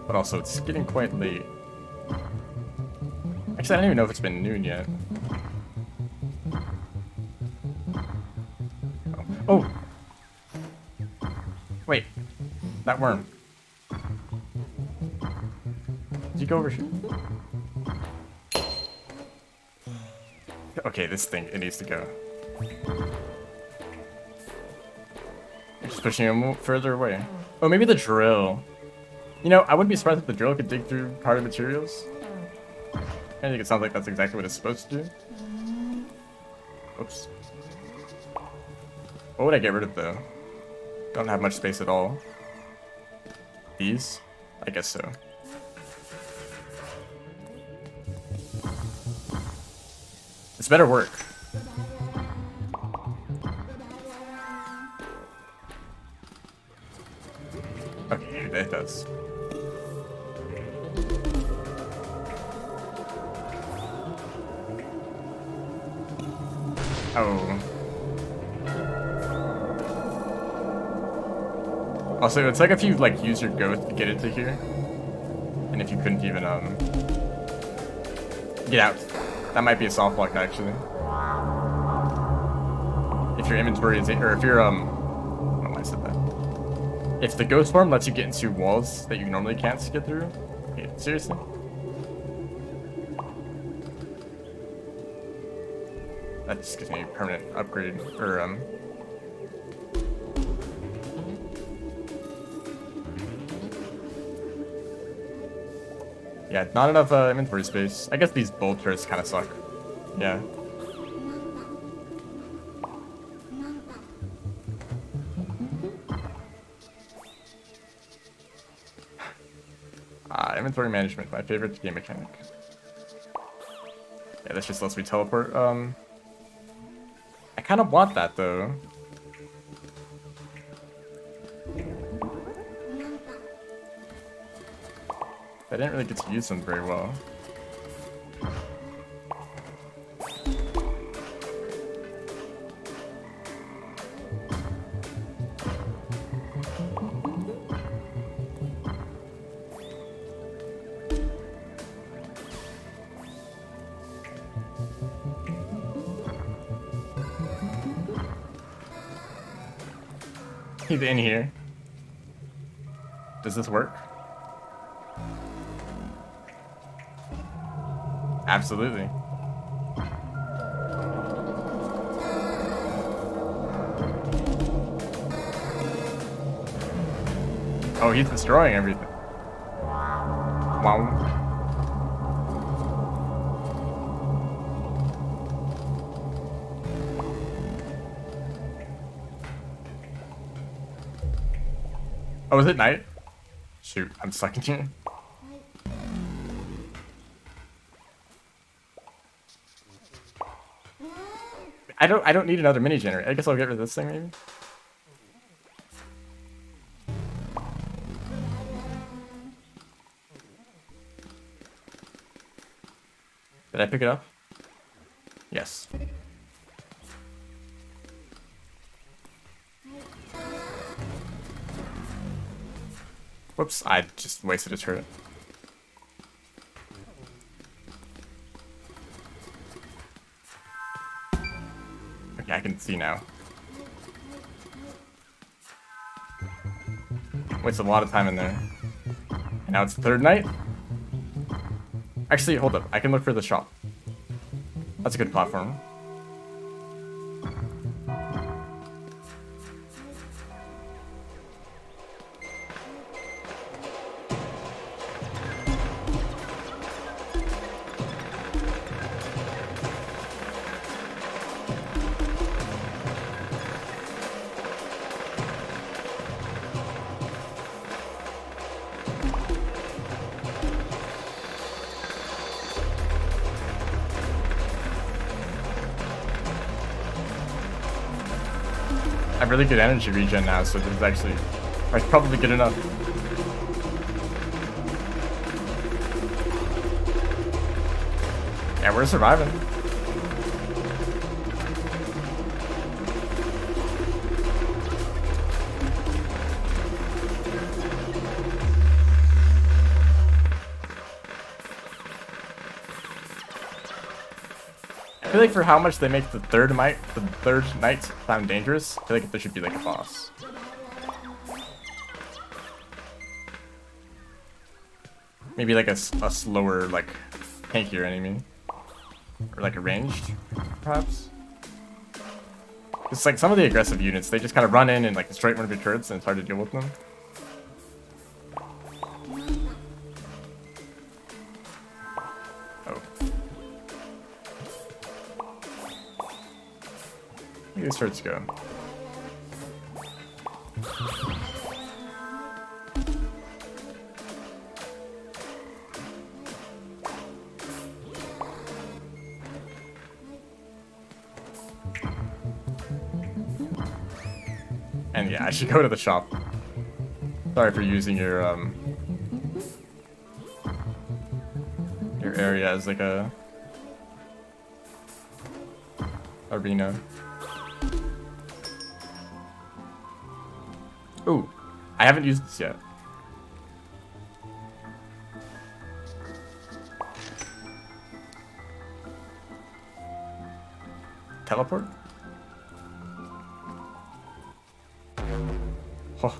But also, it's getting quite late. Actually, I don't even know if it's been noon yet. Oh! Wait. That worm. Did you go over here? Okay, this thing, it needs to go. Just pushing him further away. Oh, maybe the drill. You know, I wouldn't be surprised if the drill could dig through harder materials. I think it sounds like that's exactly what it's supposed to do. Oops. What would I get rid of though? Don't have much space at all. These? I guess so. This better work. Okay, it does. Oh. Also, it's like if you like use your ghost to get into here, and if you couldn't even get out, that might be a soft lock actually. If your inventory is, or if you're I don't know why I said that. If the ghost form lets you get into walls that you normally can't get through, okay, seriously. That just gives me a permanent upgrade, or yeah, not enough inventory space. I guess these bolt turrets kind of suck. Yeah. Inventory management, my favorite game mechanic. Yeah, this just lets me teleport. I kind of want that though. I didn't really get to use them very well. He's in here. Does this work? Absolutely. Oh, he's destroying everything. Wow. Oh, is it night? Shoot, I'm stuck in here. I don't need another mini generator. I guess I'll get rid of this thing maybe. Did I pick it up? Yes. Whoops, I just wasted a turret. Okay, I can see now. Wasted a lot of time in there. And now it's the third night? Actually, hold up. I can look for the shop. That's a good platform. I have really good energy regen now, so this is actually probably good enough. Yeah, we're surviving. I feel like for how much they make the third night sound dangerous, I feel like there should be like a boss. Maybe like a slower, like tankier enemy, or like a ranged, perhaps. It's like some of the aggressive units, they just kind of run in and like destroy one of your turrets, and it's hard to deal with them. These turrets go. And yeah, I should go to the shop. Sorry for using your area as like a arena. Ooh, I haven't used this yet. Teleport? Oh.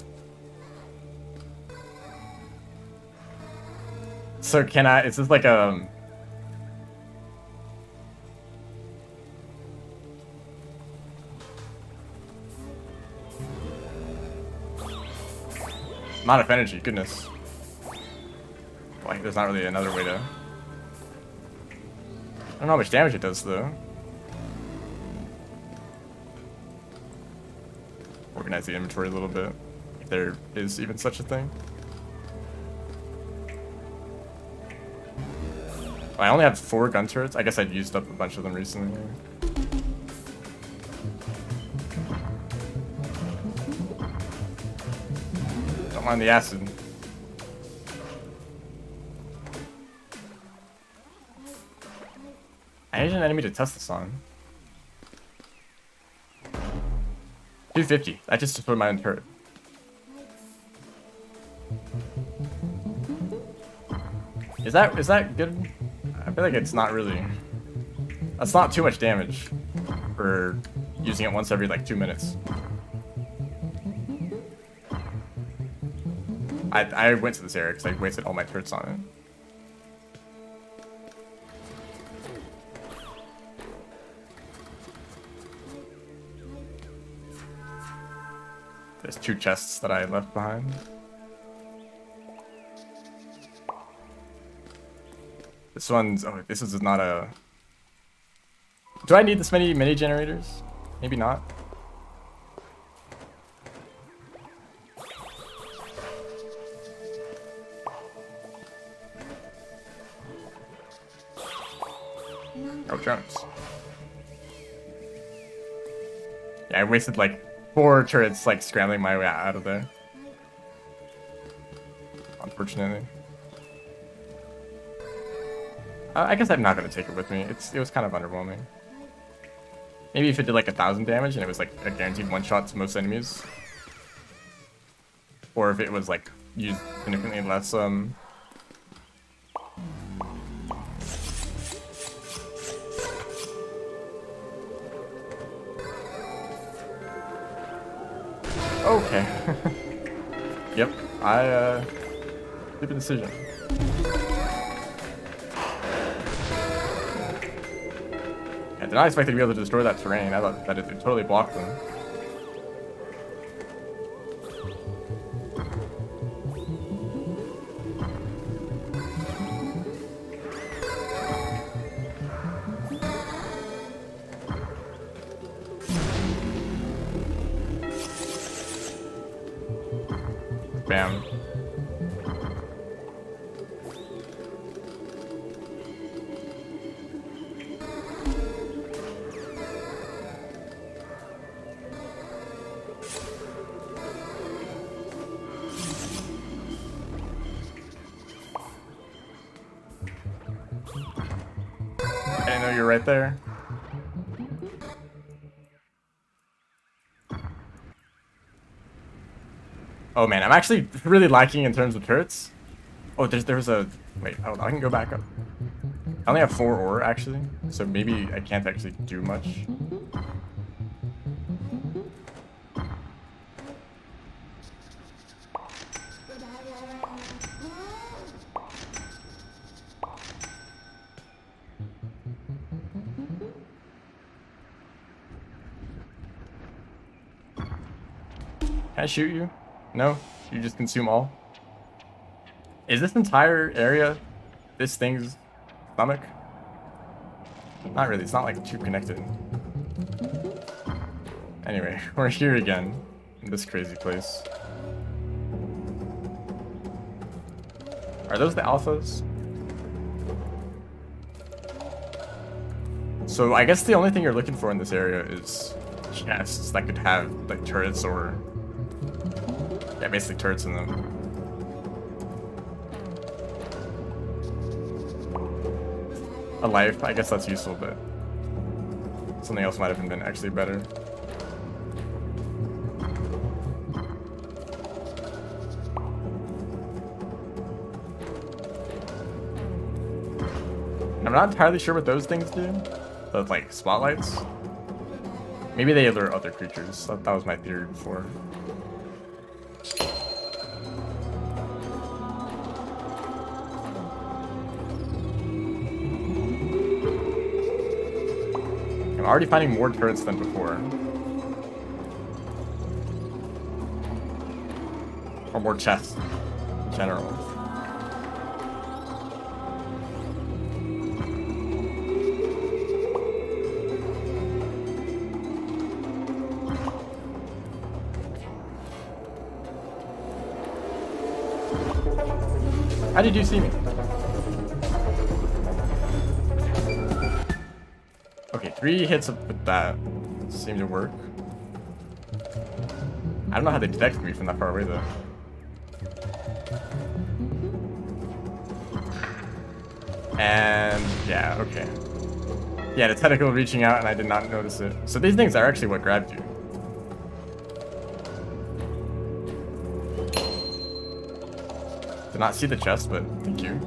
So can I, is this like a... Amount of energy, goodness. Like, there's not really another way to... I don't know how much damage it does, though. Organize the inventory a little bit, if there is even such a thing. Oh, I only have 4 gun turrets. I guess I'd used up a bunch of them recently. Don't mind the acid. I need an enemy to test this on. 250. I just put my own turret. Is that good? I feel like it's not really. That's not too much damage for using it once every like 2 minutes. I went to this area because I wasted all my turrets on it. There's 2 chests that I left behind. This one's, oh, this is not a... Do I need this many mini generators? Maybe not. Oh, drones. Yeah, I wasted like 4 turrets like scrambling my way out of there. Unfortunately. I guess I'm not gonna take it with me. It was kind of underwhelming. Maybe if it did like 1,000 damage and it was like a guaranteed one-shot to most enemies. Or if it was like used significantly less Okay. Yep, stupid decision. I did not expect to be able to destroy that terrain. I thought that it totally blocked them. Bam. I didn't know you were right there. Oh man, I'm actually really lacking in terms of turrets. Oh, there's a... Wait, hold on, I can go back up. I only have 4 ore, actually, so maybe I can't actually do much. Can I shoot you? No? You just consume all? Is this entire area this thing's stomach? Not really, it's not like too connected. Anyway, we're here again, in this crazy place. Are those the alphas? So I guess the only thing you're looking for in this area is chests that could have like turrets or... Yeah, basically turrets in them. A life, I guess that's useful, but Something else might have been actually better. I'm not entirely sure what those things do. Those like spotlights. Maybe they alert other creatures. That was my theory before. I'm already finding more turrets than before. Or more chests in general. How did you see me? Okay, 3 hits with that seem to work. I don't know how they detect me from that far away though. And yeah, okay. Yeah, the tentacle reaching out and I did not notice it. So these things are actually what grabbed you. Did not see the chest, but thank you.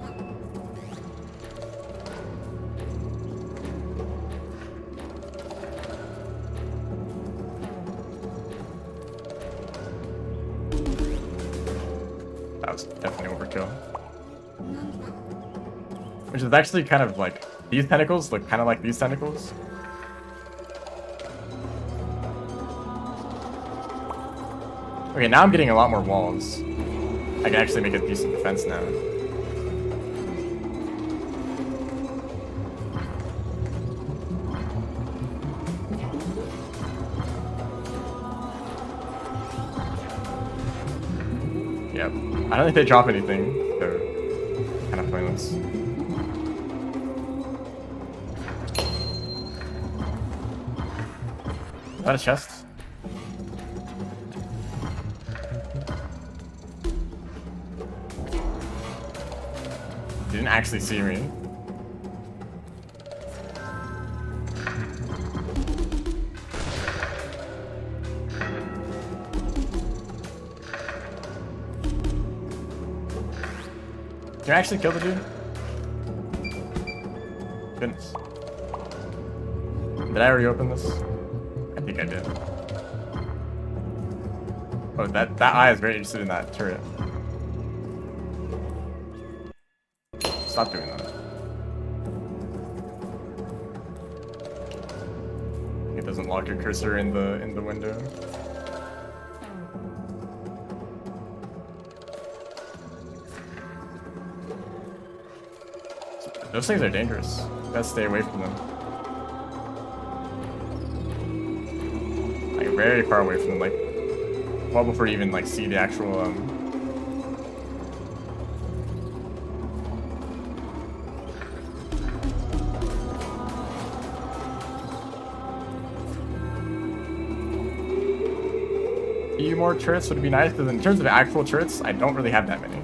That was definitely overkill. Which is actually kind of like, these tentacles look kind of like these tentacles. Okay, now I'm getting a lot more walls. I can actually make a decent defense now. Yep. I don't think they drop anything. They're kind of pointless. Is that a chest? Didn't actually see me. Can you actually kill the dude? Goodness. Did I already open this? I think I did. Oh, that eye is very interested in that turret. Stop doing that. It doesn't lock your cursor in the window. Those things are dangerous. You gotta stay away from them. Like very far away from them, like well before you even like see the actual few more turrets would be nice, because in terms of actual turrets, I don't really have that many.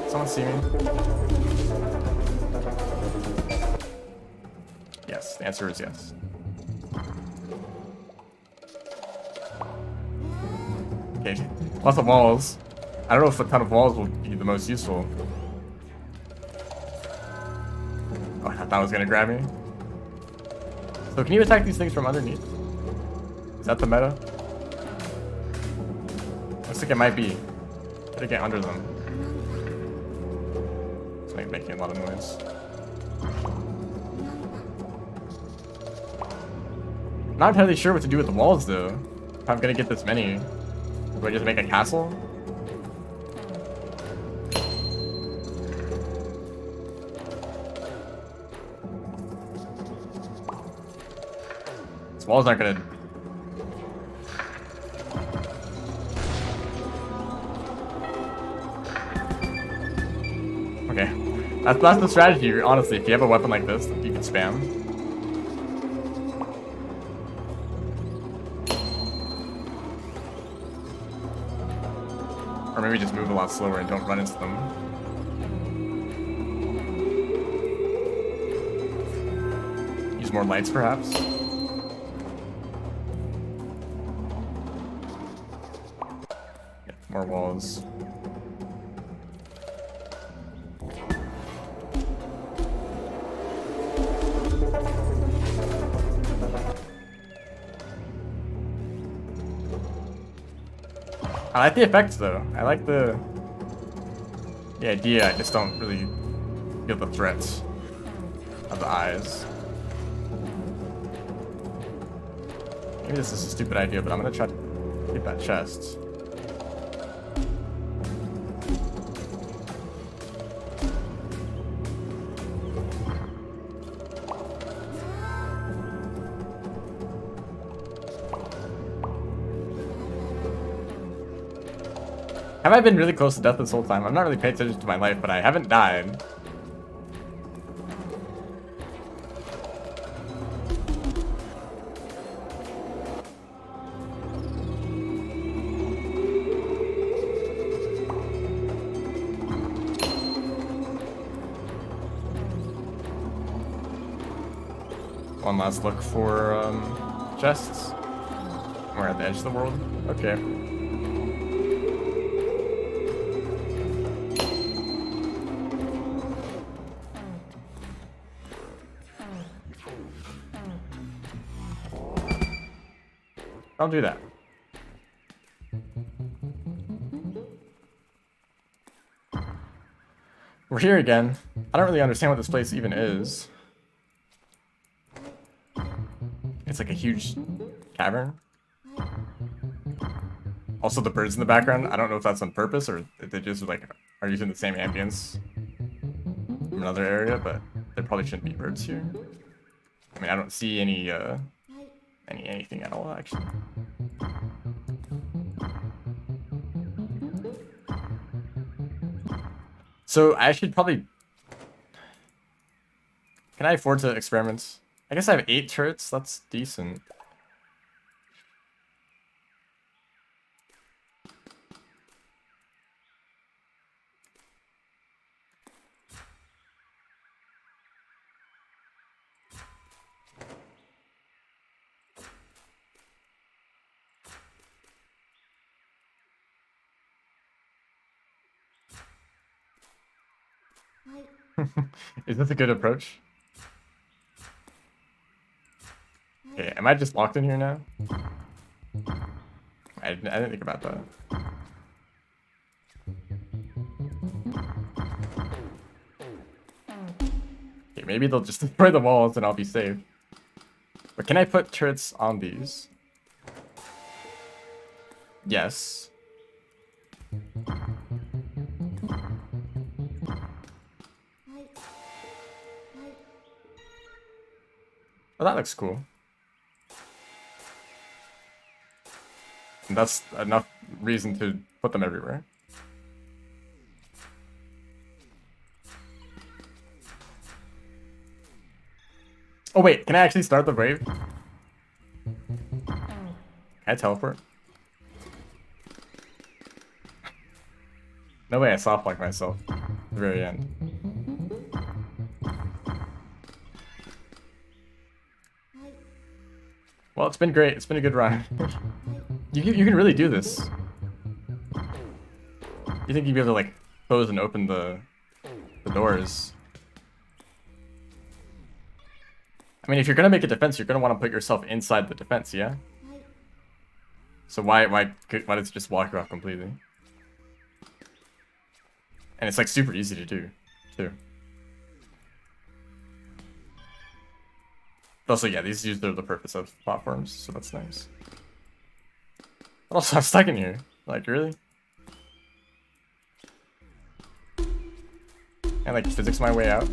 Someone see me? Yes, the answer is yes. Okay, lots of walls. I don't know if a ton of walls will be the most useful. Oh, I thought that was gonna grab me. So can you attack these things from underneath? Is that the meta? Looks like it might be. Gotta get under them. It's like making a lot of noise. I'm not entirely sure what to do with the walls though. If I'm gonna get this many, do I just make a castle? These walls aren't gonna. Okay, that's the strategy, honestly. If you have a weapon like this, you can spam. Or maybe just move a lot slower and don't run into them. more lights, perhaps. Yeah, more walls. I like the effects though. I like the idea. I just don't really feel the threats of the eyes. Maybe this is a stupid idea, but I'm gonna try to get that chest. Have I been really close to death this whole time? I'm not really paying attention to my life, but I haven't died. One last look for chests. We're at the edge of the world. Okay. I'll do that. We're here again. I don't really understand what this place even is. It's like a huge cavern. Also, the birds in the background, I don't know if that's on purpose or if they just like are using the same ambience from another area, but there probably shouldn't be birds here. I mean, I don't see any anything at all, actually. So I should probably... Can I afford to experiment? I guess I have 8 turrets. That's decent. Is this a good approach? Okay, am I just locked in here now? I didn't think about that. Okay, maybe they'll just destroy the walls and I'll be safe. But can I put turrets on these? Yes. Oh, that looks cool. And that's enough reason to put them everywhere. Oh wait, can I actually start the wave? Can I teleport? No way I soft-locked myself at the very end. Well, it's been great. It's been a good run. You can really do this. You think you'd be able to like close and open the doors? I mean, if you're gonna make a defense, you're gonna want to put yourself inside the defense, yeah? So why does it just block you off completely? And it's like super easy to do, too. Also, yeah, these use the purpose of platforms, so that's nice. But also, I'm stuck in here. Like, really? And like physics my way out.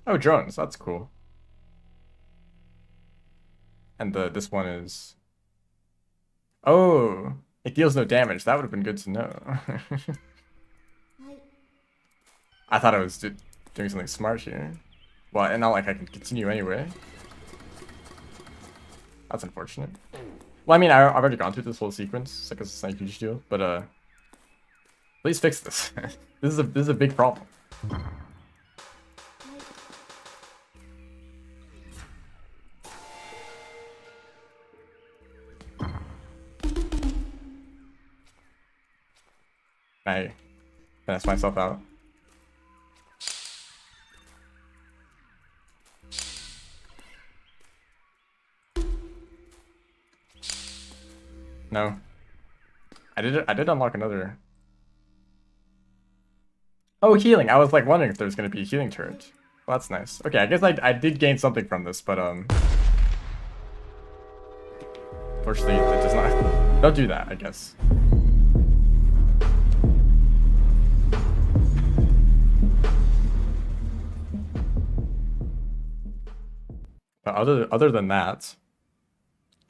Oh, drones. That's cool. And this one is... Oh, it deals no damage. That would have been good to know. I thought I was doing something smart here. Well, and not like I can continue anyway. That's unfortunate. Well, I mean, I've already gone through this whole sequence. It's like it's not a huge deal, but please fix this. This is a big problem. I finesse myself out. No. I did unlock another. Oh, healing. I was like wondering if there's gonna be a healing turret. Well, that's nice. Okay, I guess I did gain something from this, but fortunately it does not. Don't do that, I guess. But other than that,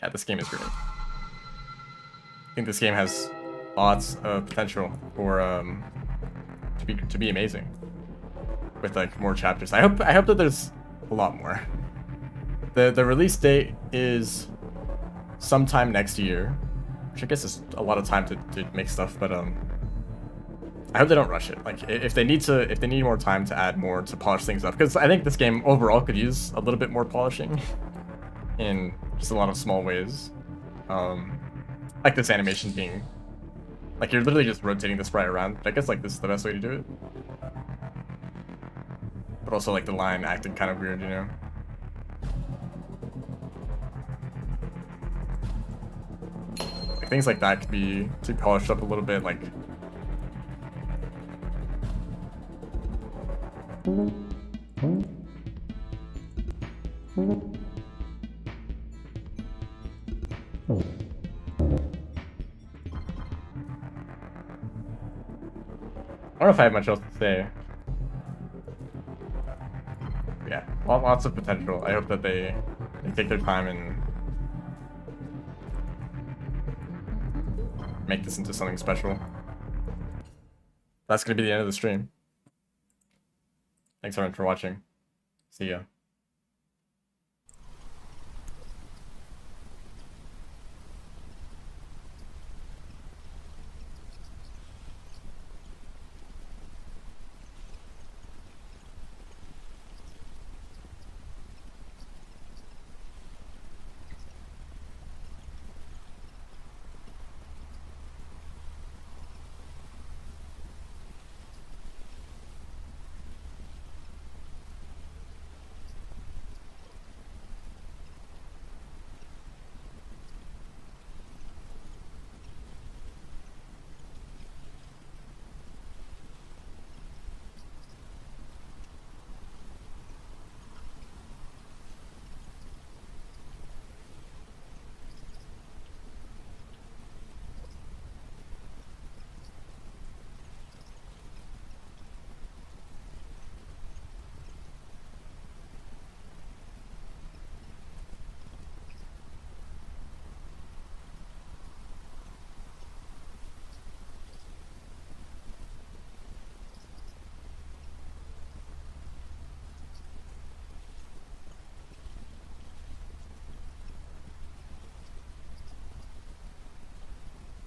yeah, this game is great. I think this game has lots of potential for to be amazing with like more chapters. I hope that there's a lot more. The release date is sometime next year, which I guess is a lot of time to make stuff, but I hope they don't rush it. Like if they need more time to add more to polish things up, because I think this game overall could use a little bit more polishing in just a lot of small ways. Like this animation being, like you're literally just rotating the sprite around. I guess like this is the best way to do it. But also like the line acting kind of weird, you know? Like, things like that could be polished up a little bit, like. I don't know if I have much else to say. Yeah, lots of potential. I hope that they take their time and make this into something special. That's gonna be the end of the stream. Thanks everyone for watching. See ya.